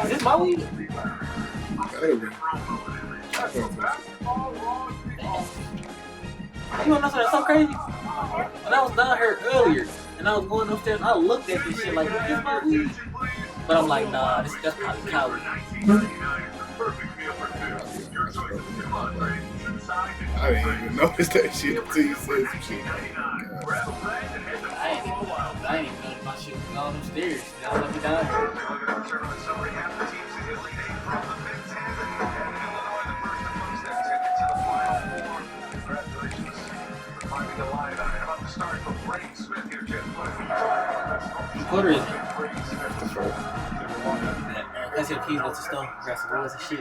Is this my weed? Gotta be. You know what's so crazy? When I was down here earlier and I was going upstairs, I looked at this shit like, is this my weed? But I'm like, nah, that's probably Cali. I didn't even notice that shit until you said some shit. I ain't even know my shit was going upstairs. They don't let me down here. Quarter is it? That's your keys with the stone. Grab some wheels and shit.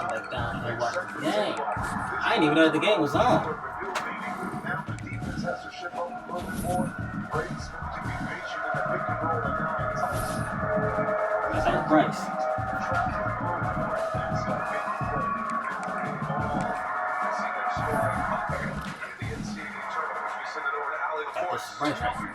Like down here watching the game. I didn't even know that the game was on. That's like Bryce. This is Bryce right here.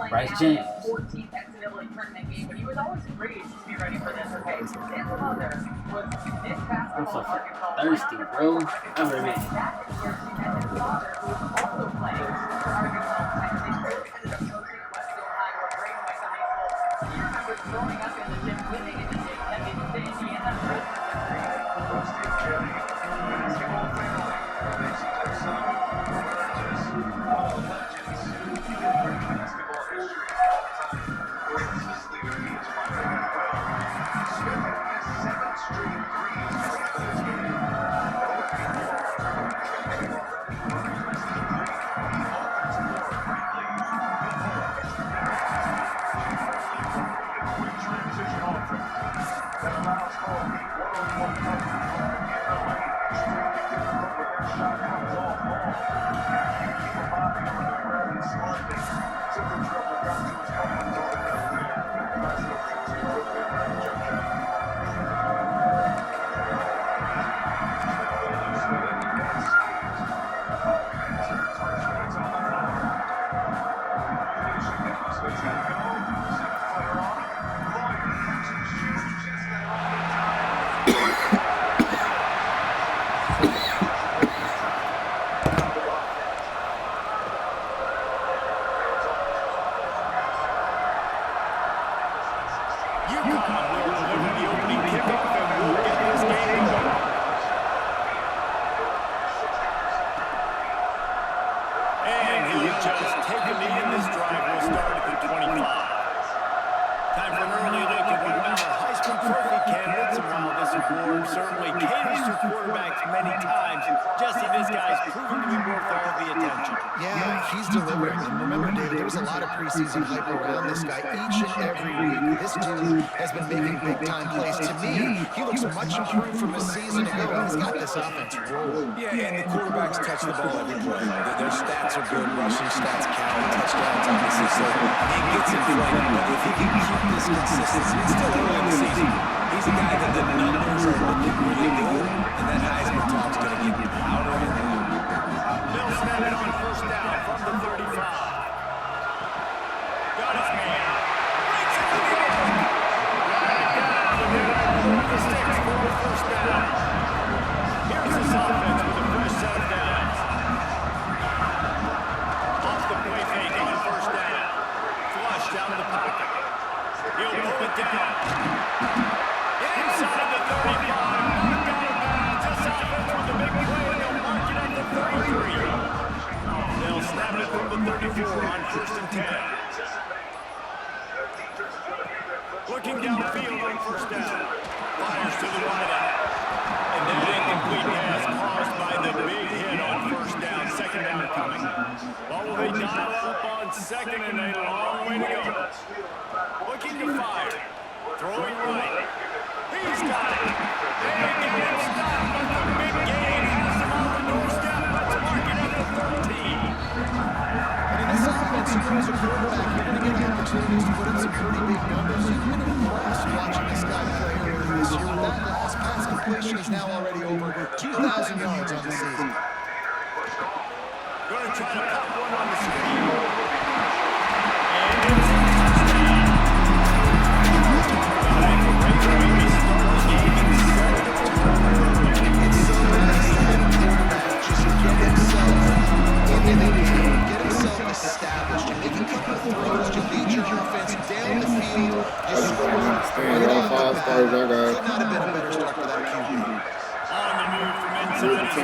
Bryce James. 14th NCAA tournament game, but he was always great to be ready for this. Okay, his mother was this I'm so basketball thirsty, bro. I'm ready. back in years, he had his father who was also playing Arkansas Texas. Ended up coaching at West Ohio, Graham went to high school. He remembers growing up in the gym, living in the gym, and in Indiana. Certainly caters to quarterbacks many times. Just this guy's proven to be worth all the attention. Yeah, he's delivering. And remember, David, there was a lot of preseason hype around this guy each and every week. This dude has been making big-time plays. To me, he looks much improved from a season ago. He's got this offense rolling. Yeah, and the quarterbacks touch the ball every play. Their stats are good. Rushing stats count. Touchdowns, obviously. So it gets inflated. But if he can keep this consistency, it's still early in the season. He's a guy that the numbers are looking really good, and that Heisman talk's going to get louder and louder. They'll snap it on first down from the 35. Got his man. Breaks it to the open. The sticks for a first down. Here's this offense with a fresh set of downs. Off the play fake on first down. Flush down to the pocket. He'll pull it down. Inside the 35. Knocked out of bounds. This offense with a big play. They'll mark it at the 33. They'll snap it from the 34 on first and 10. Looking downfield on first down. Fires to the wideout. And that incomplete pass caused by the big hit on first down. Second down coming. Well, will they dial up on second and a long way to go. Looking to fire. Throwing right. He's got it. They get him stopped, but the big gain has him on the doorstep. Let's mark it at the 13. And in this offense, you as a quarterback, you're going to get opportunities to put in some pretty big numbers. You've been impressed watching this guy play earlier this year. That last pass completion is now already over 2,000 yards on the season. Going to try to pop one on the screen. Established. You make a couple of throws to lead your offense down the field. Just score right off the bat. Could not have been a better start for that QB. On the move from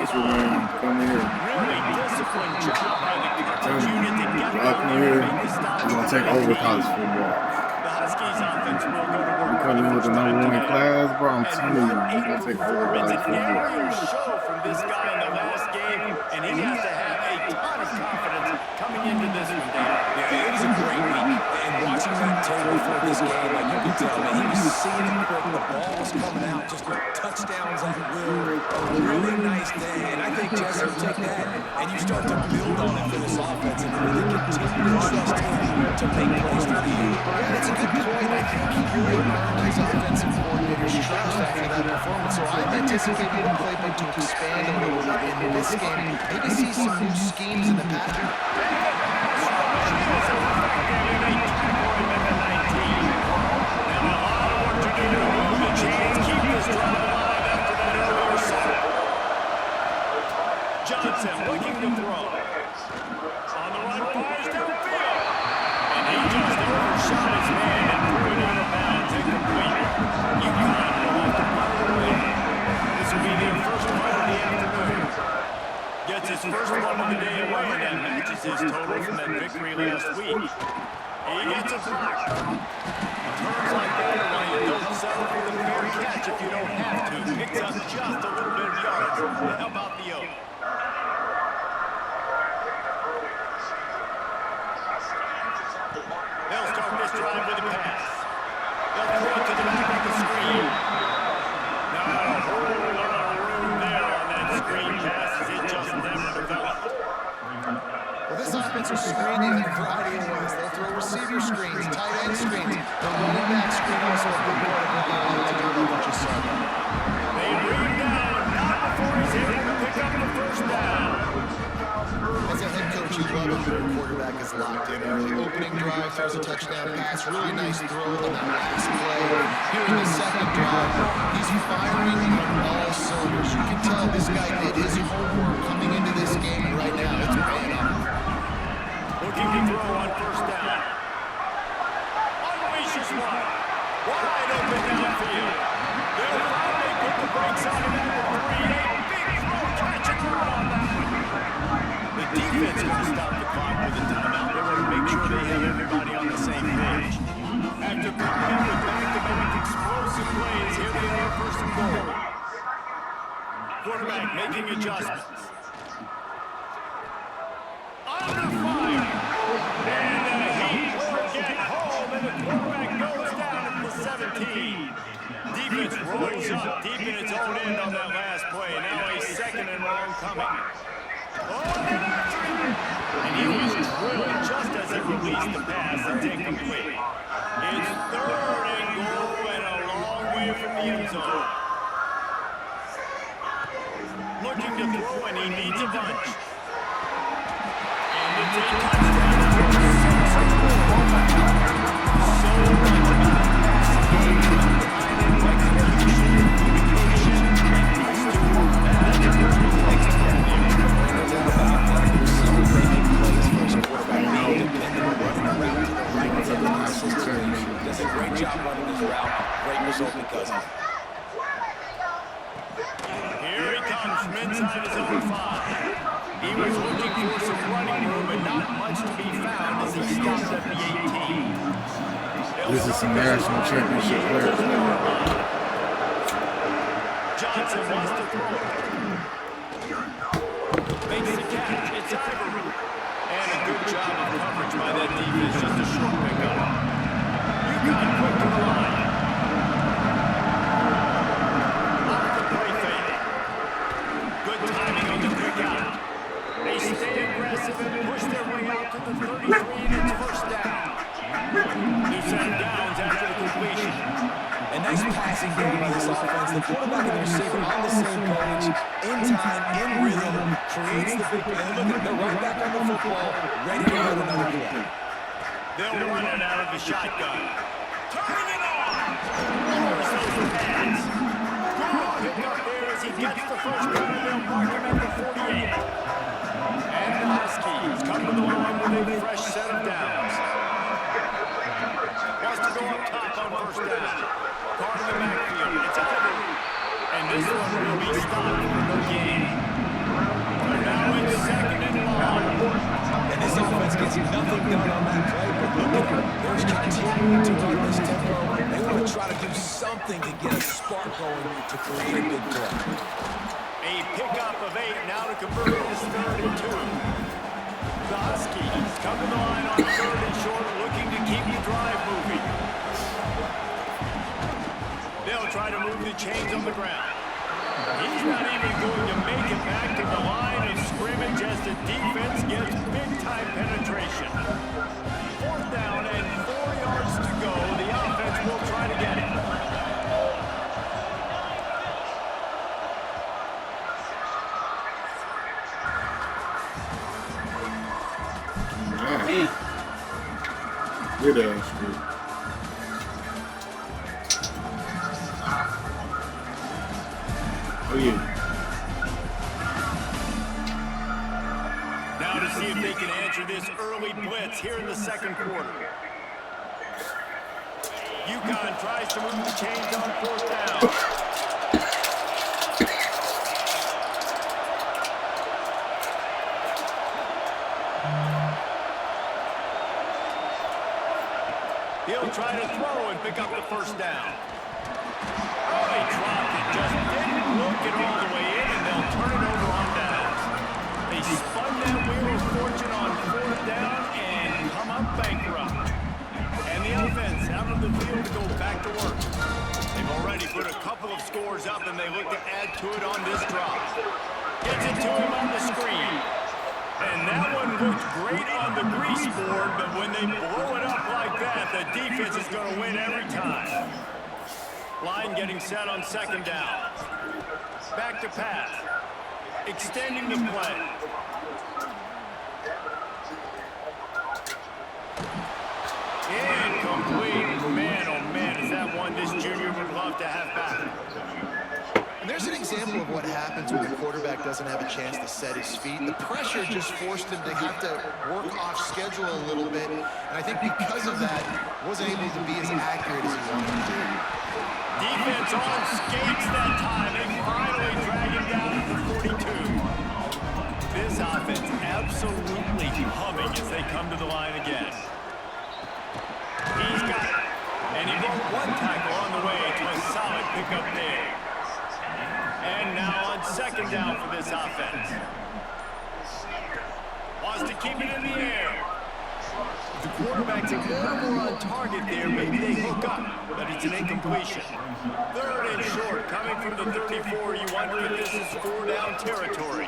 inside. Come here. Really disciplined job by the coverage unit to get Come here. We're going to take over college football. The Huskies offense will go to work. Coming in with the #1 class, bro. I'm telling you, we're going to take over college It's an football. aerial show from this guy in the last game, and he has to have a ton of confidence coming into this one, Dave. Yeah, it was a great week. And watching that tape before this game, like you could tell, man, he was seeing it quick. The ball was coming out just with touchdowns at will. A really nice day. And I think Jesse will take that, and you start to build on it for this offense and really continue to trust him to make plays for the year. Yeah, that's a good point. I think he really earned his offensive coordinator's trust after that performance. So I'm anticipating the playbook to expand a little bit in this game. Maybe see some new schemes in the pattern. Johnson looking to throw. On the run, fires downfield. And he just overshot his man and threw it out of bounds, incomplete. UConn will have to punt it away. This will be their first punt of the afternoon. Gets his first one of the day away, and that matches his total from that victory last week. He gets it blocked. Turns like that are why you don't settle for the fair catch if you don't have to. Picks up just a little bit of yards. How about the O? They'll start this drive with a pass. They'll throw it to the back of the screen. Not a whole lot of room there on that screen pass as it just never developed. Well, this offense is screening in a variety of ways. They'll throw receiver screens, tight end screens. The running back screen also a good part of what they like to do. What you saw there. They bring him down, not before he's able to pick up the first down. As a head coach, you love it when your quarterback is locked in. The opening drive throws a touchdown pass, really nice throw on that last play. Here in the second drive, he's firing on all cylinders. You can tell this guy did his homework coming into this game, and right now it's paying off. Looking to throw on first down. Unleashes one. Wide open downfield. They'll finally put the brakes on him at the 3. A big throw, catch and run on that one. The defense will stop the clock with a timeout. They want to make sure they have everybody on the same page. After coming up with back-to-back explosive plays, here they are, first and goal. Quarterback making adjustments. up deep in its own end on that last play. Now a second and long coming. And he was drilled just as he released the pass. It's incomplete. It's third and goal and a long way from the end zone. Looking to throw, and he needs a bunch. And it's a touchdown. So much about does a great job running this route. Great result because of it. Here he comes from inside his own 5. He was looking for some running room, but not much to be found as he stopped at the 18. This is some national championship players. Johnson wants to throw. Makes the catch. It's Ivory. And a good job of coverage by that defense. Just a short pickup. You got quick to the line. Off the play fake. Good timing on the quick out. They stay aggressive and push their way out to the 33, and it's first down. New set of downs after the completion. A nice passing game by this offense. The quarterback and the receiver on the same page, in time, in rhythm, creates the big play. And look at, they're right back on the football, ready to run another play. They'll run it out of the shotgun. Turning it on! Lowers those pads. Good pick up there as he gets the first down, and they'll mark him at the 48. And the Huskies come to the line with a fresh set of downs. Wants to go up top on first down. Card in the backfield. It's Ivory. And this one will be stopped for the game. But now it's second and long. And this offense gets nothing done on that play, but look at it. They're continuing to run this tempo. They want to try to do something to get a spark going to create a big play. A pickup of 8 now to convert this 3rd and 2. The Huskies come to the line on 3rd and short, looking to keep the drive moving. They'll try to move the chains on the ground. He's not even going to make it back to the line of scrimmage as the defense gets big-time penetration. 4th down and 4 yards to go. The offense will try to get it. Good ass shit. Oh yeah. Now to see if they can answer this early blitz here in the 2nd quarter. UConn tries to move the chains on 4th down. He'll try to throw and pick up the first down. Oh, he dropped it. Just didn't look it all the way in, and they'll turn it over on downs. They spun that wheel of fortune on 4th down and come up bankrupt. And the offense out of the field to go back to work. They've already put a couple of scores up, and they look to add to it on this drop. Gets it to him on the screen. And that one looked great on the grease board, but when they blow it up like that, the defense is going to win every time. Line getting set on 2nd down. Back to pass. Extending the play. Incomplete. Man, oh man, is that one this junior would love to have back. And there's an example of what happens when the quarterback doesn't have a chance to set his feet. The pressure just forced him to have to work off schedule a little bit. And I think because of that, wasn't able to be as accurate as he wanted to do. Defense on skates that time. They finally drag him down at the 42. This offense absolutely humming as they come to the line again. He's got it. And he broke one tackle on the way to a solid pickup there. And now on 2nd down for this offense. Wants to keep it in the air. The quarterback's a little more on target there. Maybe they hook up, but it's an incompletion. 3rd and short, coming from the 34. You wonder if this is 4-down territory.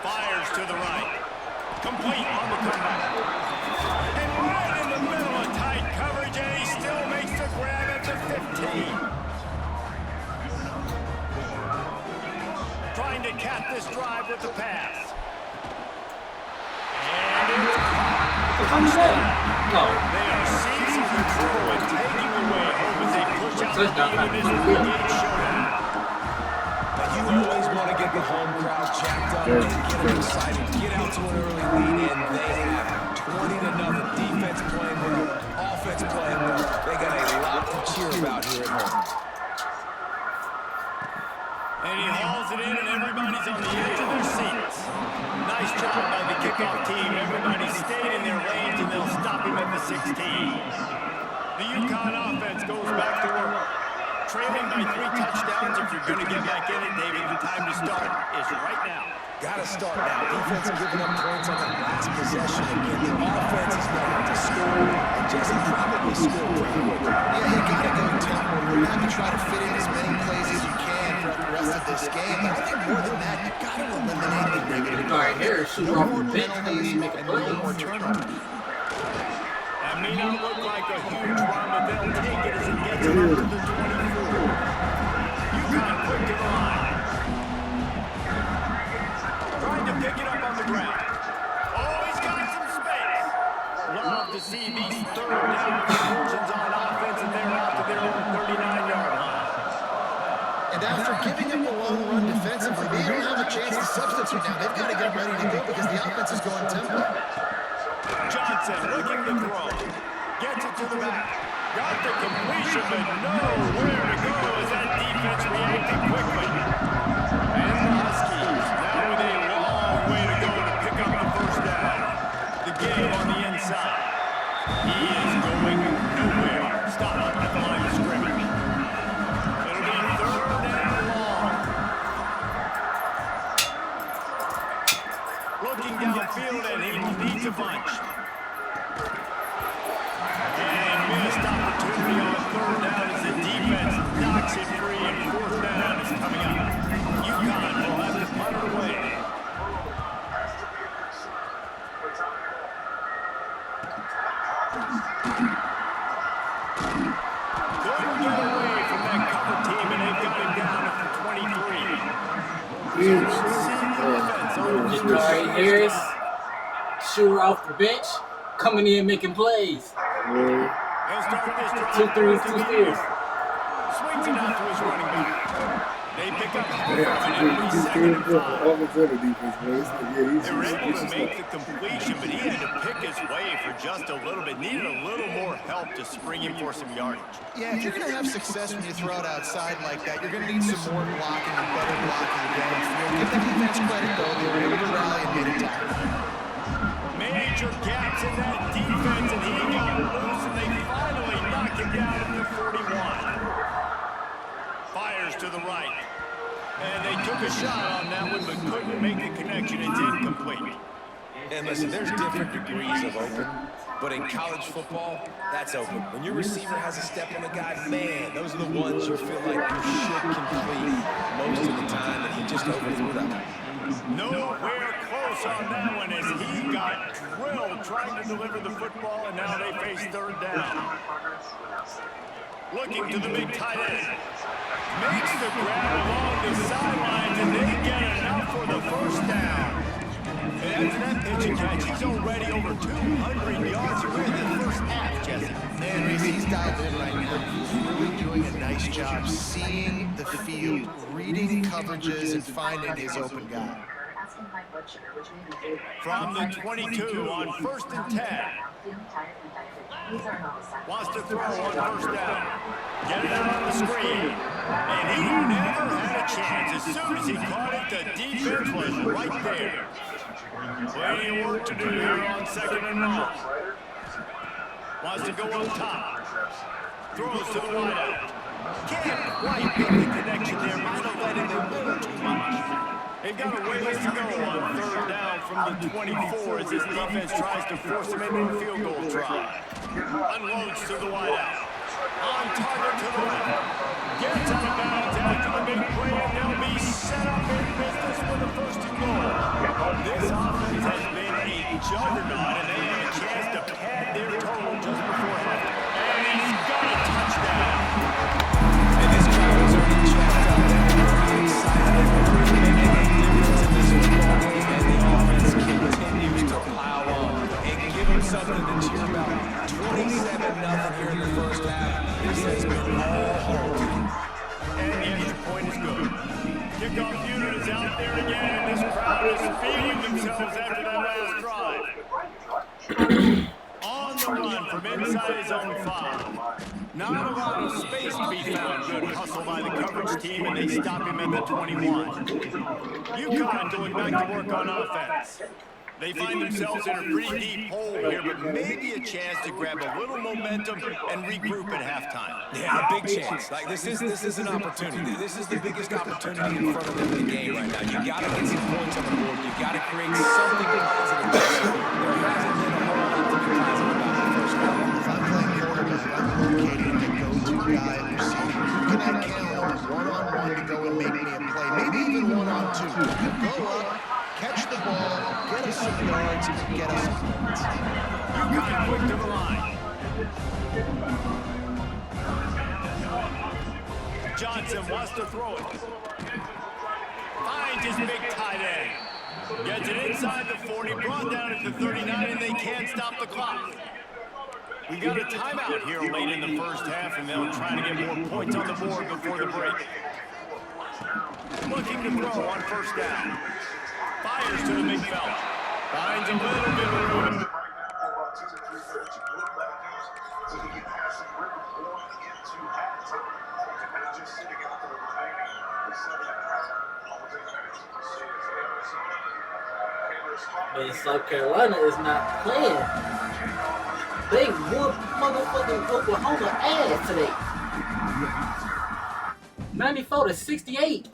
Fires to the right. Complete on the comeback. And right in the middle of tight coverage, and he still makes the grab at the 15. Trying to cap this drive with the pass. And it's No. they are seizing control and taking away hope as they push out the game in this renegade showdown. You always want to get the home crowd jacked up and get them excited, get out to an early lead, and they have 20-0. Defense playing well, offense playing well. They got a lot to cheer about here at home. And he hauls it in, and everybody's on the edge of their seats. Nice job by the kickoff team. Everybody stayed in their lanes, and they'll stop him at the 16. The UConn offense goes back to work. Trailing by 3 touchdowns. If you're going to get back in it, David, the time to start is right now. Got to start now. Defense giving up points on that last possession. Again, the offense is going to have to score, and Jesse probably scored pretty quickly. Yeah, you gotta go tempo. You're gonna have to try to fit in as many plays as you can throughout the rest of this game. But I think more than that, you gotta eliminate the negative. All right, here, shoot No off more the bench. penalties Make a and no play. more turnovers. That may not look like a huge run, but they'll take it as it gets them up to the 24. UConn quick to the line. Trying to pick it up on the ground. Oh, he's got some space. Love to see these 3rd down conversions on offense, and they're out to their own 39-yard line. And after giving up a long run defensively, they don't have a chance to substitute now. They've got to get ready to go because the offense is going tempo. Johnson looking to throw. Gets it to the back. Got the completion, but nowhere to go as that defense reacted quickly. And the Huskies now with a long way to go to pick up the 1st down. The game on the inside. He is going nowhere. Stop at the line of scrimmage. It'll be 3rd and long. Looking downfield, and he needs a bunch. And missed opportunity on 3rd down as the defense knocks it free, and 4th down is coming up. UConn will have to punt it away. Couldn't get away from that cover team, and they've got him down at the 23. All right, here's shooter off the bench, coming in making plays. He'll start this 2 3 2 steals. Swings it out to his running back. They pick up half of Yeah, an he's every just second and 5. offense and defense, man. They were able to make the completion, but he had to pick his way for just a little bit. Needed a little more help to spring him for some yardage. Yeah, if you're going to have success when you throw it outside like that, you're going to need some more blocking and better blocking downfield. Give the defense credit, though. They were able to rally and made a tackle. Major gaps in that defense, and he got loose, and they finally knocked him down at the 41. Fires to the right. And they took a shot on that one, but couldn't make the connection. It's incomplete. And listen, there's different degrees of open, but in college football, that's open. When your receiver has a step on the guy, man, those are the ones you feel like you should complete most of the time, and he just overthrew that one. Nowhere close on that one as he got drilled trying to deliver the football, and now they face 3rd down. Looking to the big tight end. Makes the grab along the sidelines, and they get enough for the 1st down. And after that pitch and catch, he's already over 200 yards away in the 1st half, Jesse. Man, Reese, he's dived in right now. He's really doing a nice job seeing the field, reading coverages, and finding his open guy. From the 22 on 1st and 10. Wants to throw on 1st down. Get it out on the screen. And he never had a chance. As soon as he caught it, the defense was right there. Plenty of work to do here on 2nd and long. Wants to go up top. Throws to the wideout. Can't quite get the connection there. Might have let him a little too much. They've got a ways to go on third down from the 24 as his defense tries to force him into a field goal try. Unloads to the wideout. On target to the left. Gets out of bounds after the big play, and they'll be set up in business with a first and goal. This offense has been a juggernaut, and they have a chance to pad their total just before half. And he's got a touchdown. And this crowd is already jacked up. They're excited. They're making a difference in this football game, and the offense continues to plow on and give them something to cheer about. 27-0 here in the first half. This has been all home. And the extra point is good. Kickoff unit is out there again, and this crowd is feeding themselves after that last drive. On the run from inside his own 5. Not a lot of space to be found. Good hustle by the coverage team, and they stop him at the 21. UConn going back to work on offense. They find themselves in a pretty deep hole here, but maybe a chance to grab a little momentum and regroup at halftime. Yeah, a big chance. Like this is an opportunity. This is the biggest opportunity in front of them in the game right now. You got to get some points on the board. You got to create something positive. There hasn't been a whole lot to be positive about the first half. If I'm playing quarterback, I'm locating the go-to guy at receiver. You can have Cam on one-on-one to go and make me a play, maybe even one-on-two. You go up, catch the ball, get us some yards, get us some points. You got it quick to the line. Johnson wants to throw it. Finds his big tight end. Gets it inside the 40, brought down at the 39, and they can't stop the clock. We got a timeout here late in the first half, and they'll try to get more points on the board before the break. Looking to throw on first down. Fires to the big fella. Finds a little bit of room. Man, South Carolina is not playing. They whooped motherfucking Oklahoma ass today. 94-68.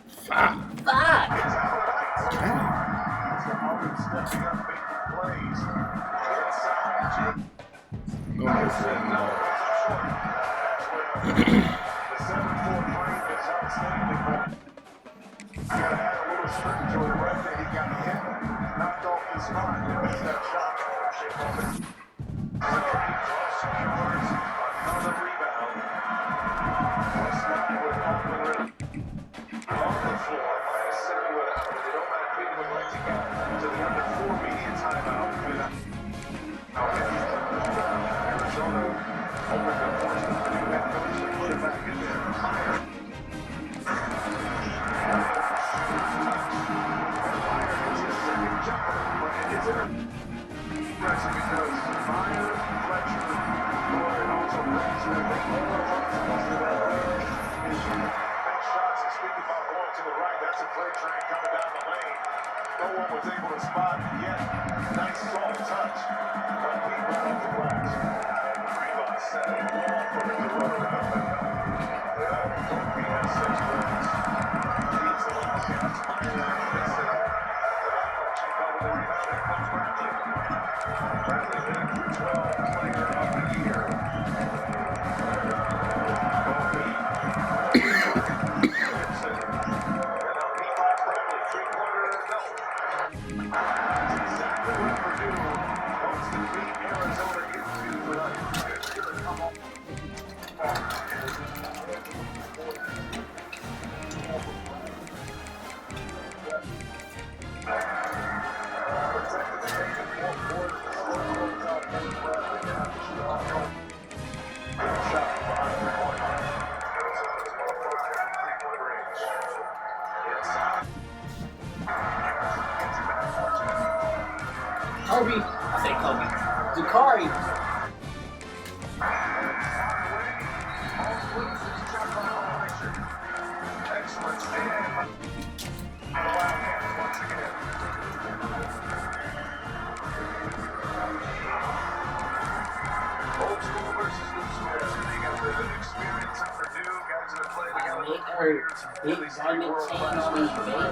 her big garment chain on his bed.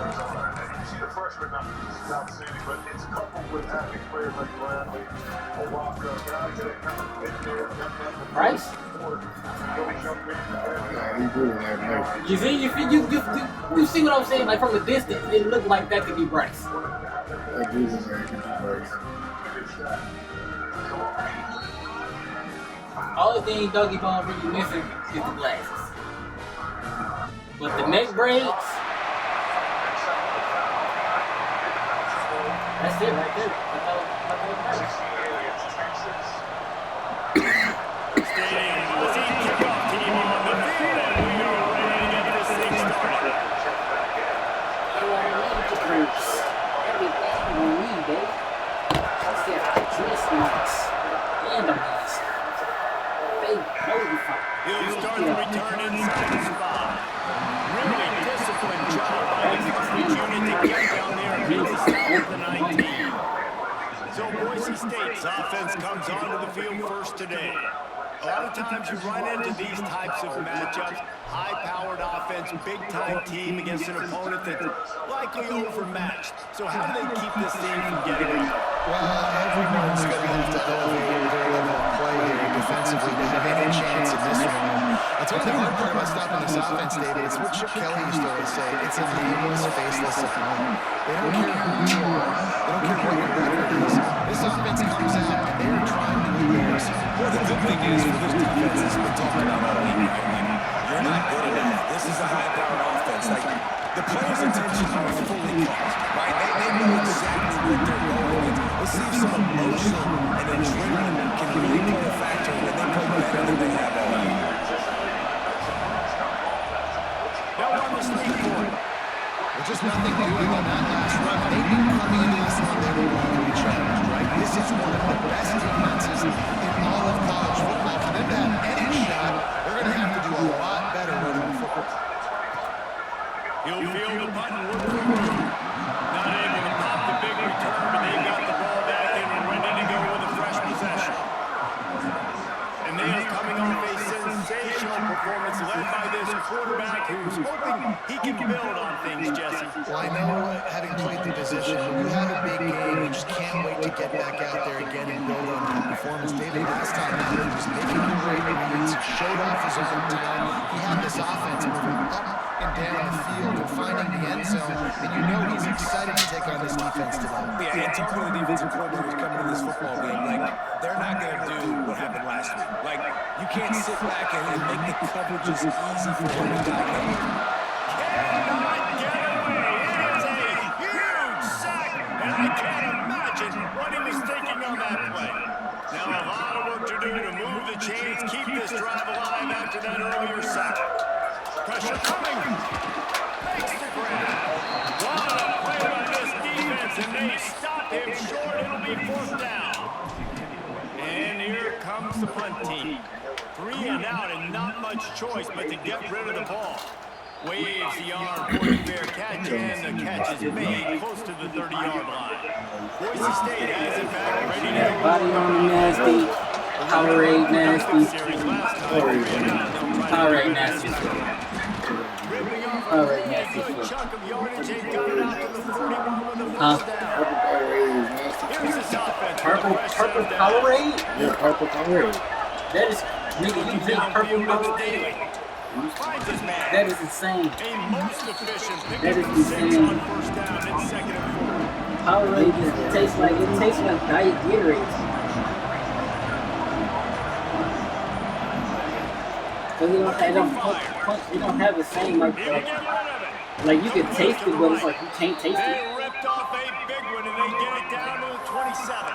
You see the freshman numbers outstanding, but it's coupled with having players like Bradley, Owaka, guys that kind of fit there. Bryce? He really like Mike. You see what I'm saying? Like from a distance, it looked like that could be Bryce. That dude is like Bryce. Only thing Doggy Bone really missing is the glasses. But the neck braids, that's it right there. He'll start the return inside the spot. Really disciplined job by the coverage unit to get down there and really stop the 19. So Boise State's offense comes onto the field first today. A lot of times you run into these types of matchups, high-powered offense, big-time team against an opponent that's likely overmatched. So how do they keep this team from getting up? Well, everyone's going to have to elevate their level of play here defensively to have any chance in this one. I'll tell you the hard part about stopping this offense, David, it's what Chip Kelly used to always say. It's a nameless, faceless opponent. They don't care who you are. They don't care what your record is. This offense comes out and they're trying to embarrass you. Well, the good thing is for this defense, it's been talking about all week, right? You're not good enough. This is a high-powered offense. Like, the players' attention are fully caught, right? They know exactly what they're going with. Let's see if some emotion and adrenaline can really play a factor when they play better than they have all year. They'll run the sneak for it. With just nothing doing on that last run, they knew coming into this one they were going to be challenged, right? This is one of the best defenses in all of college football. For them to have any shot, they're going to have to do a lot better running the football. He'll feel the button work for him. Not able to pop the big return, but they've got the ball back and ready to go with a fresh possession. And they are coming off a sensational performance led by this quarterback who's hoping he can build on things, Jesse. Well, I know having played the position, when you have a big game, you just can't wait to get back out there again and build on that performance. David, last time out, he was making the right reads, showed off his own time. He had this offense moving up and down the field and finding the end zone, and you know he's excited to take on this defense today. Yeah, and talking to the defensive coordinators coming to this football game, like, they're not going to do what happened last week. Like, you can't sit back and make the coverages easy for him to die. Cannot get away. It is a huge sack, and I can't imagine what he was thinking on that play. Now a lot of work to do to move the chains, keep this drive alive after that earlier sack. Pressure coming. Makes the grab. What a play by this defense, and they stop him short. It'll be fourth down. And here comes the punt team. 3 and out and not much choice but to get rid of the ball. Waves the arm for the fair catch, and the catch is made close to the 30-yard line. Boise State has it back ready to go. Body on nasty. Powerade nasty. Powerade nasty. Ripping off a Powerade really nasty. good chunk of yardage. They got it out to the 41 with the first down. Here's this offense. Purple Powerade? Yeah, purple Powerade. That is, nigga, you drink purple Powerade? Finds his man. That is insane. A most efficient pick That is up 6 insane. on first down and second and 4. Powerade just tastes like Diet Gatorade. Cause you don't have the same like He'll get rid of it. like you can taste it, but it's like you can't taste it. They ripped off a big one and they get it down to the 27.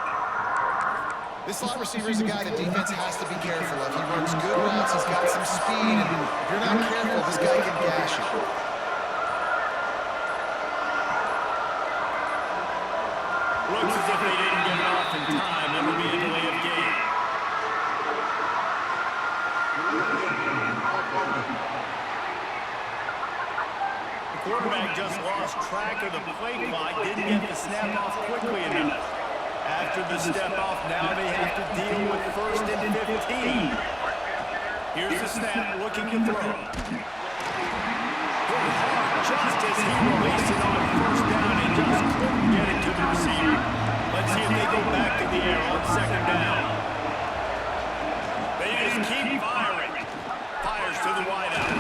This slot receiver is a guy the defense has to be careful of. He runs good routes, he's got some speed, and if you're not careful, this guy can gash you. Looks as if they didn't get it off in time. It will be a delay of game. The quarterback just lost track of the play clock, didn't get the snap off quickly enough. After the step off, now they have to deal with first and 15. Here's the snap, looking to throw. hit hard just as he released it on first down and just couldn't get it to the receiver. Let's see if they go back to the air on second down. They just keep firing. Fires to the wideout.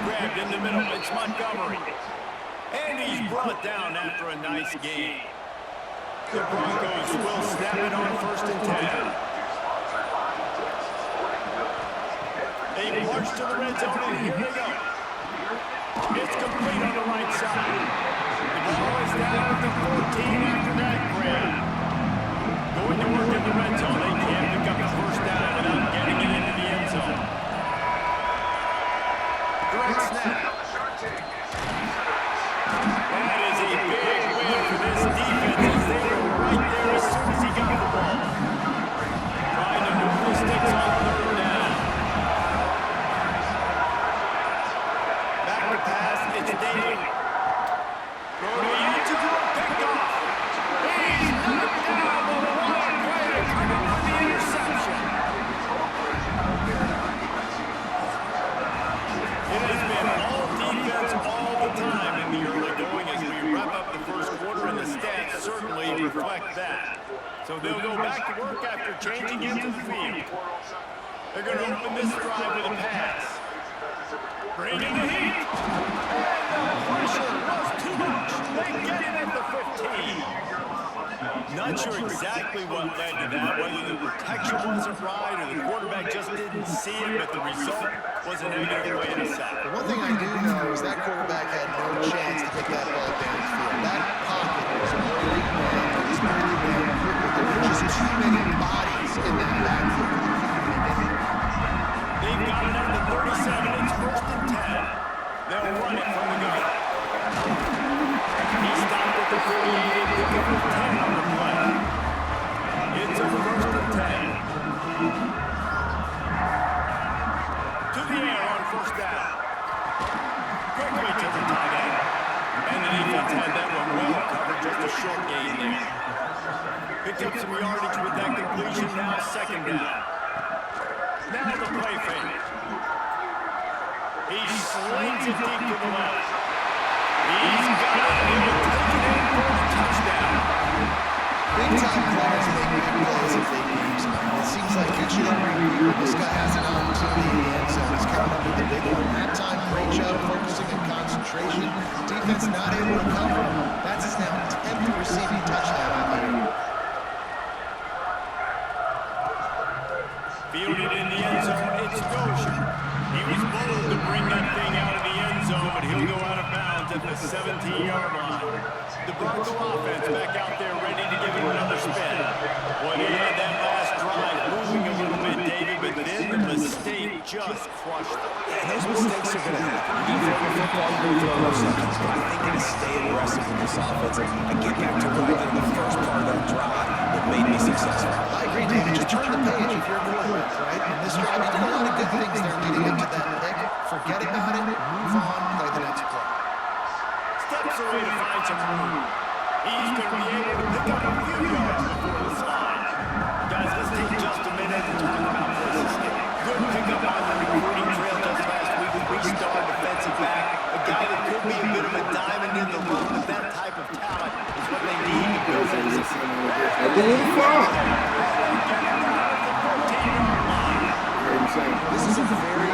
Grabbed in the middle. It's Montgomery. And he's brought down after a nice gain. The Broncos will snap it on first and 10. They march to the red zone, and here they go. It's complete on the right side. The ball is down at the 14 after that grab. Going to work in the red zone. They can't pick up the first down without getting it into the end zone. Great snap. That is a big win for this defense as they were right there as soon as he got the ball. Trying to move the sticks on third down. Back to pass, it's David. Throw to the edge of the picked off. He's knocked down the wide way to come up with the interception. It has been all defense all the time in the early going as we wrap up the first quarter, and the stats certainly reflect that. So they'll go back to work after changing into the field. They're going to open this drive with a pass. Bringing the heat. And the pressure was too much. They get it at the 15. Not sure exactly what led to that, whether the protection wasn't right or the quarterback just didn't see it, but the result was a negative way to set. The one thing I do know is that quarterback had no chance to get that ball downfield. That pocket was very well. It was very well. There were just too many bodies in that backfield. They've got it at the 37. It's first and 10. They'll run it from the gun. He stopped at the 48 and picked up 10 on the play. It's a first and 10. To the air on first down. Quickly to the tight end. And the defense had that one well covered, just a short gain there. Picked up some yardage with that completion, now second down. Now the play fake. He slings it deep to the left. He's got it, and he'll take it in for the touchdown. Big-time players make big plays in big games, man. It seems like each and every year this guy has an opportunity in the end zone. He's coming up with the big one. That time, great job focusing and concentration. Defense not able to cover him. That's his now 10th receiving touchdown on the year. Fielded in the end zone, it's Dozier. He was bold to bring that thing out of the end zone, but he'll go out of bounds at the 17-yard line. The Bronco offense back out there ready to give it another spin. Well, he had that last drive moving a little bit, David, but then the mistake just crushed them. And those mistakes are going to happen. You need to football, you need to throw sections, but I think they stay aggressive with this offense and get back to what they did in the first part of that drive that made me successful. I agree, David. Just turn the page if you're a quarterback, right? In this drive, you did a lot of good things there leading up to that pick. Forget about it, move on, play the next play. Steps away to find some room. He's going to be able to pick up a few yards before the slide. Guys, let's take just a minute to talk about this. Good pickup on the recruiting trail just last week. Three-star defensive back. A guy that could be a bit of a diamond in the rough, but that type of talent is what they need to build as a team. This is a very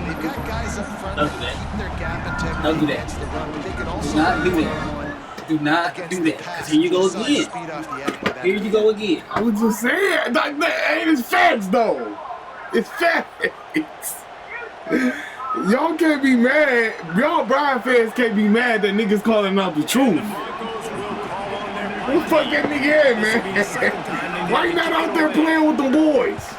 They've got guys up front that keep their gap integrity. Don't do that. Do not do that. Do not do that. Because here you go again. Here you go again. I was just saying, like, that ain't his facts though. It's facts. Y'all can't be mad. Y'all Brian fans can't be mad that niggas calling out the truth. What the fuck that nigga in, man? Why you not out there playing with the boys?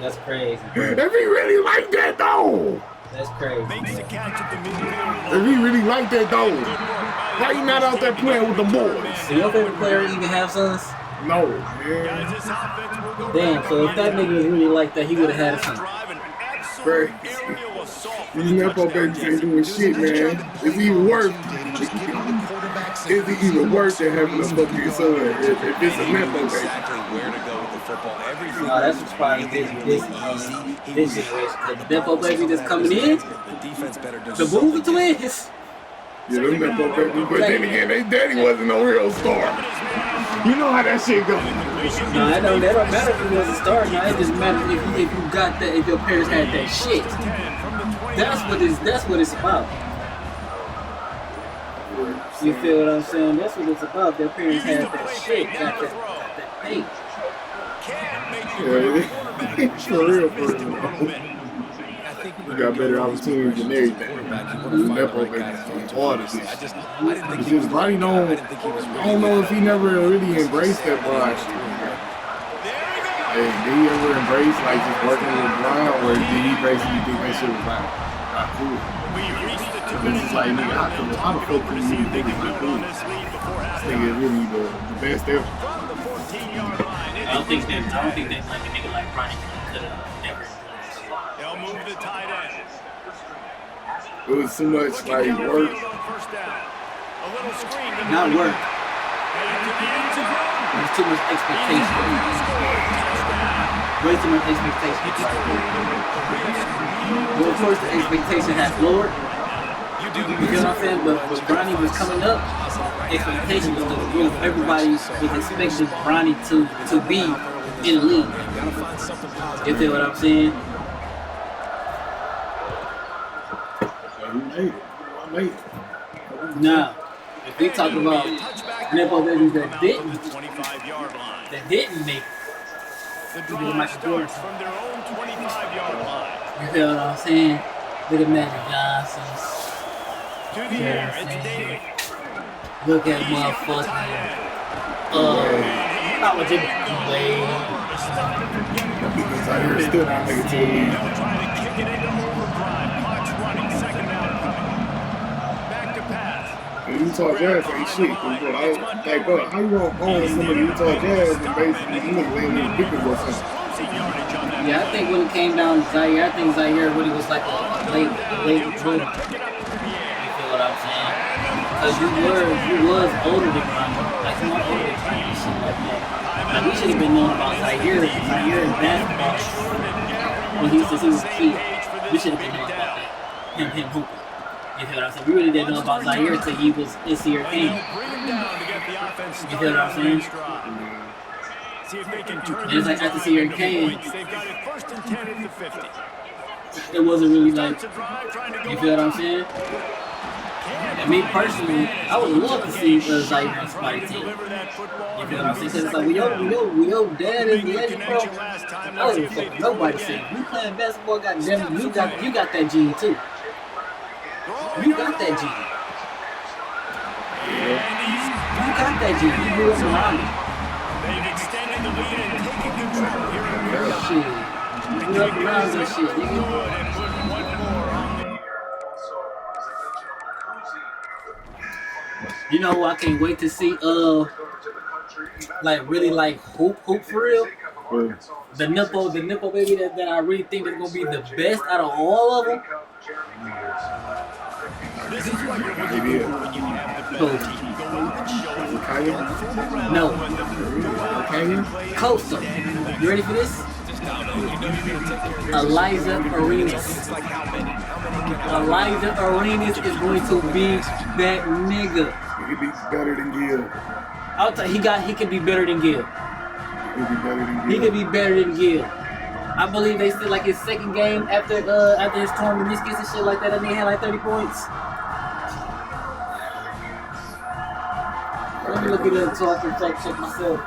That's crazy. If he really like that though. That's crazy. If he really like that though, why you not out there playing with the boys? So your favorite player even have sons? No, man. Damn, so if that nigga was really like that, he would have had a son. Crazy. These Nepo babies ain't doing shit, man. It's even worse. It's even worse than having a fucking son if it's a Nepo baby. Exactly where to go with the football. Everything No, that's what's probably this generation. The Depo baby that's coming in, the defense better do the Boover twins. Yeah, them that both baby. But then again, they daddy wasn't no real star. You know how that shit go. No, that don't matter if he was a star. No, it just matters if you got that, if your parents had that shit. That's what it's about. You feel what I'm saying? That's what it's about. Their parents had that shit, got that pay. Yeah, for real. You got better opportunities than everything. Nepo babies hard as this. It's just Bronny I don't know if he never really embraced that Bron shit. Hey, did he ever embrace like just working with Bron, or did he basically think that shit was like not cool? It's just like, nigga, how the fuck can you think it's not cool? This nigga is really the best ever. I don't think that like a nigga like Bronny could have never done that shit. They'll move the tight end. It was too much like work. Not work. There's too much expectation. Way too much expectation. Well, of course, the expectation has lowered. You know what I'm saying? But when Bronny was coming up, expectation was through. Everybody was expecting Bronny to be in the league. You feel what I'm saying? Now, if we talk about Nepo babies that didn't make it, look at Michael Jordan. You feel what I'm saying? Look at Magic Johnson's. You know what I'm saying? Look at motherfucking how much it Wade. Because I hear still not making it to the league. Utah Jazz ain't shit. Like, bro, how you gonna own some of the Utah Jazz and basically you look laying in the pickers or something? Yeah, I think when it came down to Zaire, I think Zaire really was like a late bloomer. You feel what I'm saying? Because you was older than Bronny. Like, you were older than Bronny and shit like that. Like, we should have been knowing about Zaire in basketball when he was a kid. We should have been knowing about that. Him hooping. You feel what I'm saying? We really didn't know about Zaire until he was NCAA king. You feel what I'm saying? And it's like after Sierra Kane, it wasn't really like, you feel what I'm saying? And me personally, I would love to see Zaire and somebody team. You feel what I'm saying? Because it's like, when your dad is legend, bro, I don't give a fuck what nobody saying. You playing basketball, goddamn, you got that gene too. You got that gene. You got that gene. You grew up around it. They've extended the lead and taken control here in the Shit. You grew up around that shit, nigga. You know who I can't wait to see, like really like hoop for real? The nipple baby that I really think is gonna be the best out of all of them. This is what you're looking for when you have the best team. Go out and show it. No. Canyon? Coastal. You ready for this? Eliza Arenas. Eliza Arenas is going to be that nigga. He be better than Gil. I'll tell you, he could be better than Gil. He could be better than Gil. I believe they still like his second game after his torn meniscus and shit like that, and he had like 30 points. Let me look it up so I can fact check myself.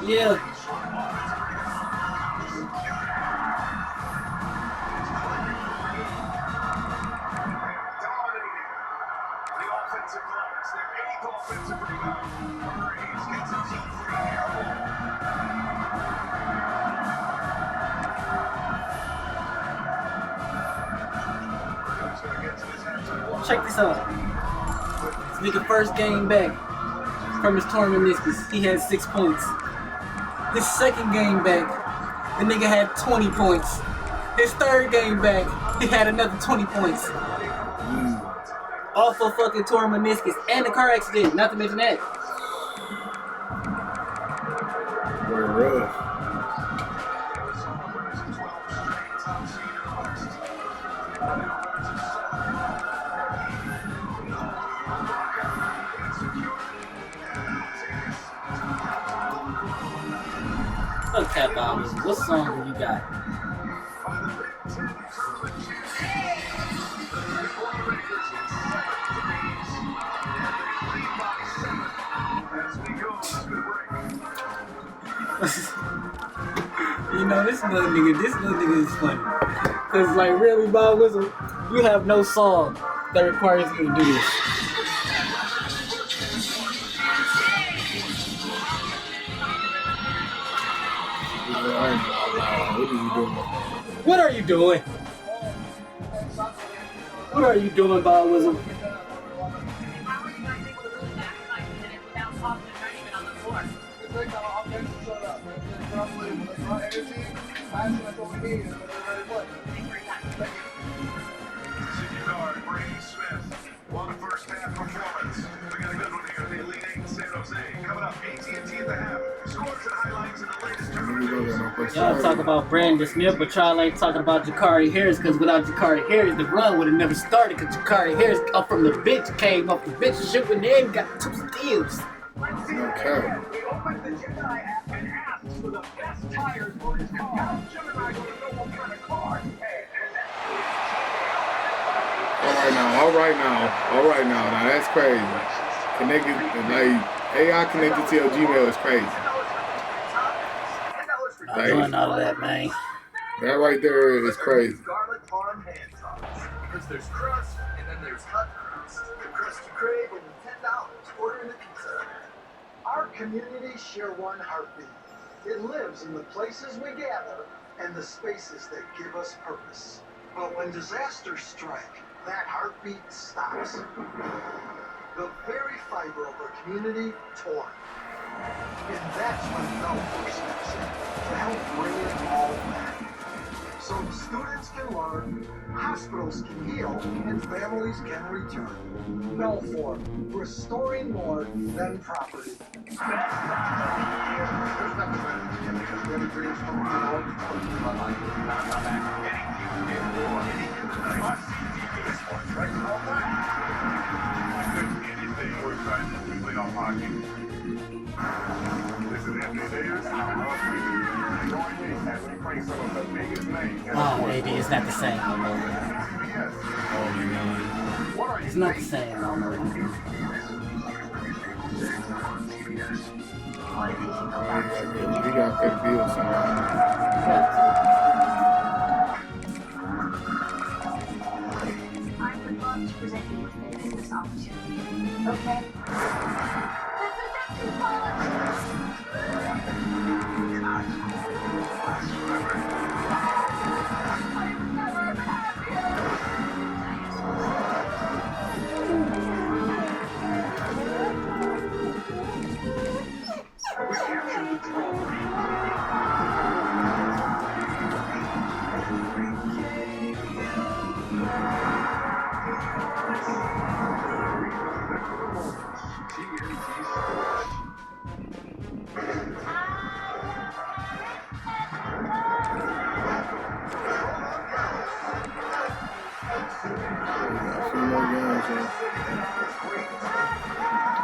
Yeah. Check this out. This nigga first game back from his torn meniscus, he had 6 points. His second game back, the nigga had 20 points. His third game back, he had another 20 points. Off of fucking torn meniscus and the car accident, not to mention that. Rough. Fuck that, Bob. What song do you got? You know, this little nigga is funny. Cause like really, Bob Whistle, you have no song that requires you to do this. What are you doing? What are you doing, Bob Whistle? How are you guys able to really maximize minutes without talking and not even on the floor? It's like our offense showed up. It's roughly when they brought energy, passion, that's what we need, and they're ready to play. Thank you. Senior guard, Brady Smith. Won the first half performance. We got a good one here. The Elite Eight in San Jose. Coming up, AT&T at the half. Scores and highlights in the latest tournament. Y'all talk about Brandon Smith, but y'all ain't talking about Jakari Harris, because without Jakari Harris, the run would have never started, because Jakari Harris up from the bench, came off the bench, shit with him, got 2 steals. Okay. We opened the Gemini app and asked for the best tires for his car. Now Gemini will know what kind of car he has. All right now. Now that's crazy. Connected, like, AI connected to your Gmail is crazy. I'm doing all of that, man. That right there is crazy. Garlic parm hand toss. Because there's crust and then there's hot crust. The crust you crave and $10 ordering the pizza. Our communities share one heartbeat. It lives in the places we gather and the spaces that give us purpose. But when disasters strike, that heartbeat stops. The very fiber of our community torn. And that's when Belfort steps in to help bring it all back. So students can learn, hospitals can heal, and families can return. Belfort, restoring more than property. There's nothing better than you because we have a dream from the Lord. Not back right all back. Anything we're trying to do, we don't hockey. This is Anthony Davis, and I love you. Join me as we bring some of the biggest names. Oh, maybe it's not the same. Yes. What are you It's not the same. We got to pay the bills somehow. I would love to present you with a business opportunity. Okay?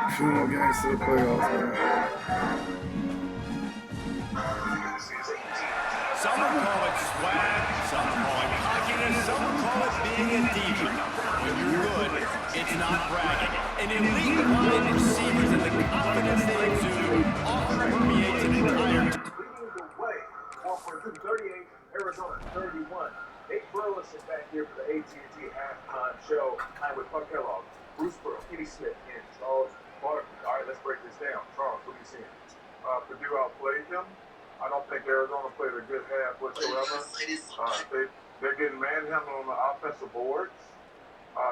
A few more games to the playoffs, man. Some will call it swag, some call it cockiness, some will call it being a diva. When you're good, it's not bragging. An elite line of receivers and the confidence they exude often permeates an entire Leading the way, Crawford 38, Arizona 31. Nate Burleson back here for the AT&T halftime show. I'm with Buck Kellogg, Bruce Burrow, Kenny Smith, and Charles Barkley. All right, let's break this down. Charles, what are you seeing? Purdue outplayed them. I don't think Arizona played a good half whatsoever. They're getting manhandled on the offensive boards.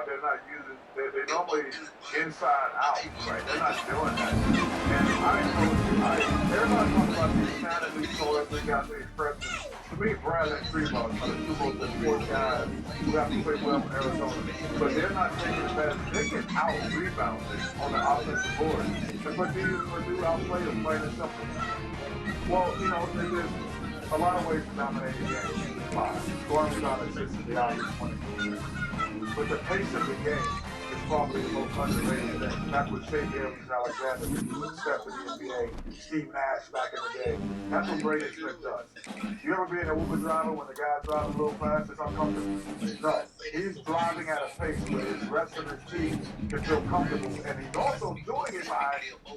They're not using, they normally inside out, right? They're not doing that. And everybody talks about these fantasy scores, they got these freshmen. To me, Brad and Trevor are the two most important guys who have to play well for Arizona. But they're not taking advantage. They get out-rebounded on the offensive board. And Purdue outplayed them plain and simple. Well, you know, there's a lot of ways to dominate a game. Scoring without assists is the obvious one. But the pace of the game is probably the most underrated thing. That's what Shea Gilgeous-Alexander did with Steph in the NBA, Steve Nash back in the day. That's what Braden Smith does. You ever be in an Uber driver when the guy's driving a little fast, it's uncomfortable? No. He's driving at a pace where his rest of his team can feel comfortable. And he's also doing it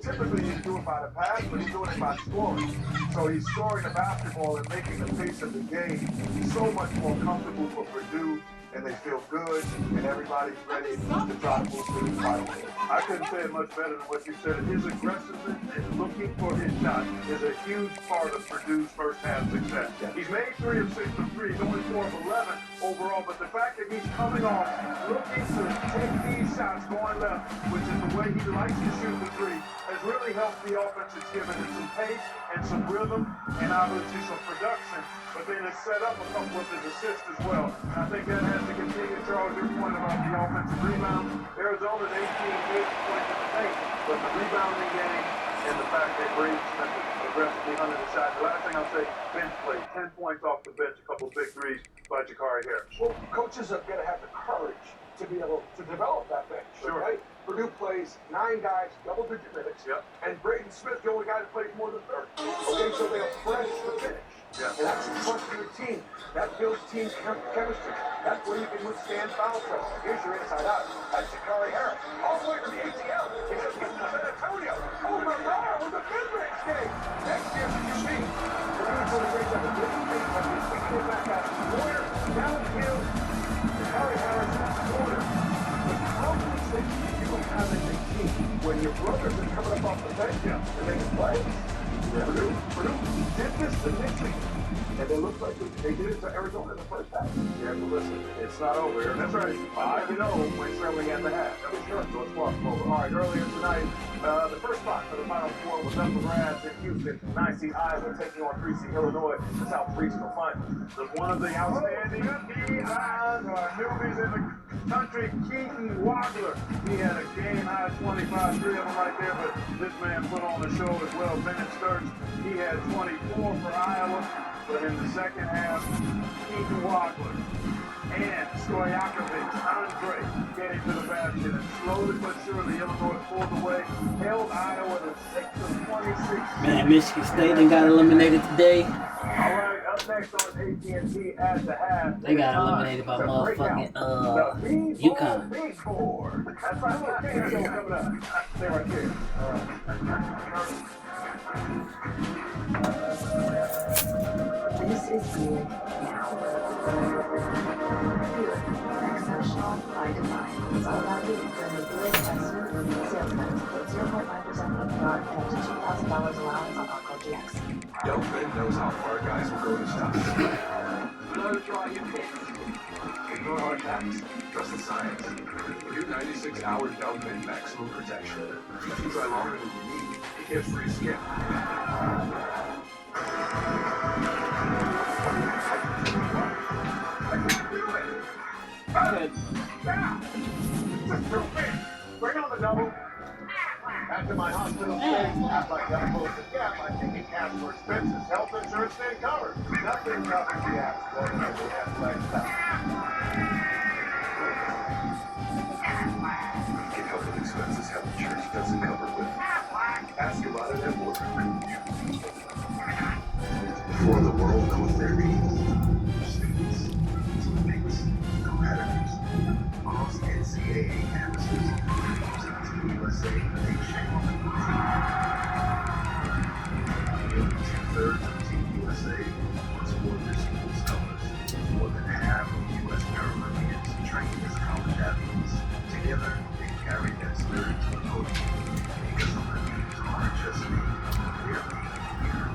typically he's doing it by the pass, but he's doing it by scoring. So he's scoring the basketball and making the pace of the game so much more comfortable for Purdue. And they feel good, and everybody's ready to try to move to the title. I couldn't say it much better than what you said. His aggressiveness and looking for his shot is a huge part of Purdue's first half success. He's made 3 of 6 from 3, he's only 4 of 11 overall, but the fact that he's coming off looking to take these shots going left, which is the way he likes to shoot the 3, has really helped the offense. It's given it some pace and some rhythm, and obviously some production. But then it's set up a couple of his assists as well. And I think that has to continue, Charles, your point about the offensive rebound. Arizona's 18 points in the paint, but the rebounding game and the fact that Braden Smith is aggressively under the shot. The last thing I'll say, bench play, 10 points off the bench, a couple big threes by Jakari Harris. Well, coaches are going to have the courage to be able to develop that bench, sure. Right? Purdue plays 9 guys, double-digit minutes, and Braden Smith, the only guy that plays more than 30. Okay, so they are fresh to finish. Yeah. And that's trust in your team. That builds team chemistry. That's where you can withstand foul trouble. Here's your inside out. That's Jakari Harris. All the way to the ATL. He just gets to San Antonio. Oh my God, with the mid-range game. Next year, you see. Purdue's going to raise up a different thing, but he's taking it back out. Warrior, downfield. Jakari Harris, Warrior. The confidence that you have in the team when your brothers are coming up off the bench and they can play. Purdue did this initially, and they looked like they did it to Arizona in the first half. Yeah, but listen, it's not over. That's right. 5-0 when trailing at the half. That was sure, so it's far from over. All right, earlier tonight, the first spot for the Final Four was up for grabs in Houston. 9-seed Iowa taking on 3-seed Illinois, the South Regional Final. One of the outstanding newbies in the country, Keaton Wagler. He had a game-high 25, 3 of them right there, but this man put on the show as well. Bennett Sturts, he had 24 for Iowa, but in the second half, Keaton Wagler and Stojakovic, Andre, getting to the basket, and slowly but surely Illinois pulled away, held Iowa to 6 of 26. Man, Michigan State done got eliminated today. All right, up next on AT&T at the half. They got eliminated by motherfucking UConn. That's right, we'll see you coming up. Stay right here. All right. This is Buick now. Buick, exceptional by design. It's all about you. From the Buick Extra salesman with 0.5% APR and up to $2,000 allowance on Encore GX. Young Ben knows how far guys will go to stop this fight. Blow dry your pits. Ignore hard facts. Trust the science. New 96-hour Delvin maximum protection. If you try longer than you need, it gives free skin. Bring on the double. After my hospital stay, Aflac Medical is the gap. I think it cash for expenses. Health insurance stayed covered. Nothing covers the accident as the Aflac stop. Get help with expenses health insurance doesn't cover with. Ask about it at work. Before the world knows their needs. Students, teammates, competitors, across NCAA campuses, Team USA Nation. Nearly 2/3 of Team USA once wore their school's colors. More than half of U.S. Paralympians trained as college athletes. Together, they carried that spirit to the podium. Because Olympians aren't just me, they're me here.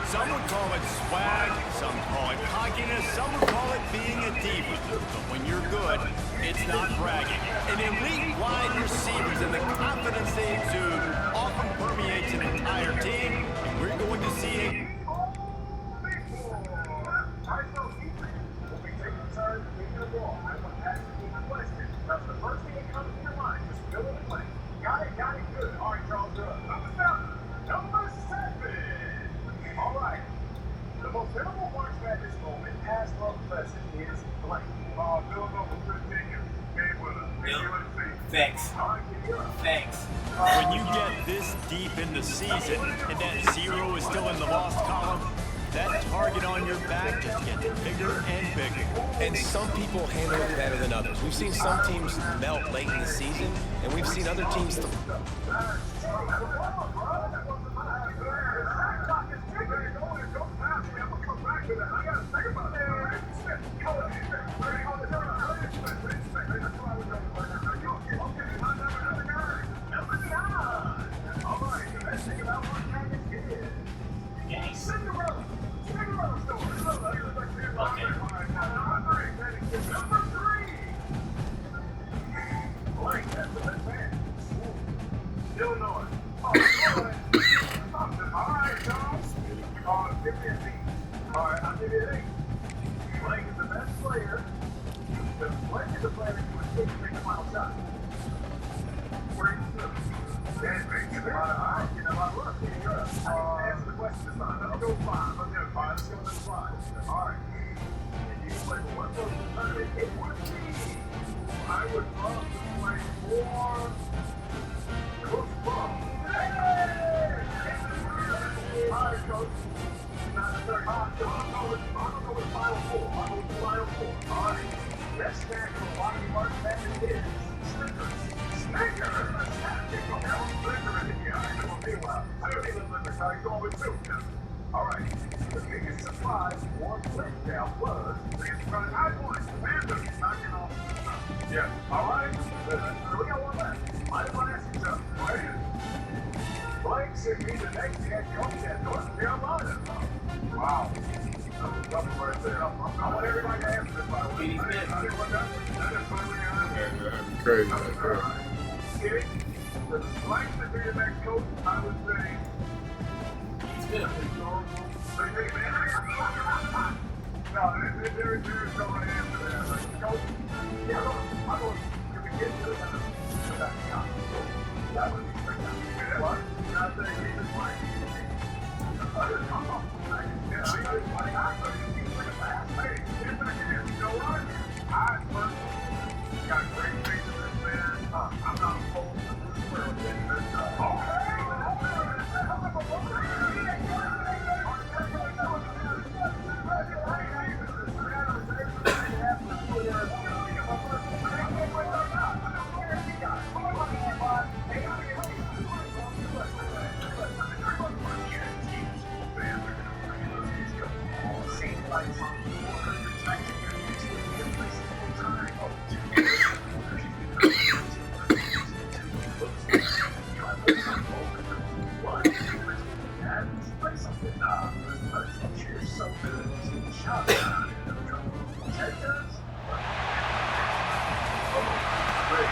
Some would call it swag, some call it cockiness, some would call it being a diva. But when you're good, it's not bragging. An elite wide receivers and the confidence they exude often permeates an entire team, and we're going to see a Got it, good. All right, Charles, number 7, number 7. All right. The most memorable March Madness moment, past or present, is blank. Villanova, Virginia, game winner. Thanks. Thanks. When you get this deep in the season and that 0 is still in the lost column, that target on your back just gets bigger and bigger. And some people handle it better than others. We've seen some teams melt late in the season, and we've seen other teams. Illinois. All right, Charles. Give me a beat. All right, I'll give you an 8. Blake is the best player. Blake is the player who was take the final shot. Where are you? Get a lot of luck. Answer the question this time. Let's go 5. Let's go to 5. All right. If you play for one person, it would be. I would love to play more. Coach Ball. Hey! All right, Coach. Not the third. I'll go with Final 4. I'll go with Final 4. All right. Best snack for a lot of March Madness is Snickers. Snickers! Okay, I'll Snicker in here. I don't feel well. I don't even let the guy go with 2. All right. The biggest surprise for Blake was against running high points. The Panthers knocking off. Yeah. All right. So we got one left. I just want to ask you something. Blake should be the next head coach at North Carolina. Wow. I want everybody to answer this, by the way. That'd be crazy. Kitty, for Blake to be the next coach, I would say. No, there is no right answer there. Coach, yeah, I'm going to begin to that would be spectacular. What? Not saying he's just playing. I personally got great faith in this man. I'm not opposed to this world. so good to take a shot. Ted does. Great.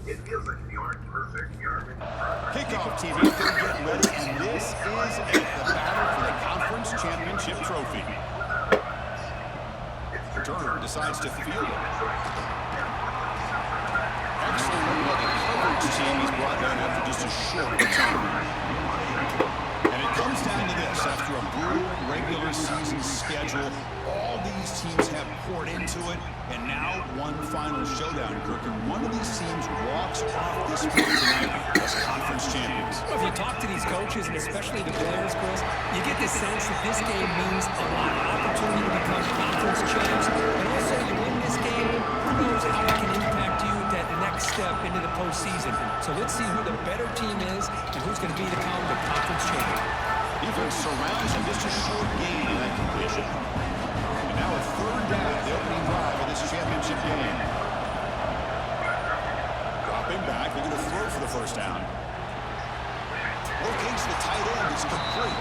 It feels like if you aren't perfect, you aren't making progress. Kickoff TV, they're getting ready, and this is it, the battle for the conference championship trophy. Turner decides to field it. Excellent look at the coverage team he's brought down after just a short return. And it comes down to this. After a brutal regular season schedule, all these teams have poured into it, and now one final showdown, Kirk. And one of these teams walks off this field tonight as conference champions. If you talk to these coaches, and especially the players, Chris, you get the sense that this game means a lot of opportunity to become conference champs. And also, you win this game, who knows how it can impact you at that next step into the postseason. So let's see who the better team is and who's going to become the conference champion. Defense surrounds him, just a short gain in that completion. And now a third down, the opening drive of this championship game. Dropping back, they're going to throw for the first down. Locates the tight end, it's complete.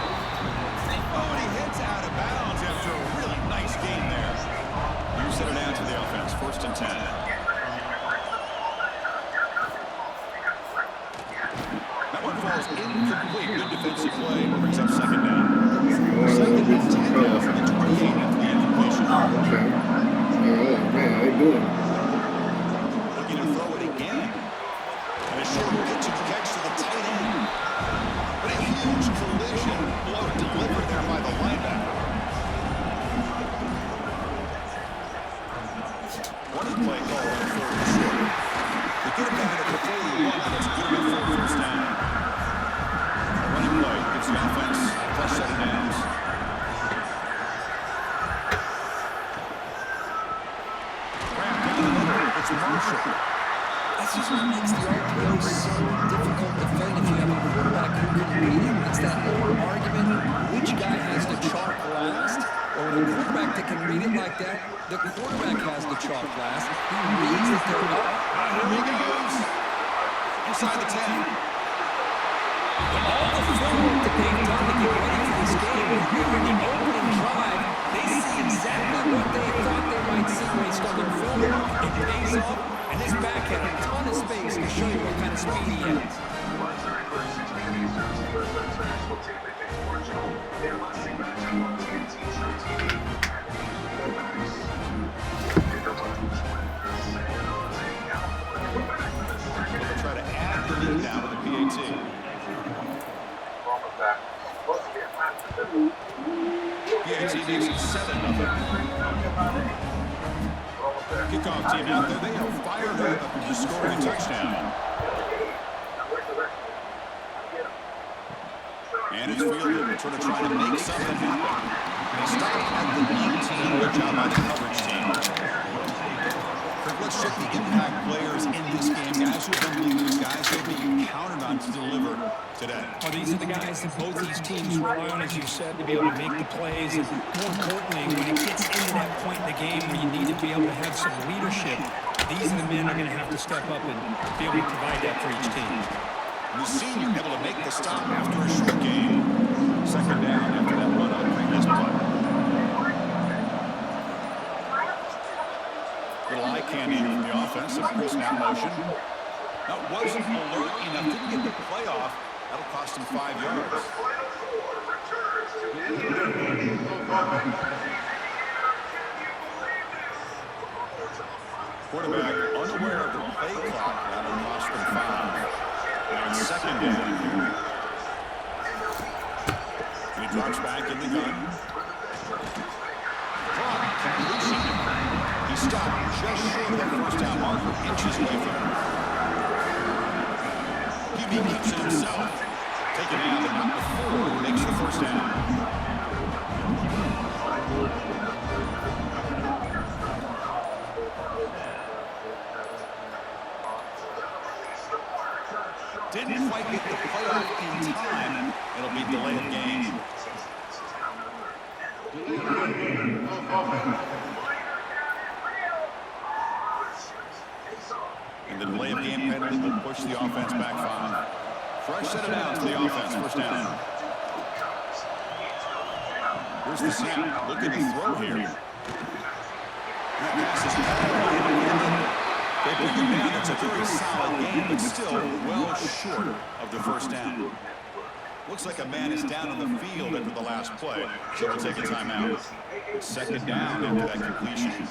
Oh, and he heads out of bounds after a really nice gain there. You set it down to the offense, 1st and 10. That one falls incomplete. Good defensive play, brings up 2nd down. 2nd and 10 now from the 28 after the incompletion. Okay. Oh, man, they doing it. Looking to throw it again. And a short pitch and catch to the tight end. But a huge collision blow delivered there by the linebacker. One play call on 3rd and short. They could have done it at the 41, but it's good enough for a first down. A running play gives the offense a fresh set of downs. Wrapped down the middle. It's Marshall. That's just what makes the RPO so difficult to defend if you have a quarterback who can read it. It's that old argument, which guy has the chalk last? Or the quarterback that can read it like that, the quarterback has the chalk last. He reads it, they're up. Here he goes. Inside the 10. All the footwork that they've done to get ready for this game, here in the opening drive, they see exactly what they thought they might see based on their film. It pays off, and this back had a ton of space to show you what kind of speed he has. They'll try to add the lead now with the PAT. PAT makes it 7-0. Kickoff team out there. They have fired up to score a touchdown. And it's fielded. Sort of trying to make something happen. They stop at the 19. Good job by the coverage team. Let's check the impact players in this game. Guys who have been leaders, guys who have been counted on to deliver today. Well, these are the guys that both these teams rely on, as you said, to be able to make the plays. And more importantly, when it gets into that point in the game where you need to be able to have some leadership, these are the men that are going to have to step up and be able to provide that for each team. The senior able to make the stop after a short game. 2nd down after that run on the previous play. Little eye candy from the offense, a pre-snap motion. That wasn't alert enough, didn't get the play off. That'll cost him 5 yards. Quarterback unaware of the play clock. That'll cost them 5. Now it's 2nd down here. And he drops back in the gun. Clock completion. He stopped just short of that first down marker, inches away from him. QB keeps it himself. Taken out and not before makes the first down. Didn't quite get the playoff in time. It'll be delay of game. And the delay of game penalty will push the offense back 5. Fresh set of downs for the offense. First down. Here's the snap. Look at the throw here. That pass is they bring him down. It's a very solid game, but still well short of the first down. Looks like a man is down on the field after the last play, so we'll take a timeout. It's second down after that completion.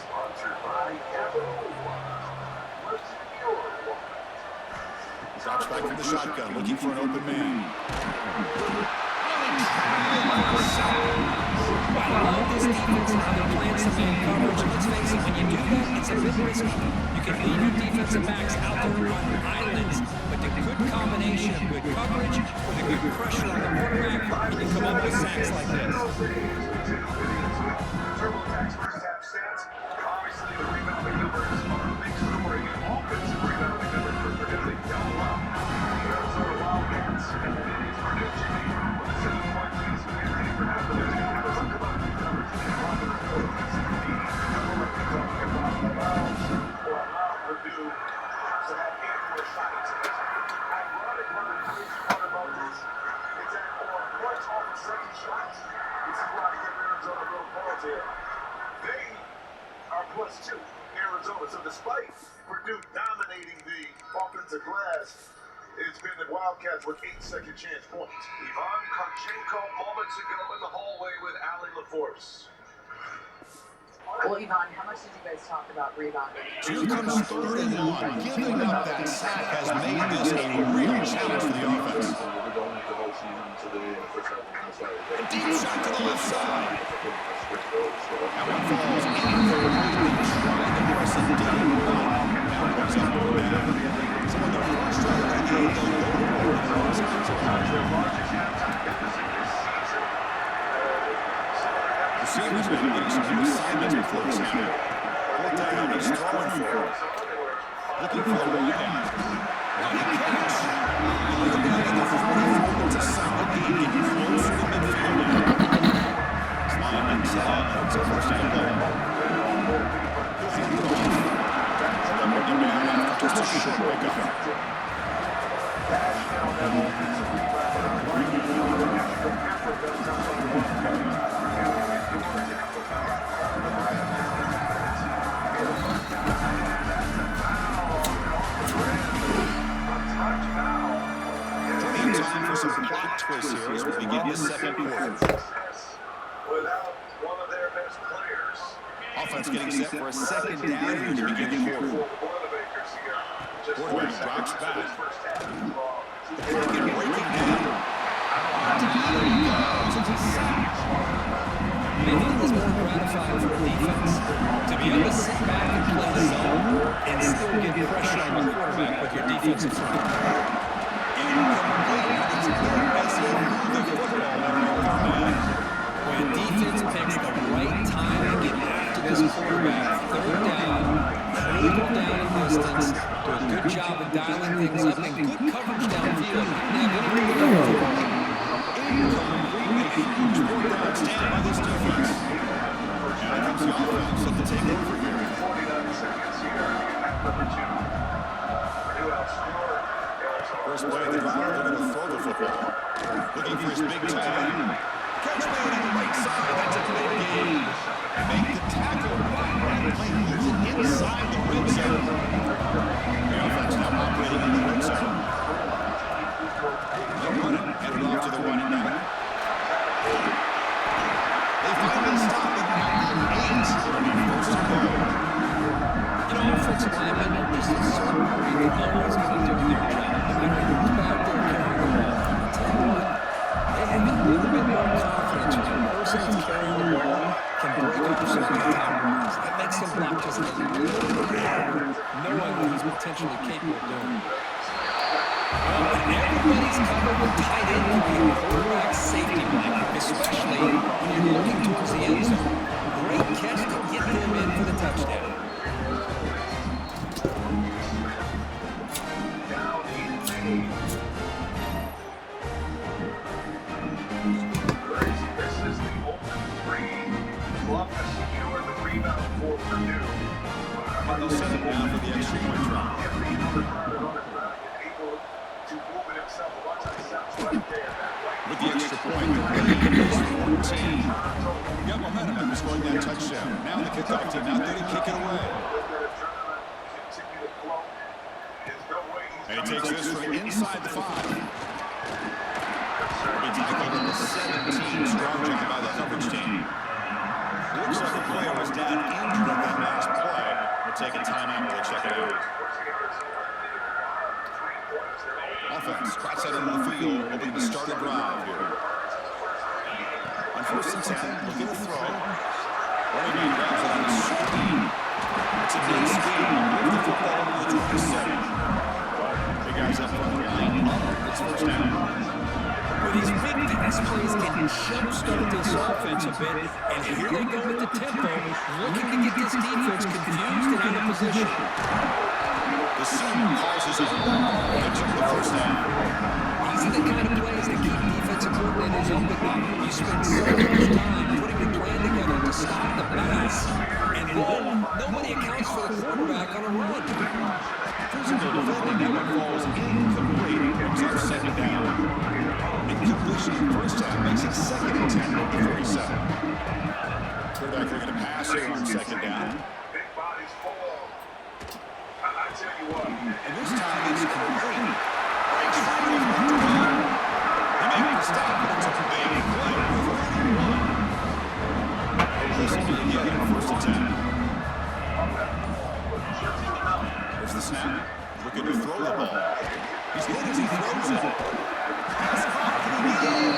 Drops back from the shotgun, looking for an open man. I love this defense and how they're playing some man coverage. Let's face it, when you do that, it's a bit risky. You can leave your defensive backs out there on islands, but the good combination of good coverage with a good pressure on the quarterback, and you come up with sacks like this. TurboTax first half stats. Obviously, the rebounding numbers are a big story. Offensive rebounding numbers for Purdue, they don't allow. The Arizona Wildcats and the Purdue Jimmy with a 7-point lead is getting ready for half of their team. We'll talk about these numbers in a lot of the reports. The number of talking about allows or allow Purdue to have 8 more shot attempts. Ironic, one of the crazy part about this is that on points off of second shots, this is why I give Arizona real pause here. They are +2, Arizona. So despite Purdue dominating the offensive glass, it's been the Wildcats with 8 second chance points. Ivan Karchenko moments ago in the hallway with Allie LaForce. Well, Ivan, how much did you guys talk about rebounding? Two comes third and long. Giving up that sack has made this a real challenge for the offense. A deep shot to the left side. That one falls incomplete. They tried to press it deep. Now it goes up or down. So when the first try to get the receivers been getting some new assignments before the snap. Pull down, he's throwing for it. Looking for the way down. Now he catch. Look down at the 44. It's a solid game, getting close to the midfield now. Slide inside. It's a first down play. He'll hand it off. They'll bring him down after just a short pickup. Time for some clock twists here as we begin the second quarter. Without one of their best players. Offense getting set for a second down here to begin the quarter. Quarterback drops back. The pocket breaking down. Nothing is more gratifying for a defense to be able to sit back and play the zone and still get pressure on the quarterback with your defensive front. When defense picks the right time to get after this quarterback, third down, critical down in distance, do a good job of dialing things up, and good coverage downfield. Stand by this defense. Now comes the offense set to take over here. 49 seconds here at number 2. Purdue outscored. First play of the drive, they're going to throw the football. Looking for his big time. Catch made on the right side. That's a big gain. Make the tackle right. That play moves it inside the red zone. The offense now operating in the red zone. They'll run it. Hand it off to the running back. They finally stop it at 8. First and goal. You know, offensive linemen are just so worried they're always going to do their job. No matter who's back there carrying the ball. I'll tell you what, they have a little bit more confidence when the person that's carrying the ball can break up some big-time runs. That makes him block just a little bit harder, knowing what he's potentially capable of doing. Well, when everybody's covered with tight end, can be a quarterback safety blanket, especially when you're looking towards the end zone. Great catch to get them in for the touchdown. This is the open three. Columbus secured the rebound for Purdue. And they'll set it down for the extra point try. With the extra point, they're going to 14. Got momentum after scoring that touchdown. Now the kickoff team out there to kick it away. And he takes this from inside the 5. He tackled at the 17. Strong job by the coverage team. Looks like the player was down injured on that last play. We'll take a timeout to check it out. Offense cracks that into the field, hoping to start a drive here. On 1st and 10, looking to throw. Running back grabs it on the screen. It's a big scheme. Move the football over the 27. Big guys up front line up. It's 1st down. Well, these big pass plays can jumpstart this offense a bit, and here they go with the tempo, looking to get this defense confused and out of position. The senior calls his own. Picks up the 1st down. These are the kind of plays that keep defensive coordinators up at night. You spend so much time putting the plan together to stop the pass, and then nobody accounts for the quarterback on a run. Physical defending, that one falls incomplete. Brings up 2nd down. Incompletion in 1st down makes it 2nd and 10 at the 47. Quarterback looking to pass here on 2nd down. And this time it's complete. Breaks free of one to one. He made the stop, but it's a big play for 31. Listen to again on 1st and 10. There's the snap. Looking to throw the ball. He's hit as he throws it. Pass caught. Can he get in?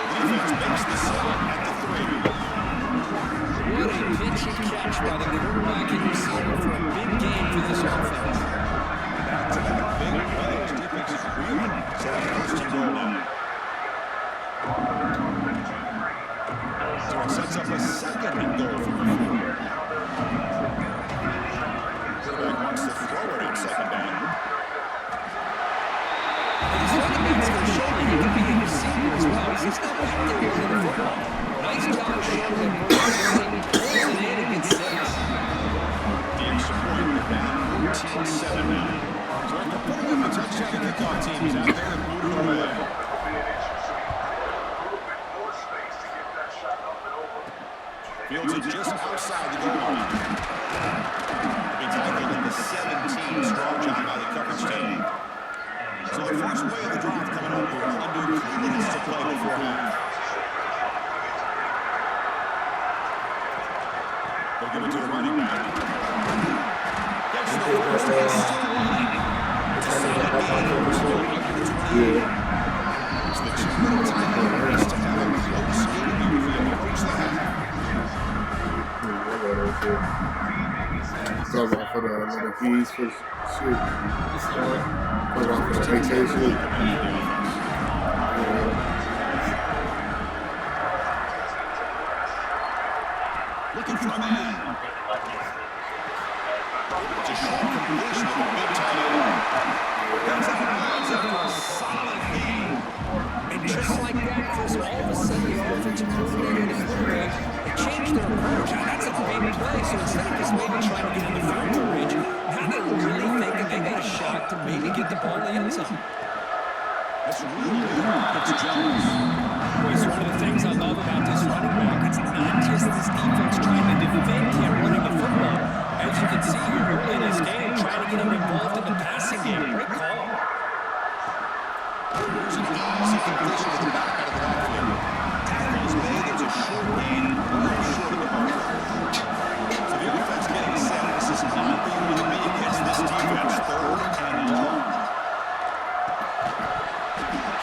The defense makes the stop at the 3. What a pitch and catch by the quarterback and receiver for a big game for this offense. Back-to-back big plays. Defense is reeling. So that's 1st and goal now. So it sets up a 2nd and goal for the field. Quarterback wants to throw it on 2nd down. He's running back to the shoulder. He could be a receiver as well. He's not back there with the football. Nice job showing him pulling it in against 6. The extra point, we're down 14-7 now. So after putting up a touchdown, the kickoff team is out there and moving away. Fields it just outside the goal line. He tackled at the 17. Strong job by the coverage team. So the first play of the drive coming up here under 3 minutes to play before half. They'll give it to the running back. Gets the first and still running. It's a solid game. Still under the 28. It's the 2-minute time race to have a close game here for the approach the half. Talk about for the keys for shit. Talk about for the vacation. Looking for a man. It's a short completion of a big tight end. Comes out and lines up for a solid game. And just like that, Chris, all of a sudden the offensive coordinator and the quarterback changed their approach. Now, that's a big play, so instead of just maybe trying to get in the field goal range, now they're really thinking they got a shot to maybe get the ball in the end zone. That's really good. It's Jones. It's one of the things I love about this running back. It's not just this defense trying to defend him running the football. As you can see here early in this game, trying to get him involved in the passing game. Great call. There's an easy completion to the back out of the backfield. Tackle is made. There's a short gain. Well short of the ball. So the offense getting set. This is not the way to be against this defense. 3rd and long.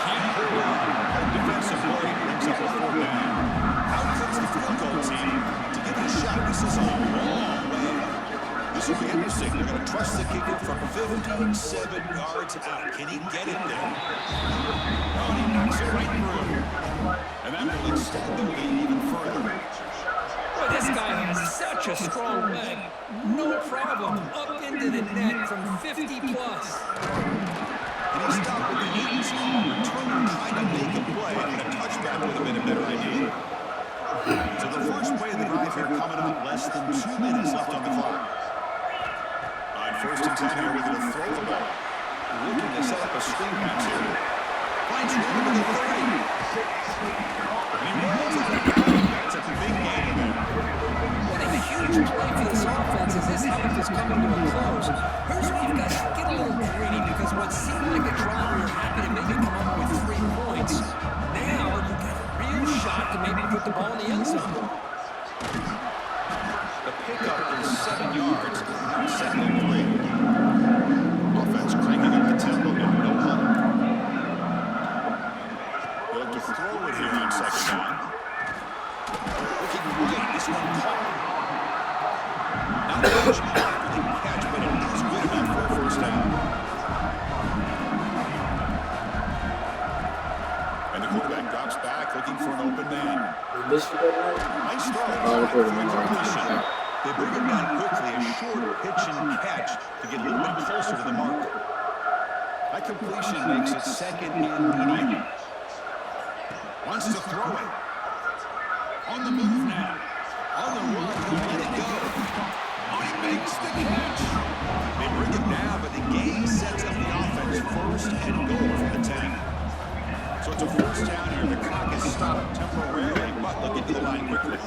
Can't hold on. Defensive play brings up a 4th down. Out comes the field goal team to give it a shot. This is a long way. This will be interesting. They're going to trust the kicker from 57 yards out. Can he get it there? Oh, he knocks it right through. And that will extend the lead even further. Boy, this guy has such a strong leg. No problem. Up into the net from 50 plus. And he stopped with the 18, returning, trying to make a play, and a touchback would have been a better idea. So the first play of the drive here coming up, less than 2 minutes left on the clock. First and 10 here, looking to throw the ball. Looking to set up a screen pass here. Finds room to the 30. And he rolls out of bounds. That's a big gain there. What a huge play for this offense as this half is coming to a close. Here's where you've got to get a little greedy because what seemed like a drive where you're happy to maybe come up with 3 points, now you've got a real shot to maybe put the ball in the end zone. The pickup is 7 yards. Second and 3. Offense cranking up the tempo now. No huddle. They'll have to throw it here on second down. Looking right. This one caught. Not much after the catch, but it was good enough for a first down. And the quarterback drops back, looking for an open man. Nice throw. They bring him down quickly, a short pitch and catch to get a little bit closer to the mark. That completion makes it second and medium. Wants to throw it. On the move now. On the run, he'll let it go. Oh, he makes the catch. They bring him down, but the game sets up the offense first and goal from the 10. So it's a first down here. The clock is stopped temporarily, but they'll get to the line quickly.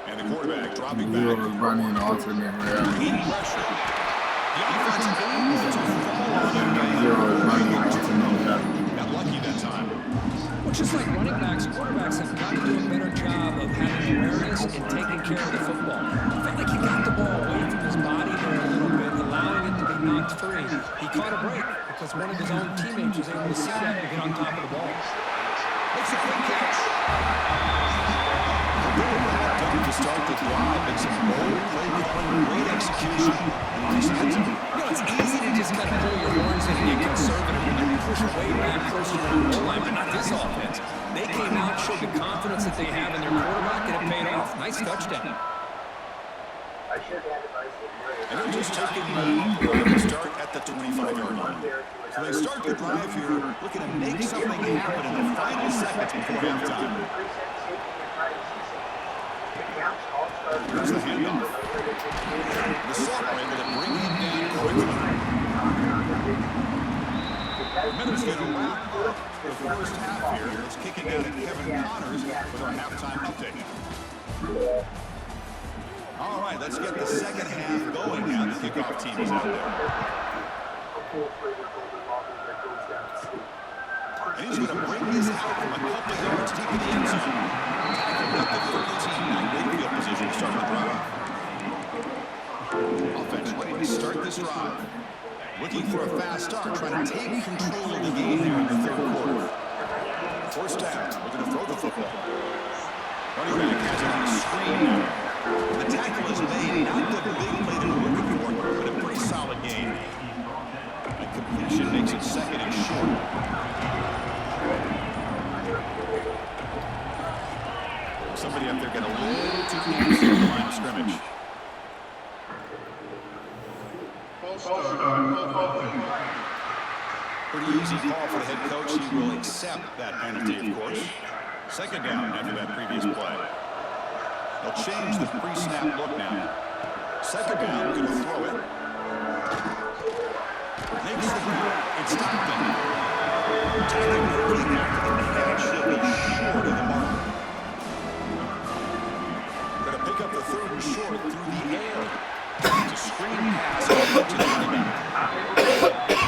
And the quarterback dropping back. Running an alternate reality. Pressure. The offensive able to fall on their got lucky that time. Well, just like running backs, quarterbacks have got to do a better job of having awareness and taking care of the football. I felt like he got the ball away from his body there a little bit, allowing it to be knocked free. He caught a break because one of his own teammates was able to see that and get on top of the ball. Makes a quick catch. To start the drive, it's some bold play calling, great execution. It's easy to just kind of pull your horns in and get conservative when you push way back closer to the goal line, but not this offense. They came out, showed the confidence that they have in their quarterback, and it paid off. Nice touchdown. And they're just taking the start at the 25-yard line. So they start the drive here, looking to make something happen in the final seconds before halftime. Here's the handoff. The Saints are able to bring him down quickly. Minutes going to wrap up the first half here. It's kicking out at Kevin Connors with our halftime update. All right, let's get the second half going now. The kickoff team is out there. And he's going to bring this out from a couple yards deep in the end zone. Tackled at the 13. Now great field position to start the drive. Offense ready to start this drive. Looking for a fast start, trying to take control of the game here in the third quarter. First down, looking to throw the football. Running back has it on the screen now. The tackle is made, not the big play that we're looking for, but a pretty solid game. That completion makes it second and short. Somebody up there got a little too close to the line of scrimmage. Pretty easy call for the head coach. He will accept that penalty, of course. Second down after that previous play. They'll change the pre-snap look now. Second down, going to throw it. Makes the grab. It's stopped him. Taking quickly after the catch. He'll be short of the mark. Going to pick up the third and short through the air. It's a screen pass to the running back.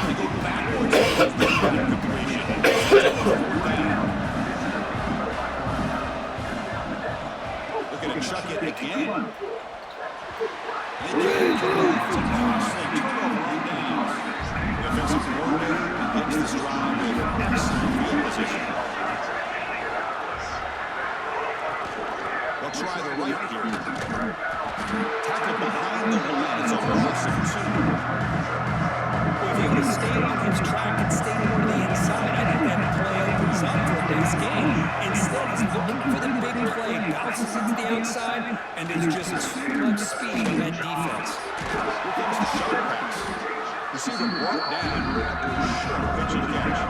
They go backwards. Looking to chuck it again. They can't get it. It's a costly turnover on downs. The offensive coordinator begins this drive with excellent field position. They'll try the right here. Tackled behind the line. It's a loss of 2. Well, if he would have stayed on his track and stayed more to the inside, I think that play opens up for this game. Instead, he's looking for the big play, bounces it to the outside, and there's just too much speed in that defense. Here comes the shot pass. Receiver brought down after a short pitch and catch.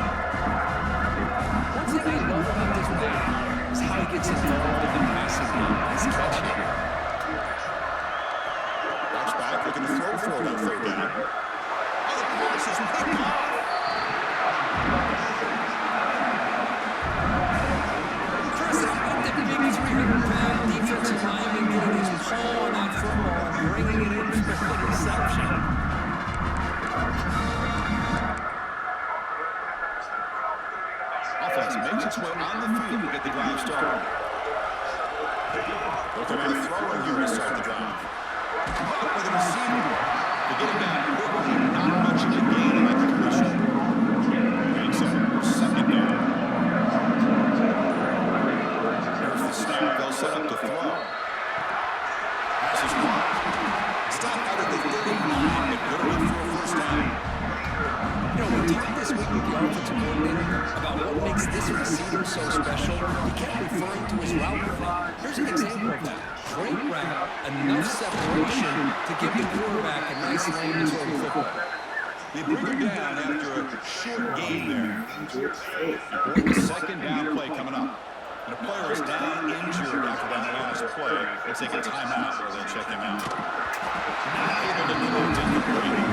One thing I love about this player is how he gets involved in the passing game. Nice catch. the field to get the drive started. Looking at throwing here to start the drive. Caught with a receiver. To get him down quickly, not much of a gain in that completion. Makes him second down. There's the snap. They'll set up to throw. Pass is caught. Stop out at the 39, but good enough for a first down. You know, we talked this week with the offensive coordinator about what makes this receiver so special. He kept referring to his route running. Here's an example of that. Great route, enough separation to give the quarterback a nice lane to throw the football. They bring him down after a short gain there. For the second down play coming up. And a player is down injured after that last play. They'll take a timeout or they'll check him out. Not able to connect incomplete.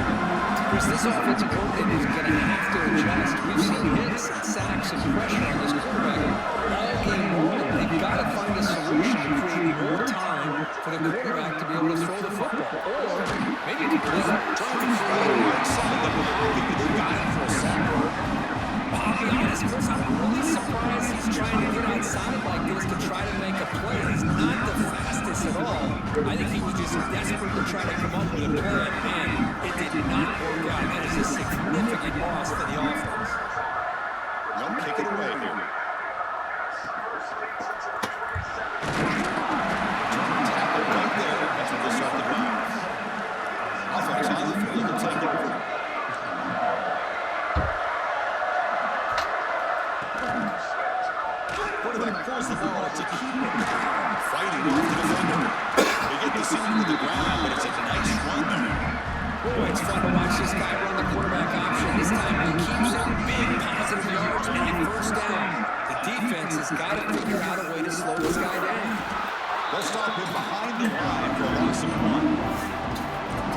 Chris, this offensive coordinator is going to have to adjust. We've seen hits and sacks and pressure on this quarterback all game long. They've got to find a solution to create more time for the quarterback to be able to throw the football. Or maybe you could trying to throw it outside the pocket. They've got it for a sack. I'll be honest, Chris, I'm really surprised he's trying to get outside like this to try to make a play. He's not the fastest at all. I think he was just desperate to try to come up with a plan, and it did not work out. That is a significant loss for the offense. They'll kick it away here. Tackle right there. That's what they start the drive. Offense on the field will take it over. Quarterback pulls the ball to keep it. Fighting off the defender. They get the seam to the ground, but it's a nice run there. Boy, it's fun to watch this guy run the quarterback option. This time he keeps it big, positive yards, and a first down. The defense has got to figure out a way to slow this guy down. They'll stop him behind the line for a loss of 1.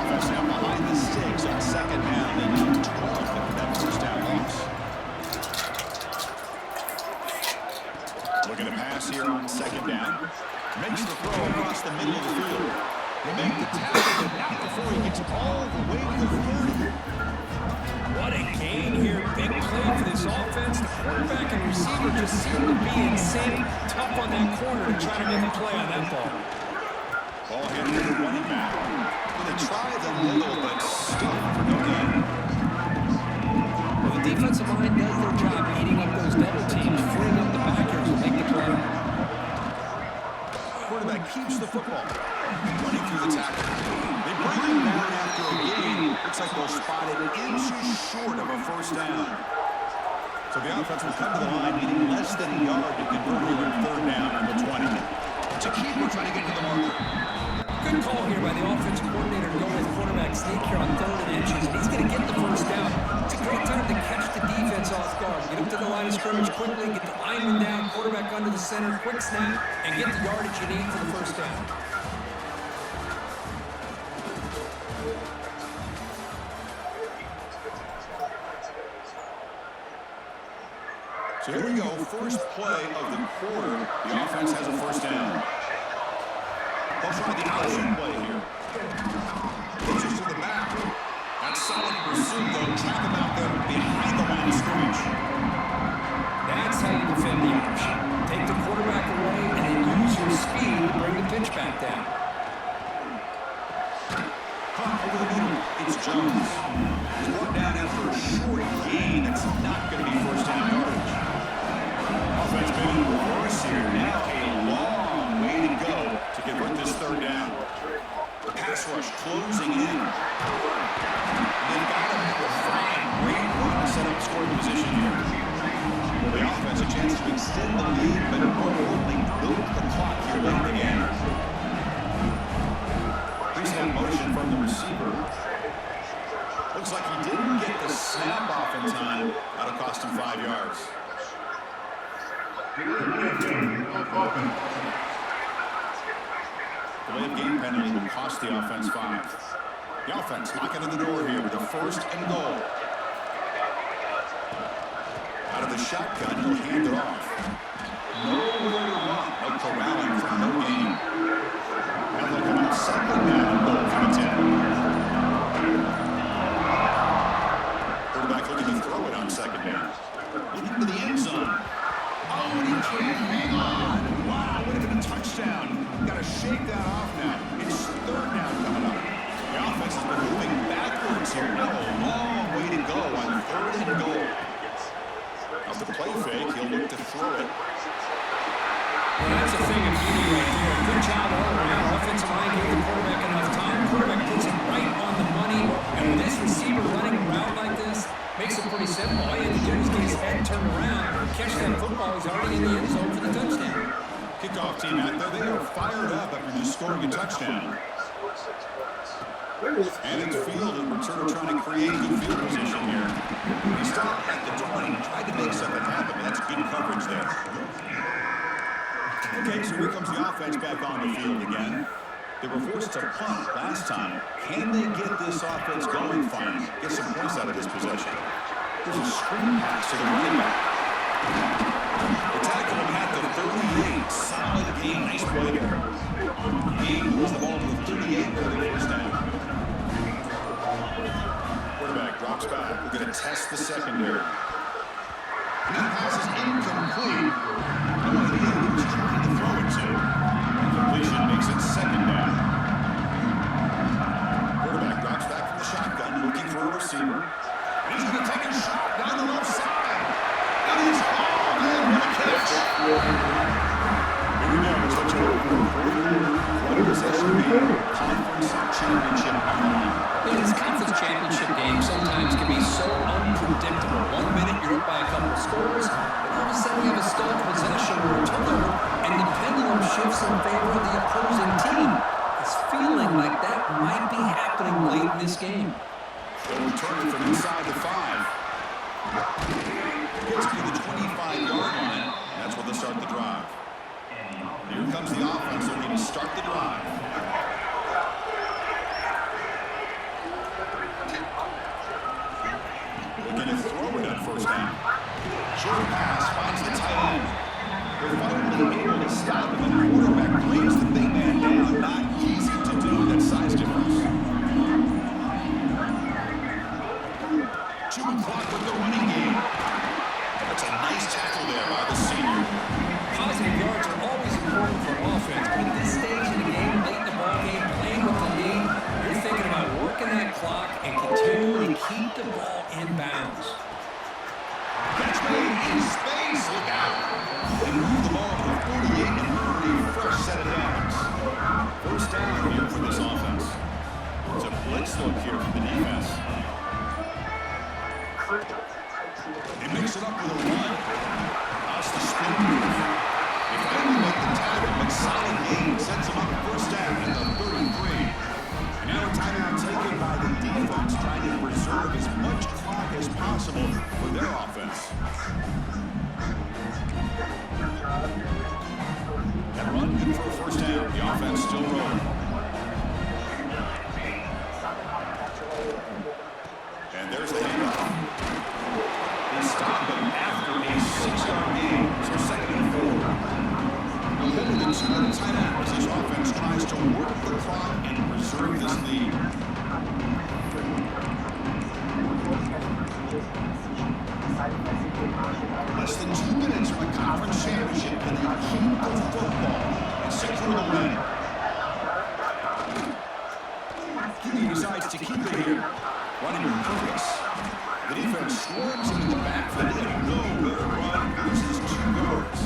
Offense now behind the sticks on second down. They need 12 after that first down loss. Looking to pass here on second down. Makes the throw across the middle of the field. They make the tackle, but not before he gets all the way to the 30. What a gain here. Big play for this offense. The quarterback and receiver just seem to be insane tough on that corner to try to make a play on that ball. Ball handed to the running back. Well, they tried the middle, but still for no gain. Well, the defensive line does their job eating up those double teams, freeing up the backers to make the play. Quarterback keeps the football. Running through the tackle. They bring him down after a gain. Looks like they'll spot it inches short of a first down. So the offense will come to the line needing less than a yard to convert here on third down from the 20. Chiquito trying to get to the marker. Good call here by the offensive coordinator to go with quarterback sneak here on third and inches. And he's going to get the first down. It's a great time to catch the defense off guard. Get up to the line of scrimmage quickly, get the lineman down, quarterback under the center, quick snap, and get the yardage you need for the first down. So here we go, first play of the quarter. The offense has a first down. They'll try the option play here. Pitches to the back. That's solid pursuit, though. Track him out there behind the line of scrimmage. That's how you defend the option. Take the quarterback away and then use your speed to bring the pitch back down. Caught over the middle. It's Jones. He's brought down after a short gain. It's not going to be first down yardage. Offense been in reverse here. Now a long way to go to convert this third down. The pass rush closing in. They've got him at the 5. Great run to set up scoring position here. Well, the offense a chance to extend the lead, but more importantly, milk the clock here late in the game. Pre-snap motion from the receiver. Looks like he didn't get the snap off in time. That'll cost him 5 yards. The late game penalty will cost the offense 5. The offense knocking on the door here with a first and goal. Out of the shotgun, he'll hand it off. Nowhere to run. No corralling from no gain. Now they'll come out second down and goal from the 10. Quarterback looking to throw it on second down. Looking for the end zone. Oh, and he that off now. It's third down coming up. The offense has been moving backwards here. Now a long way to go on third and goal. Off the play fake, he'll look to throw it. Well, that's a thing of beauty right there. Good job all around. Offensive line gave the quarterback enough time. Quarterback puts it right on the money. And with this receiver running a route like this, makes it pretty simple. All you have to do is get his head turned around, catch that football. He's already in the end zone for the touchdown. Kickoff team out there, they are fired up after just scoring a touchdown. And it's field, and returner trying to create good field position here. He started at the 20, tried to make something happen. That's good coverage there. Okay, so here comes the offense back on the field again. They were forced to punt last time. Can they get this offense going finally? Get some points out of this possession. There's a screen pass to the running back. The tackle him at the 38. Solid game. Nice play there. He moves the ball to the 38 for the first down. Quarterback drops back. We're going to test the secondary. That pass is incomplete. No idea who was trying to throw it to. Completion makes it second down. Quarterback drops back from the shotgun, looking for a receiver. And he's going to take a shot down the left side. And he's hauled in. What a catch. Here we go. It's what you're looking for. What is this? Conference championship game. This conference championship game sometimes can be so unpredictable. 1 minute you're up by a couple of scores, but all of a sudden you have a stolen possession or a turnover, and the pendulum shifts in favor of the opposing team. It's feeling like that might be happening late in this game. They'll return it from inside the 5. Gets to the 25-yard line. That's where they'll start the drive. Here comes the offense looking to start the drive. Looking to throw it on first down. Short pass finds the tight end. They're finally able to stop him, and the quarterback brings the big man down. Not easy to do, that size difference. Chewing clock with the running game. That's a nice tackle there by the senior. Positive yards are always important for offense, but at this stage in the game, late in the ball game, playing with the lead, you're thinking about working that clock and continuing to keep the ball in bounds. Catch made in space. Look out. They move the ball to 48 and earn a fresh set of downs. First down here for this offense. It's a blitz look here for the defense. They mix it up with a run. That's the spin move. They finally make the tackle, but solid gain sets them up first down at the 33. And now a timeout taken by the defense, trying to preserve as much clock as possible for their offense. That run good for a first down. The offense still rolling. And there's the handoff. They stop him after a 6-yard gain. So second and 4. We'll head to the 2-minute timeout as this offense tries to work the clock and preserve this lead. Less than 2 minutes from a conference championship, and they keep the football and secure the win. He decides to keep it here, running with purpose. The defense swarms into the backfield and no-good run loses 2 yards.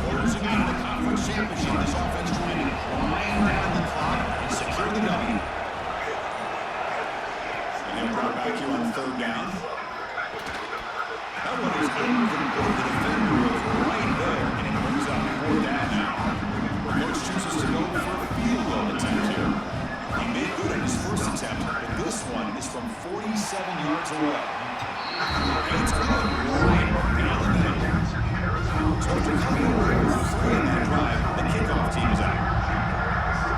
Closing in on the conference championship, this offense trying to grind down the clock and secure the W. And he'll drop back here on third down. That one is incomplete. The defender was right there, and it brings up 4th down now. Coach chooses to go for a field goal attempt here. He made good on his first attempt, but this one is from 47 yards away. And it's good right down the middle. So after coming over 3 in that drive, the kickoff team is out.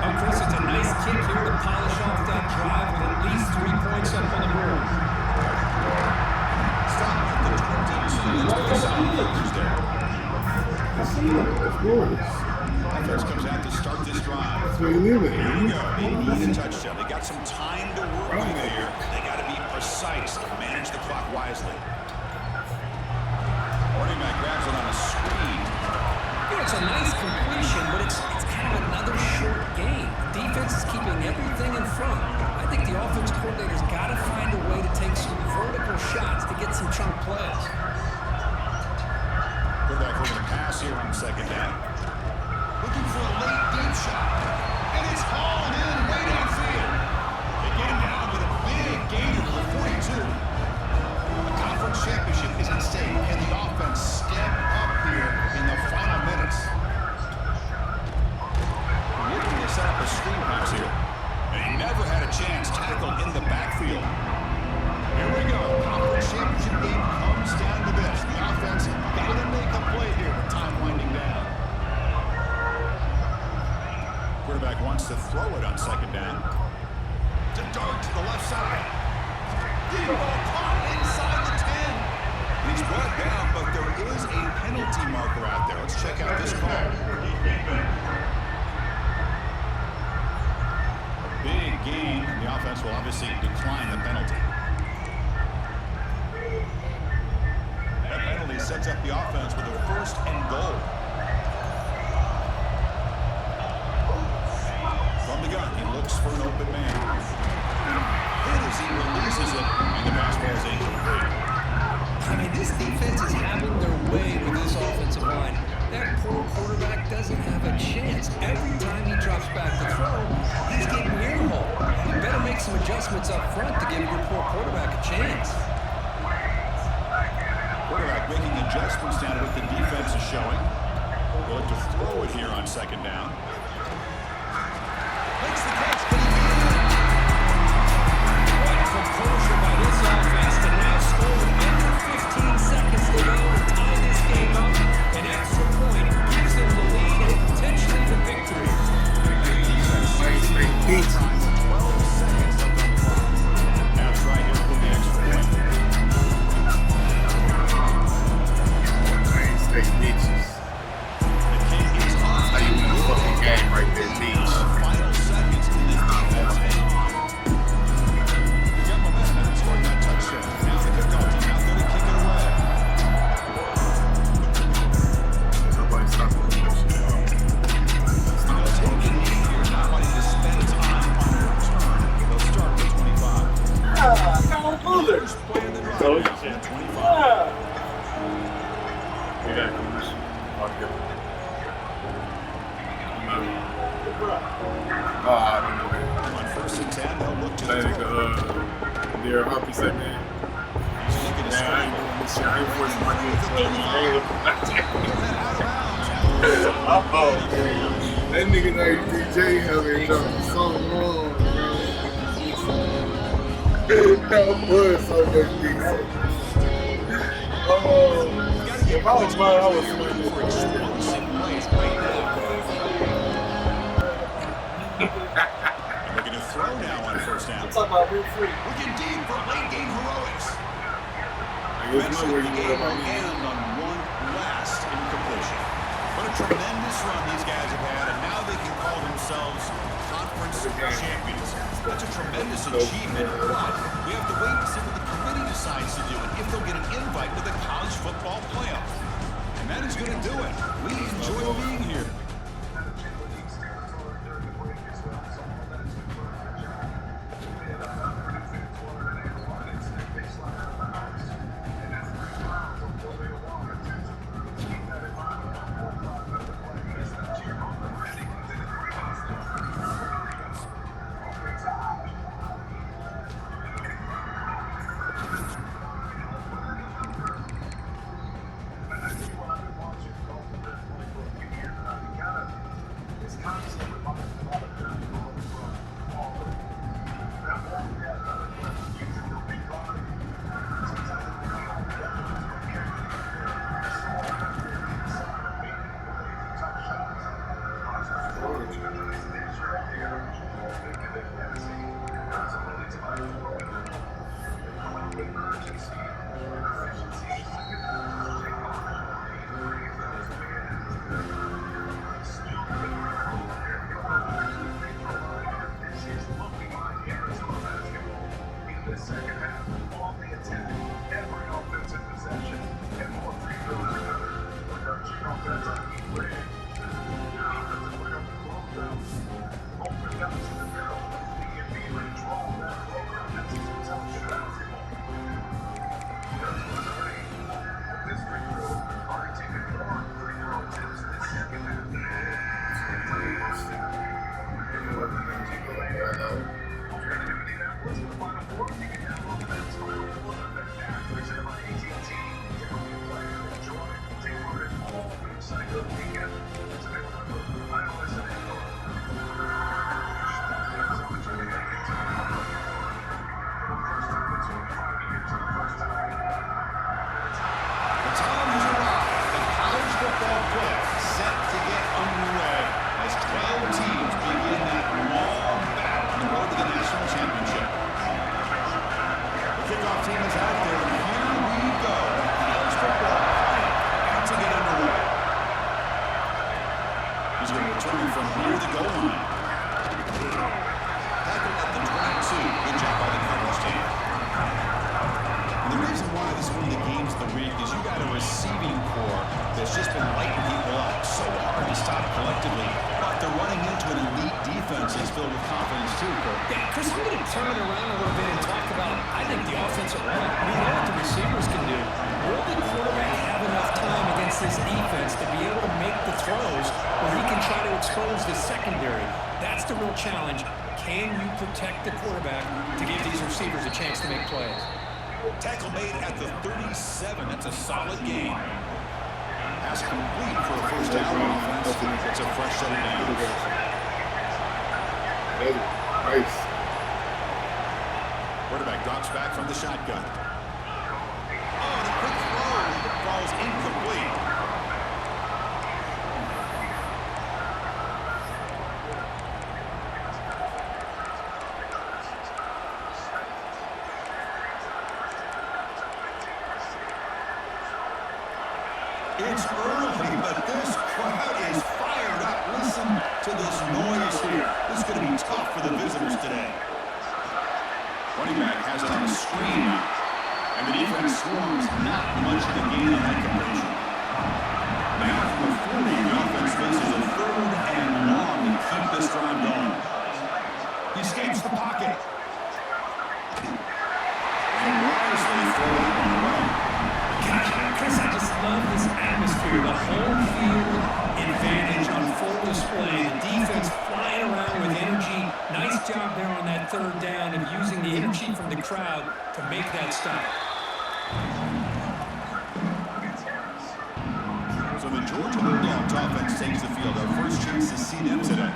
Oh, Chris, it's a nice kick here to polish off that drive with at least 3 points up on the board. Stop at the 22. Let's put some numbers there. Offense comes out to start this drive. Here we go. They need a touchdown. They got some time to work with here. They got to be precise and manage the clock wisely. Running back grabs it on a screen. You know, it's a nice completion, but it's kind kind of another short game. Defense is keeping everything in front. I think the offense coordinator's got to find a way to take some vertical shots to get some chunk plays. Quarterback looking to pass here on second down. Looking for a late deep shot. And it's hauled in way downfield. They get him down with a big gain to the 42. A conference championship is at stake. Can the offense step up here in the final minutes? Looking to set up a screen pass here. And he never had a chance tackled in the backfield. Here we go. Conference championship game comes down to this. The offense got to make a play here with time winding down. Quarterback wants to throw it on second down. To dart to the left side. Deep ball caught inside the 10. He's brought down, but there is a penalty marker out there. Let's check out this call. Big gain. The offense will obviously decline the penalty. That penalty sets up the offense with a 1st and goal. From the gun, he looks for an open man. Hit as he releases it, and the pass ball is incomplete. I mean, this defense is having their way with this offensive line. That poor quarterback doesn't have a chance. Every time he drops back to throw, he's getting ear-hole. You better make some adjustments up front to give your poor quarterback a chance. Quarterback making adjustments down to what the defense is showing. They'll look to throw it here on second down. Makes the catch. What composure by this offense to now score with under 15 seconds to go and tie this game up. An extra point gives them the lead and potentially the victory. 12 seconds on the clock. Now try here for the extra point. State beaches. The king is on. That's how you win a fucking game right there, beach. Final seconds in this defense hang on. You got momentum and scored that touchdown. Now the kickoff team out there to kick it away. Nobody stopped the They'll take a knee here, not wanting to spend time on the return. They'll start with 25. First play of the drive at 25. On 1st and 10, they'll look to the throw. Dear Harpy said, man, He's looking to man, I ain't doing this shit. I ain't forcing my kids that nigga named DJ having done so wrong, bro. That was so much decent. If I was mine, I was swinging for explosive plays right now. Looking to throw now on 1st down. I'm talking about real free. Looking deep for late game heroics. Eventually, The game will end on one last incompletion. What a tremendous run these guys have had, and now they can call themselves conference champions. That's a tremendous achievement, but we have to wait to see what the committee decides to do and if they'll get an invite to the college football playoff. And that is going to do it. We enjoy being here. filled with confidence too, Cole. Yeah, Chris, I'm going to turn it around a little bit and talk about, I think, the offensive line. We know what the receivers can do. Will the quarterback have enough time against this defense to be able to make the throws where he can try to expose the secondary? That's the real challenge. Can you protect the quarterback to give these receivers a chance to make plays? Tackle made at the 37. That's a solid gain. Pass complete for a first down offense. It's a fresh set of downs. Nice. Quarterback drops back from the shotgun. Oh, the quick throw falls incomplete. It's early, but this crowd is fired up. Listen to this noise here. This is going to be tough for the visitors today. Running back has it on a screen now. And the defense swarms. Not much to gain on that completion. Now from the 40, the offense faces a 3rd and long to keep this drive going. He escapes the pocket. And wisely throws it away. Gosh, Chris, I just love this atmosphere. The home field advantage on full display. The defense flying around with energy. Nice job there on that 3rd down of using the energy from the crowd to make that stop. So the Georgia Bulldogs offense takes the field. Our first chance to see them today.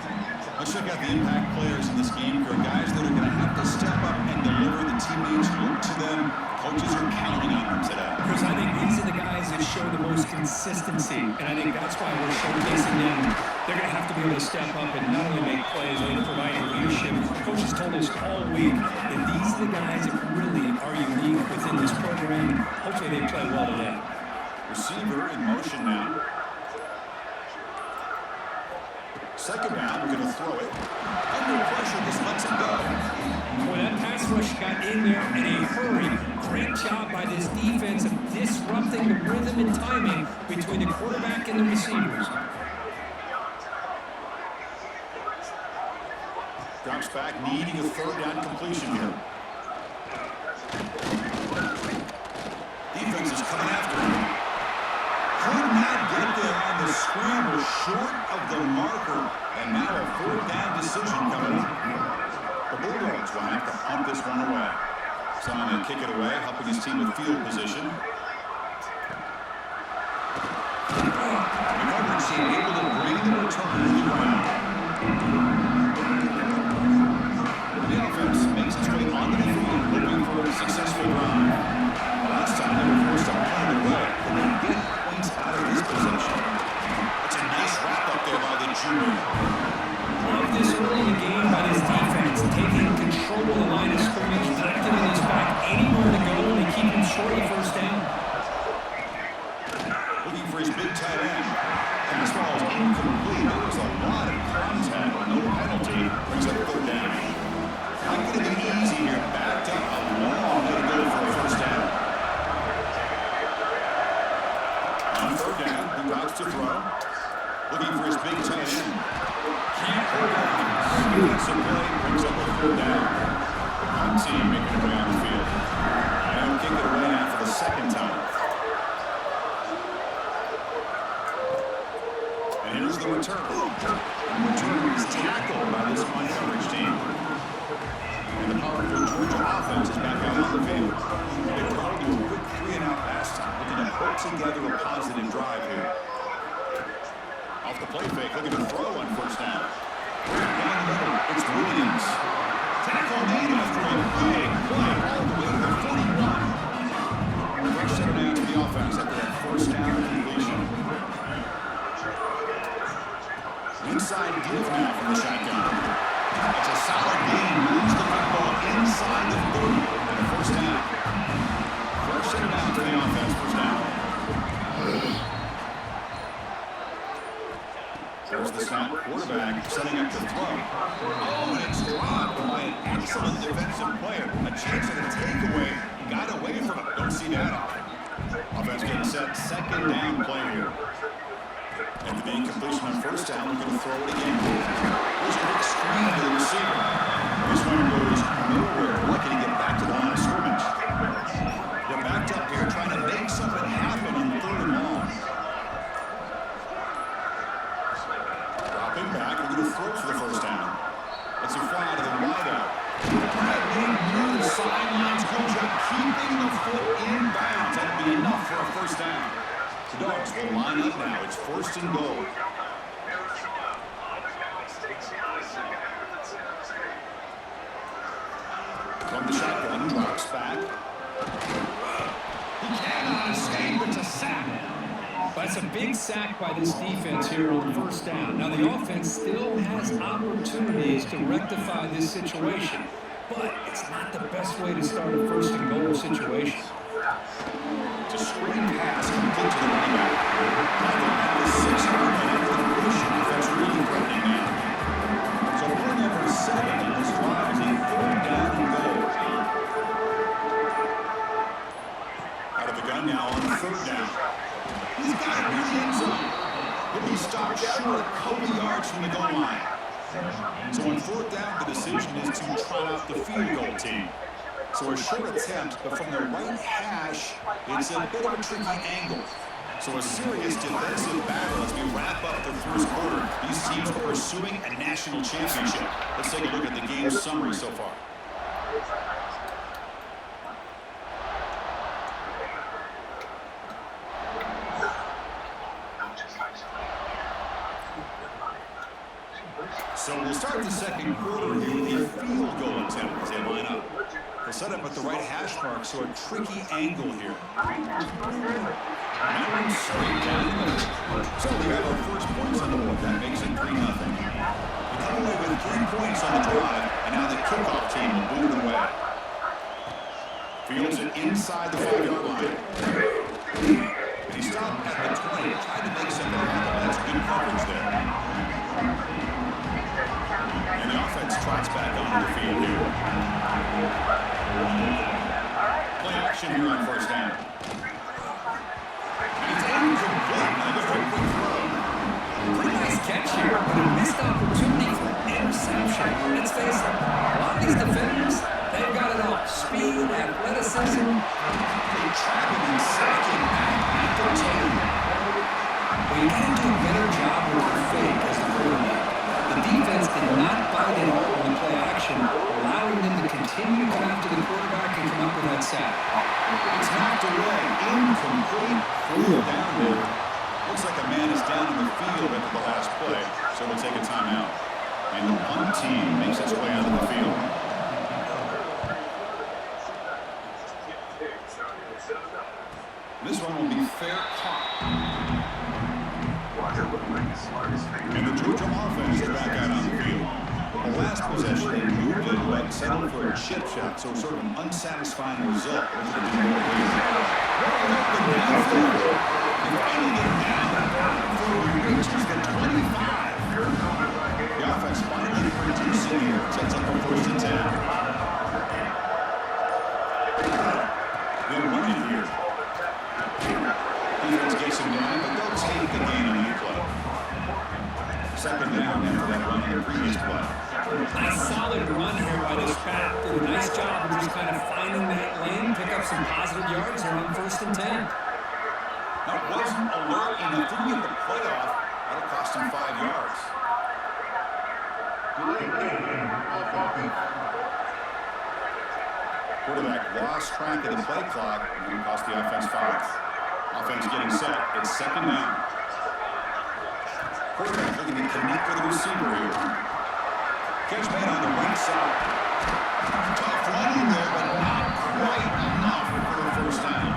Let's check out the impact players in this game. There are guys that are going to have to step up and deliver. The teammates look to them. Coaches are counting on them today. Chris, I think these are the guys that show the most consistency, and I think that's why we're showcasing them. They're going to have to be able to step up and not only make plays, but provide leadership. Coaches told us all week that these are the guys that really are unique within this program. Hopefully they play well today. Receiver in motion now. Second down, we're going to throw it. Under pressure, just lets it go. Boy, that pass rush got in there in a hurry. Great job by this defense of disrupting the rhythm and timing between the quarterback and the receivers. Drops back, needing a 3rd down completion here. Defense is coming after him. Could not get there on the scramble, short of the marker, and now a 4th down decision coming up. The Bulldogs will have to punt this one away. Someone to kick it away, helping his team with field position. The coverage team able to bring the return to the ground. The offense makes its way onto the field, looking for a successful drive. Last time they were forced to punt it away, and they get points out of this possession. It's a nice wrap up there by the junior. Love this early in the game by this defense, taking control of the line of scrimmage, not giving this back anywhere to go, and they keep him short of the 1st down. Looking for his big tight end. Pass ball is incomplete. There was a lot of contact, no penalty. Brings up 3rd down. Not going to be easy here. Backed up a long way to go for a 1st down. On 3rd down, he routes to throw. Looking for his big tight end. Can't hold on. Defensive play brings up a 3rd down. One team making it way on the field. And he'll kick it away now for the 2nd time. And here's the return. The return is tackled by this man-coverage team. And the powerful Georgia offense is back out on the field. They were held to a quick 3-and-out last time, looking to put together a positive drive here. Off the play fake, looking to throw on 1st down. Down the middle, it's Williams. Tackle made after a big play all the way to the 41. First set of down to the offense after that 1st down completion. Inside give now from the shotgun. That's a solid gain. Moves the football inside the 30 and a 1st down. First set of down to the offense, 1st down. There's the snap. Quarterback setting up the throw. Oh, and it's dropped by an excellent defensive player. A chance at a takeaway. Got away from it. Don't see that often. Offense getting set. 2nd down play here. After the incompletion on 1st down, we're going to throw it again. There's a quick screen to the receiver. will line up now. It's 1st and goal. From the shotgun, drops back. He cannot escape. It's a sack. That's a big sack by this defense here on 1st down. Now, the offense still has opportunities to rectify this situation, but it's not the best way to start a 1st and goal situation. It's a screen pass complete to the running back. Now the 6-yard line after the push. Defense really threatening now. So play number 7 on this drive is a 3rd down and goal. Out of the gun now on 3rd down. He's got it near the end zone. He'll be stopped short a couple yards from the goal line. So on 4th down, the decision is to try out the field goal team. So a short attempt, but from the right hash, it's a bit of a tricky angle. So a serious defensive battle as we wrap up the 1st quarter. These teams are pursuing a national championship. Let's take a look at the game's summary so far. So we'll start the 2nd quarter here with a field goal attempt as they line up. They'll set up at the right hash mark, so a tricky angle here. Straight down the middle. So we have our 1st points on the board. That makes it 3-0. We come away with 3 points on the drive, and now the kickoff team will boot it away. Fields it inside the 5-yard line. He stopped at the 20, tried to make something happen. That's good coverage there. And the offense trots back onto the field here. Play action here on 1st down. He's incomplete. Now the quick throw. Pretty nice catch here, but a missed opportunity for interception. Let's face it, a lot of these defenders, they've got it all. Speed, athleticism. They trap him and sack him at the 10. Well, you got to do a better job with the fake as the quarterback. The defense did not bite it all in the play action, allowing them to continue to come after the quarterback and come up with that sack. It's knocked away. Incomplete. 4th down there. Looks like a man is down in the field after the last play, so we'll take a timeout. And the punt team makes its way out of the field. This one will be fair caught. And the Georgia offense is back out on the field. The last possession, they moved it, but settled for a chip shot, so sort of an unsatisfying result. What a open downfield. They finally get down before he reaches the 25. The offense finally producing here, sets up a 1st and 10. They'll run it here. Defense gets him down, but they'll take the gain on the play. 2nd down after that run on the previous play. Nice solid run here by this back. Did a nice job of just kind of finding that lane, pick up some positive yards here on 1st and 10. That wasn't alert enough. Didn't get the playoff. That'll cost him 5 yards. Quarterback lost track of the play clock and cost the offense 5. Offense getting set. It's 2nd down. Quarterback looking to connect with the receiver here. Catch made on the right side. Tough running there, but not quite enough for the 1st down.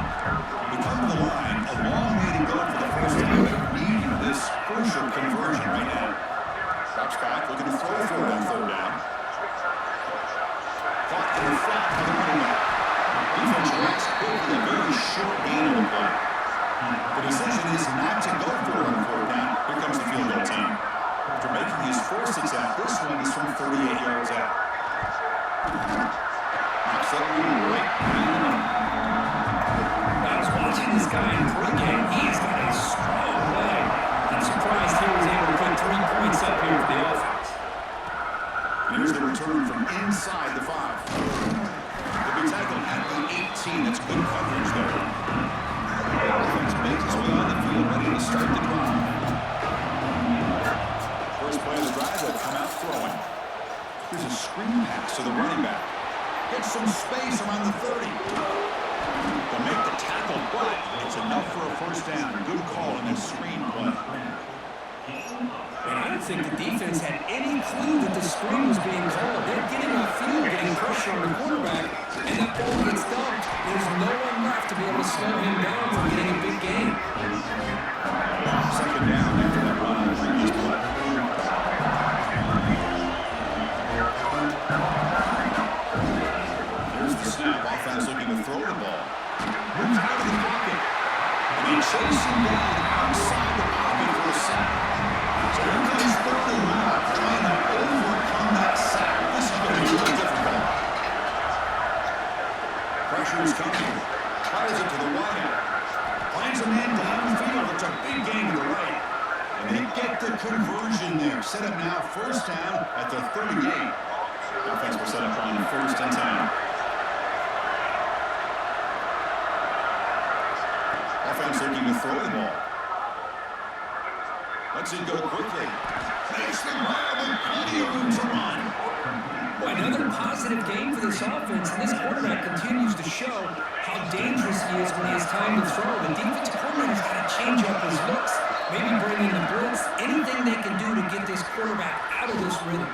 We come to the line. A long way to go for the 1st down. They need this crucial conversion right now. Drops back, looking to throw for it on 3rd down. Caught in the flat by the running back. Defense reacts quickly, a very short gain on the play. The decision is not to go for it on 4th down. Here comes the field goal team. After making his 1st attempt, this one is from 38 yards out. Knocks that one right in the middle. I was watching this guy in pregame. He's got a strong leg. I'm surprised he was able to put 3 points up here for the offense. And here's the return from inside the 5. They'll be tackled at the 18. That's good coverage there. Offense makes its way on the field, ready to start the drive. First play of the drive, they'll come out throwing. Here's a screen pass to the running back. Gets some space around the 30. They'll make the tackle, but it's enough for a first down. Good call on that screen play. And I don't think the defense had any clue that the screen was being called. They're getting upfield, getting pressure on the quarterback, and that ball gets dumped. There's no one left to be able to slow him down from getting a big gain. Second down after that run on the previous play. Here's the snap. Offense looking to throw the ball. Moves out of the pocket. And they chase him down outside the pocket for a sack. So here comes third and long, trying to overcome that sack. This is going to be really difficult. Pressure is coming. Fires it to the wideout. Finds a man downfield. It's a big gain to the right. And they get the conversion there. Set up now first down at the 38. Offense will set up on first and 10. Offense looking to throw the ball. Let's it go quickly. Makes the grab and plenty of room to run. Another positive game for this offense, and this quarterback continues to show how dangerous he is when he has time to throw. The defensive coordinator's got to change up his looks, maybe bring in the blitz, anything they can do to get this quarterback out of this rhythm.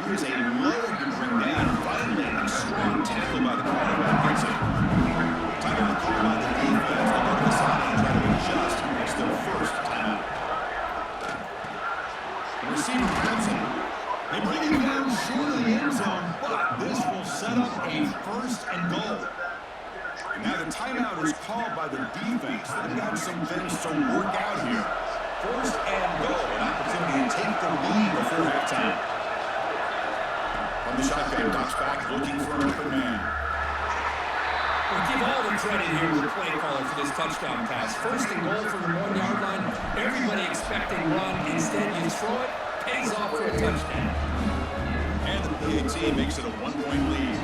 Here's a load to bring down. Finally, a strong tackle by the quarterback. Gets it. Timeout call by the defense. They'll go to the sideline and try to adjust. It's their first timeout. The receiver grabs him. They bring him down short of the end zone, but this will set up a first and goal. And now the timeout is called by the defense. They've got some things to work out here. First and goal. An opportunity to take the lead before halftime. From the shotgun, Doc's back looking for an open man. We'll give all the credit here to the play caller for this touchdown pass. First and goal from the 1 yard line. Everybody expecting run. Instead, you throw it, pays off for a touchdown. And the PAT makes it a 1-point lead.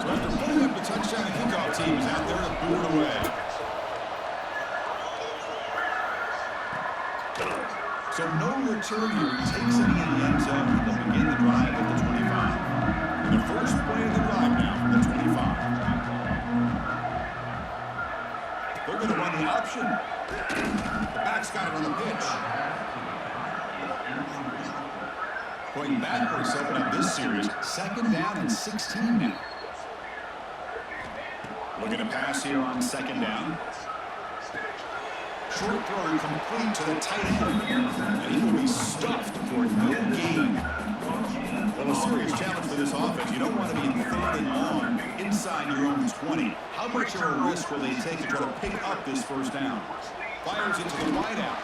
So after putting up the touchdown, the kickoff team is out there to boot it away. So no return here. He takes it in the end zone, and they'll begin the drive at the 25. The first play of the drive now from the 25. They're going to run the option. The back's got it on the pitch. Going backwards to open up this series. Second down and 16 now. Looking to pass here on second down. Short throw complete to the tight end. And he will be stuffed for no gain. Well, a serious challenge for this offense. You don't want to be in third and long inside your own 20. How much of a risk will they take to try to pick up this first down? Fires it to the wideout.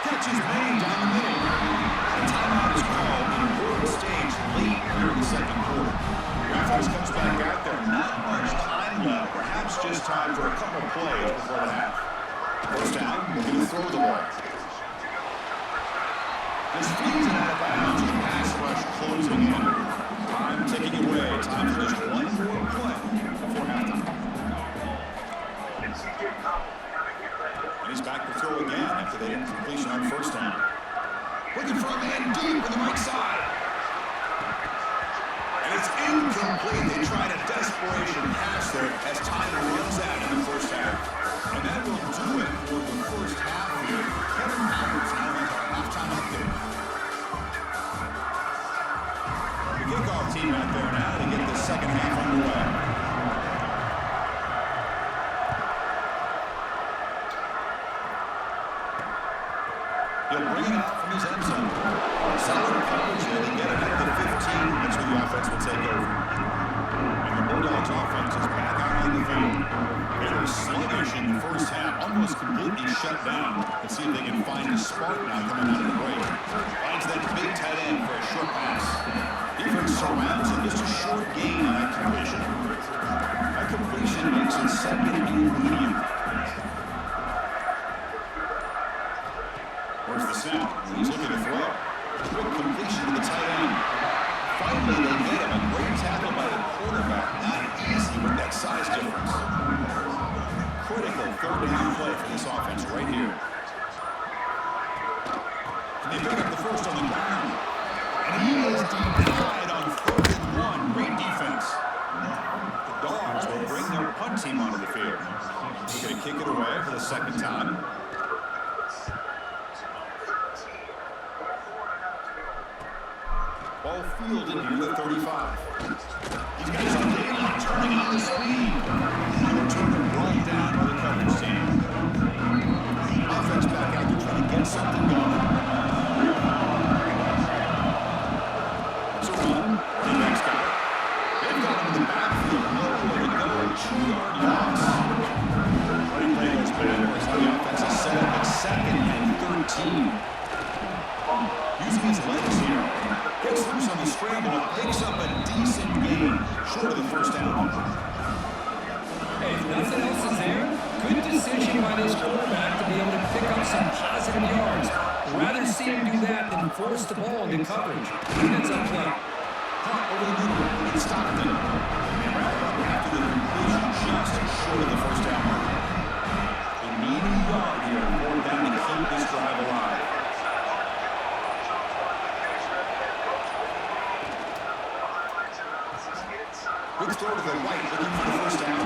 Catch is made down the middle. The timeout is called in important stage late here in the second quarter. The offense comes back out there. Not much time left. Perhaps just time for a couple plays before the half. First down, we're going to throw the ball. Just flings it out of bounds. The pass rush closing in. Time ticking away. Time for just one more play before halftime. And he's back to throw again after they get completion on first down. Looking for a man deep on the right side. And it's incomplete. They tried a desperation pass there as time runs out in the first half. And that will do it for the first half here. Kevin Howard's now at our halftime update. The kickoff team out there now to get the second half underway. He'll bring it out from his end zone. Solid coverage here to get him at the 15. That's where the offense will take over. And the Bulldogs offense is back out on the field. They were sluggish in the first half, almost completely shut down. Let's see if they can find a spark now coming out of the break. Finds that big tight end for a short pass. Defense surrounds him. Just a short gain on that completion. That completion makes it second and medium. Where's the snap? He's looking to throw. Quick completion to the tight end. Finally, they get him. A great tackle by the quarterback. Not easy with that size difference. Critical third down play for this offense right here. And they pick up the first on the ground. And he is denied on 3rd and 1. Great defense. The Dogs will bring their punt home team onto the field. We're going to kick it away for the second time. Ball fielded near the 35. He's got some daylight turning on the speed. The returner brought down by the coverage team. Offense back out to try to get something going. It's a run. Defense got it. They've got him in the backfield. Nowhere to go. 2-yard loss. Running play goes backwards. The offense is set up at 2nd and 13. Using his legs here. Gets loose on the scramble. Picks up a decent gain. Short of the first down. Hey, if nothing else is there, good decision by this quarterback to be able to pick up some positive yards. Rather see him do that than force the ball into coverage. That's a play. Caught over the middle. It's Stockton. And wrap up after the completion just short of the first down mark. They need a yard here and more down to keep this drive alive. Quick throw to the right, looking for the first down.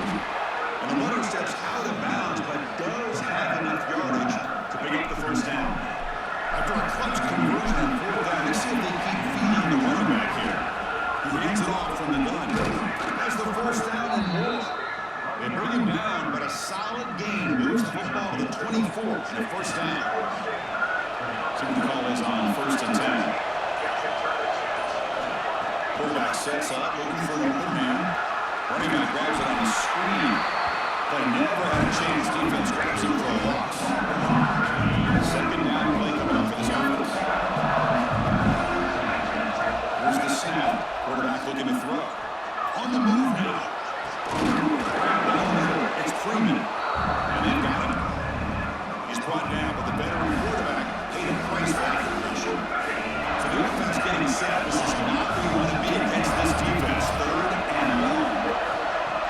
And the runner steps out of bounds, but does have enough yardage to pick up the first down. After a clutch conversion on 4th down, they see if they keep feeding the running back here. He hands it off from the gun. Has the first down and more. They bring him down, but a solid gain moves the football to the 24th and a first down. See what the call is on 1st and 10. Quarterback sets up, looking for an open man. Running back grabs it on the screen. But never had a chance. Defense grabs him for a loss. Second down play coming up for this offense. Here's the snap. Quarterback looking to throw. On the move now. It's Freeman. And they've got him. He's brought down, but the veteran quarterback paid a price for that completion. So the offense getting set. This is not where you want to be against this defense. 3rd and long.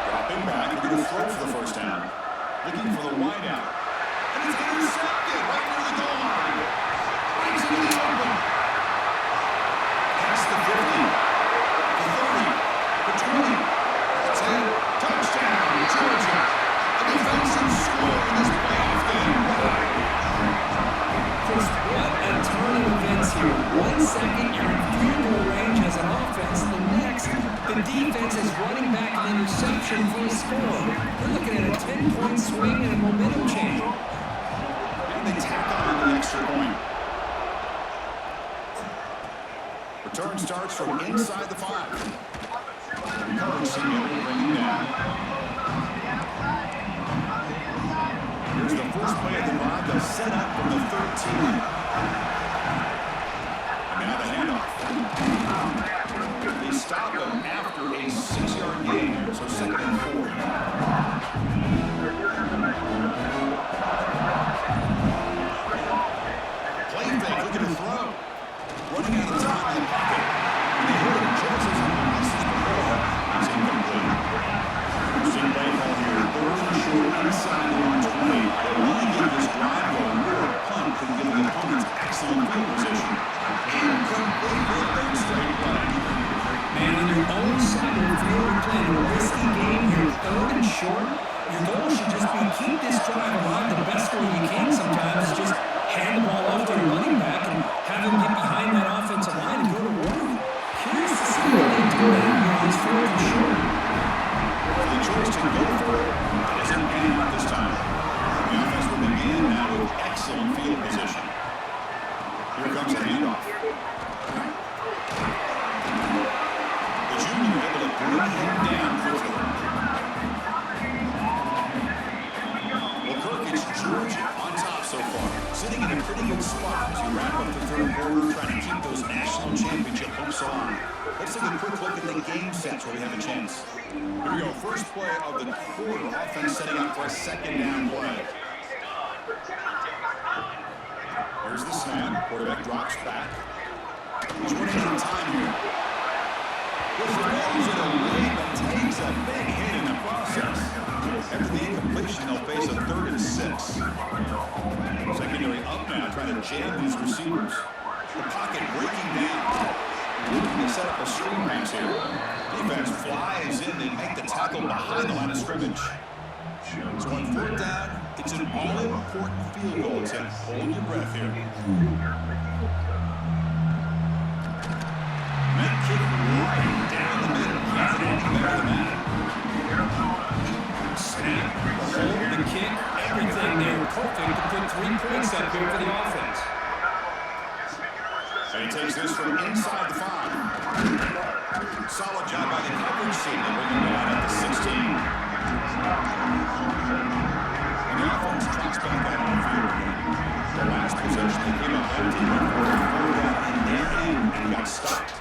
Dropping back, and going to throw for the first down. Looking for the wideout. And he's intercepted right near the goal line. Brings it in the open. Past the 50. The 30. The 20. The 10. Touchdown, Georgia. A defensive score in this playoff game. Chris, what a turn of events here. 1 second, you're in field goal range as an offense. The next, the defense is running back an interception for a score. We're looking at a 10-point swing and a momentum change. And they tack on the extra point. Return starts from inside the 5. Recovery signal bringing down. Here's the first play of the drive. They'll set up from the 13. And now the handoff. They stop him after a 6-yard gain, so 2nd and 4. Play fake, looking to throw. Running out of time in the pocket. And they heard him chances and misses the ball. It's incomplete. Interesting play call here. 3rd and short inside the 120. They want to get this drive going. Where a punt can give the opponents excellent field position. Incomplete for a 3rd straight play. Man, on your own side of the field, you're playing a risky game here, 3rd and short. Your goal should just be keep this drive alive the best way you can sometimes. Just hand the ball off to your running back and have him get behind that offensive line and go to work. Curious to see what they do here on this 4th and short. The choice to go for it doesn't pan out this time. The offense will begin now with excellent field position. Here comes the handoff. The junior able to bring him down quickly. Well, Kirk, it's Georgia on top so far. Sitting in a pretty good spot as we wrap up the 3rd quarter, trying to keep those national championship hopes on. Let's take a quick look at the game sets where we have a chance. Here we go. First play of the quarter. Offense setting up for a 2nd down play. Here's the snap. Quarterback drops back. He's running out of time here. Just throws it away, but takes a big hit in the process. After the incompletion, they'll face a 3rd and 6. Secondary up now, trying to jam these receivers. The pocket breaking down. Looking to set up a screen pass here. Defense flies in. They make the tackle behind the line of scrimmage. So on 4th down, it's an all-important field goal attempt. Hold your breath here. That kick right down the middle. Got it in the middle of the mat. Snap, hold the kick, everything there perfect to put 3 points up here for the offense. And he takes this from inside the 5. Solid job by the coverage team to bring him down at the 16. And the offense tracks back out on the field again. The last possession they came up empty went for a 4th down in their end and got stopped.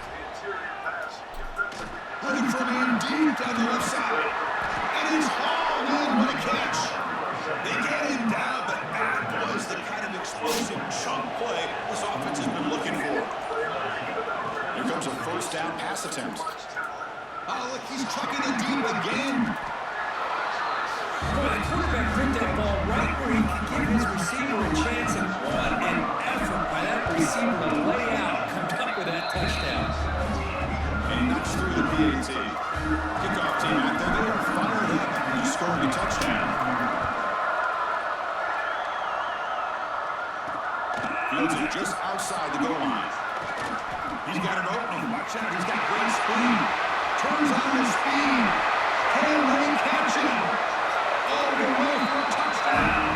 Looking for a man deep down the left side. And it's hauled in. What a catch. They get him down, but that was the kind of explosive chunk play this offense has been looking for. Here comes a 1st down pass attempt. Oh, look, he's trucking it deep again. Boy, the quarterback put that ball right where he could give his receiver a chance, and what an effort by that receiver to lay out, come up with that touchdown. And he knocks through the PAT. Kickoff team out there, they are fired up after scoring a touchdown. Fields it just outside the goal line. He's got an opening. Watch out, he's got great speed. Turns on the speed. Can they catch him? All the way for a touchdown.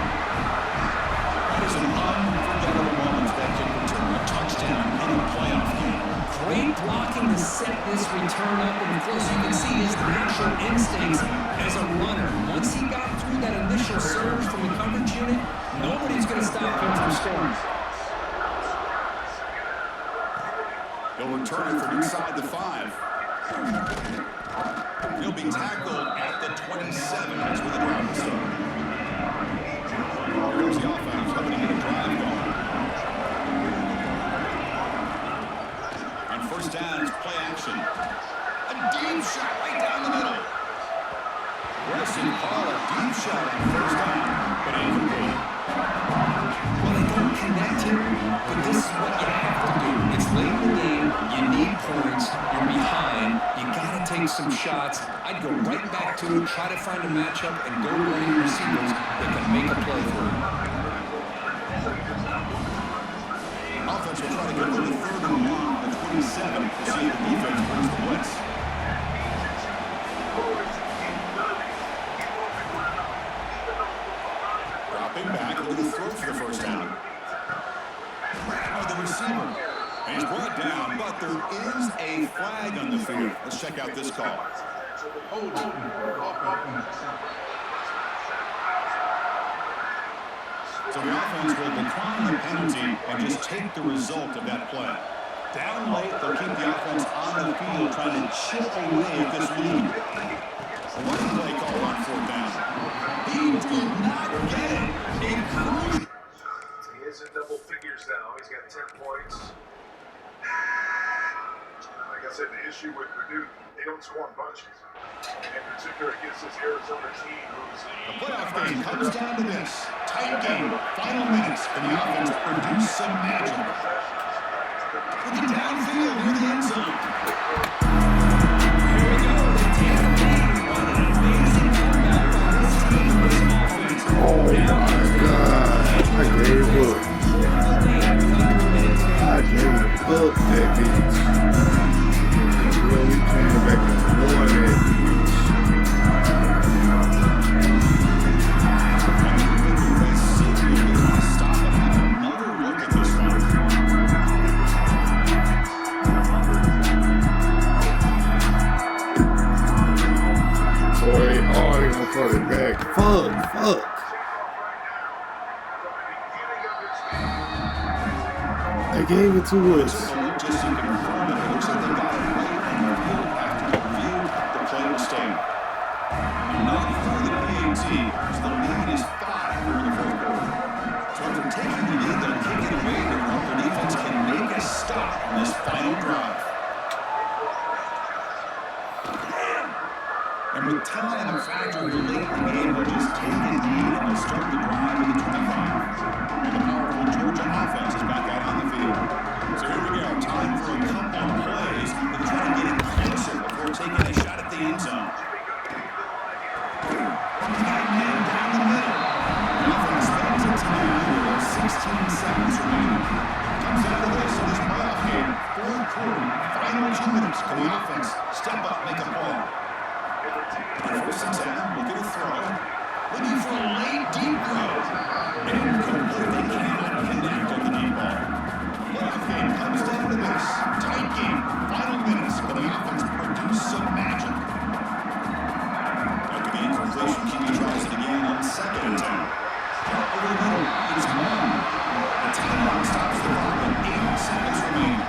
That is an unforgettable moment that can return a touchdown in a playoff game. Great blocking to set this return up and close. You can see his natural instincts as a runner. Once he got through that initial surge from the coverage unit, nobody's going to stop him from scoring. He'll return it from inside the 5. He'll be tackled at the 27. That's where the drive will start. Here comes the offense, hoping to get a drive going. On 1st down, it's play action. A deep shot right down the middle. Wilson call a deep shot on 1st down, but incomplete. Well, they don't connect here, but this is what you have to do. It's late in the game. You need points. You're behind. You got to take some shots. I'd go right back to it, try to find a matchup, and go running receivers that can make a play for you. Offense will try to go to the 3rd and long at the 27 to see if the defense brings the blitz. Dropping back, look at the throw for the 1st down. The receiver. And he's brought down, but there is a flag on the field. Let's check out this call. So the offense will decline the penalty and just take the result of that play. Down late, they'll keep the offense on the field trying to chip away at this lead. One play call on 4th down. He did not get it. He is in double figures now. He's got 10 points. Like I said, the issue with Purdue, they don't score in bunches. In particular against this Arizona team who's... The playoff game comes down to this. Tight game, final minutes, and the offense produce some magic. With the downfield near the end zone. Here we go. They take the lead. What an amazing comeback by this team. This offense. Oh my God. I gave up. I gave up that bitch. Really came back and won that bitch. Stop and have another look at this one. Boy, they gonna throw it back. Fuck. They gave it to us. Just to confirm it, it looks like they got it right on the field after the review. The play will stand. Not for the PAT, as the lead is 5 here in the 4th quarter. So after taking the lead, they'll kick it away to hope their defense can make a stop on this final drive. And with time factoring late in the game, they'll just take the lead and they'll start the drive at the 25. And the powerful Georgia offense is back out on the field. So here we go, time for a couple of plays to try to get it closer before taking a shot at the end zone. He's got a man defense step up, make a play. First and 10, looking to throw. Looking for a late deep throw. Incomplete. They cannot connect on the deep ball. Playoff game comes down to this. Tight game. Final minutes. But the offense produced some magic. That could be incompletion. Keeping tries it again on second and 10. Over the middle. It's Moore. The timeout stops the clock with 8 seconds remaining.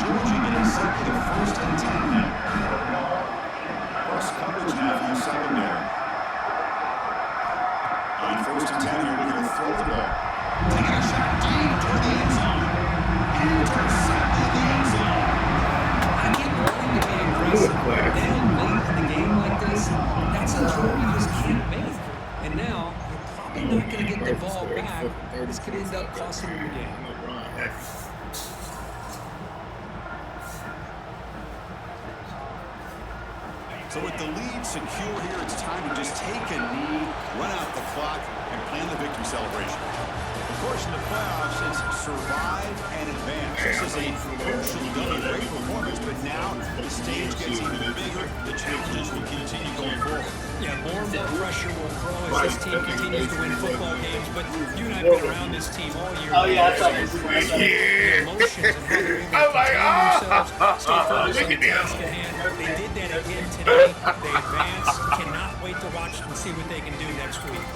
Georgia getting set for the first and 10 now. Cross coverage now from the secondary. On first and 10 here, we're going to throw the ball. Taking a shot deep toward the end zone. Intercepted the end zone. I keep wanting to be aggressive. Then late in the game like this, that's a throw you just can't make. And now, you're probably not going to get the ball back. This could end up costing you the game. So with the lead secure here, it's time to just take a knee, run out the clock, and plan the victory celebration. Of course, in the playoffs, it's survive and advance. This is a crucial W. Great performance, but now the stage gets even bigger. The challenges will continue going forward. Yeah, more and more pressure will grow as this team continues to win football games, but you and I have been around this team all year. Oh, yeah, I saw this. this. The emotions and how they're able to contain themselves, stay focused on the task at hand. They did that again today. They advanced. Cannot wait to watch and see what they can do next week.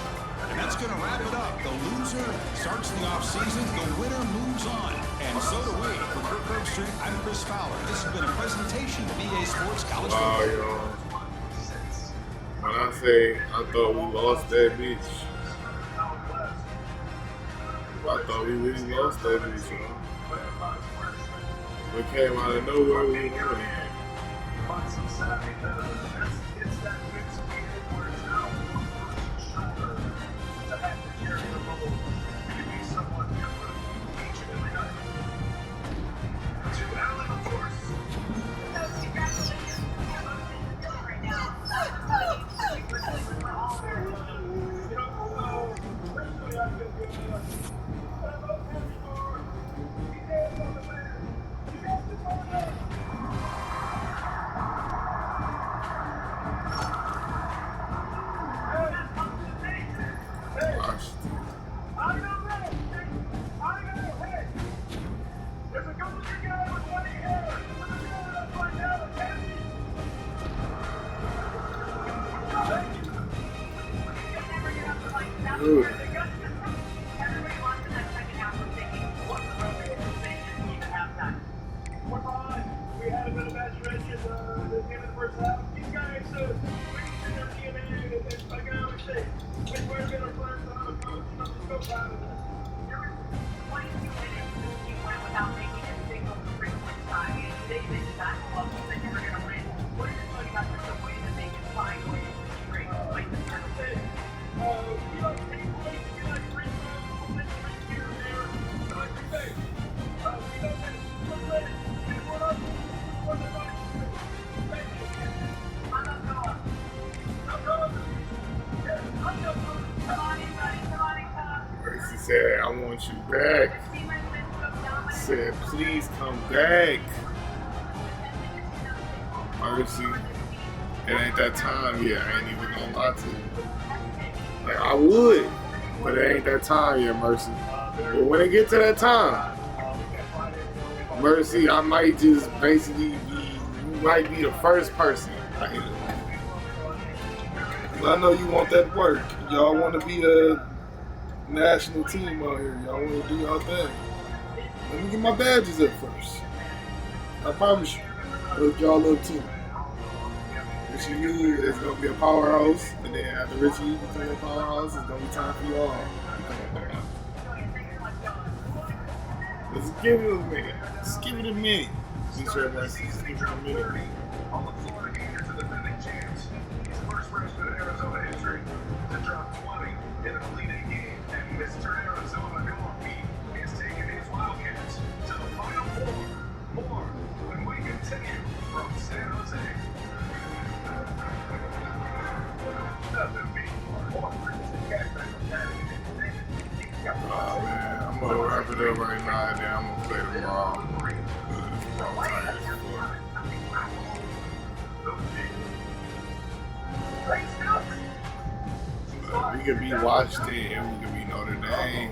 And that's going to wrap it up. The loser starts the offseason. The winner moves on. And so do we. For Kirk Herbstreit, I'm Chris Fowler. This has been a presentation of EA Sports College Football. When I say I thought we lost that bitch, I thought we really lost that bitch, you know. We came out of nowhere, we were winning. Ooh. We had a bit of bad stretch at the end of the first half. These guys, we can see their DNA, and like I always say, which way to get our players to have a coach, you know, just go proud of that. There was 22 minutes you went without making a single 3-point shot. They didn't back up that you were going to win. What does it tell you about the way that they can find ways to break like the tournament? We like takeaways, we like free throws, we'll make here and there. We like big things. We know that we're ready. We're up. We're the right. Thank you. I'm not going. I'm going. Yes, I'm going. Come on, everybody. Come on, come. She said, I want you back. She said, please come back. Mercy. It ain't that time yet. I ain't even gonna lie to you. Like, I would, but it ain't that time yet, Mercy. But when it get to that time, Mercy, I might just basically be, you might be the first person. I know you want that work. Y'all want to be a national team out here. Y'all want to do y'all thing. Let me get my badges up first. I promise you. I'll lift y'all up too. Richie U is going to be a powerhouse, and then after Richie U becomes a powerhouse, it's going to be time for y'all to become a powerhouse. Let's give it a minute. Let's give it a minute. Let's give it a minute. On the Florida Gators, the defending champs. He's the first freshman in Arizona history to drop 20 in an Elite Eight game. And Mr. Arizona Norby is taking his Wildcats to the Final Four. More when we continue from San Jose. Nothing beats more. Oh man, I'm gonna wrap it up right now and then I'm gonna play tomorrow. I'm tired as fuck. could be Washington and we could be Notre Dame.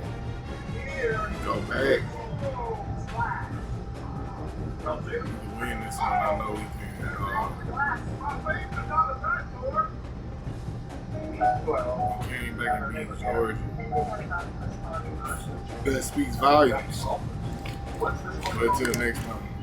Go back. We can win this one. I know we can. Came back and beat Georgia. That speaks volumes. But till next time.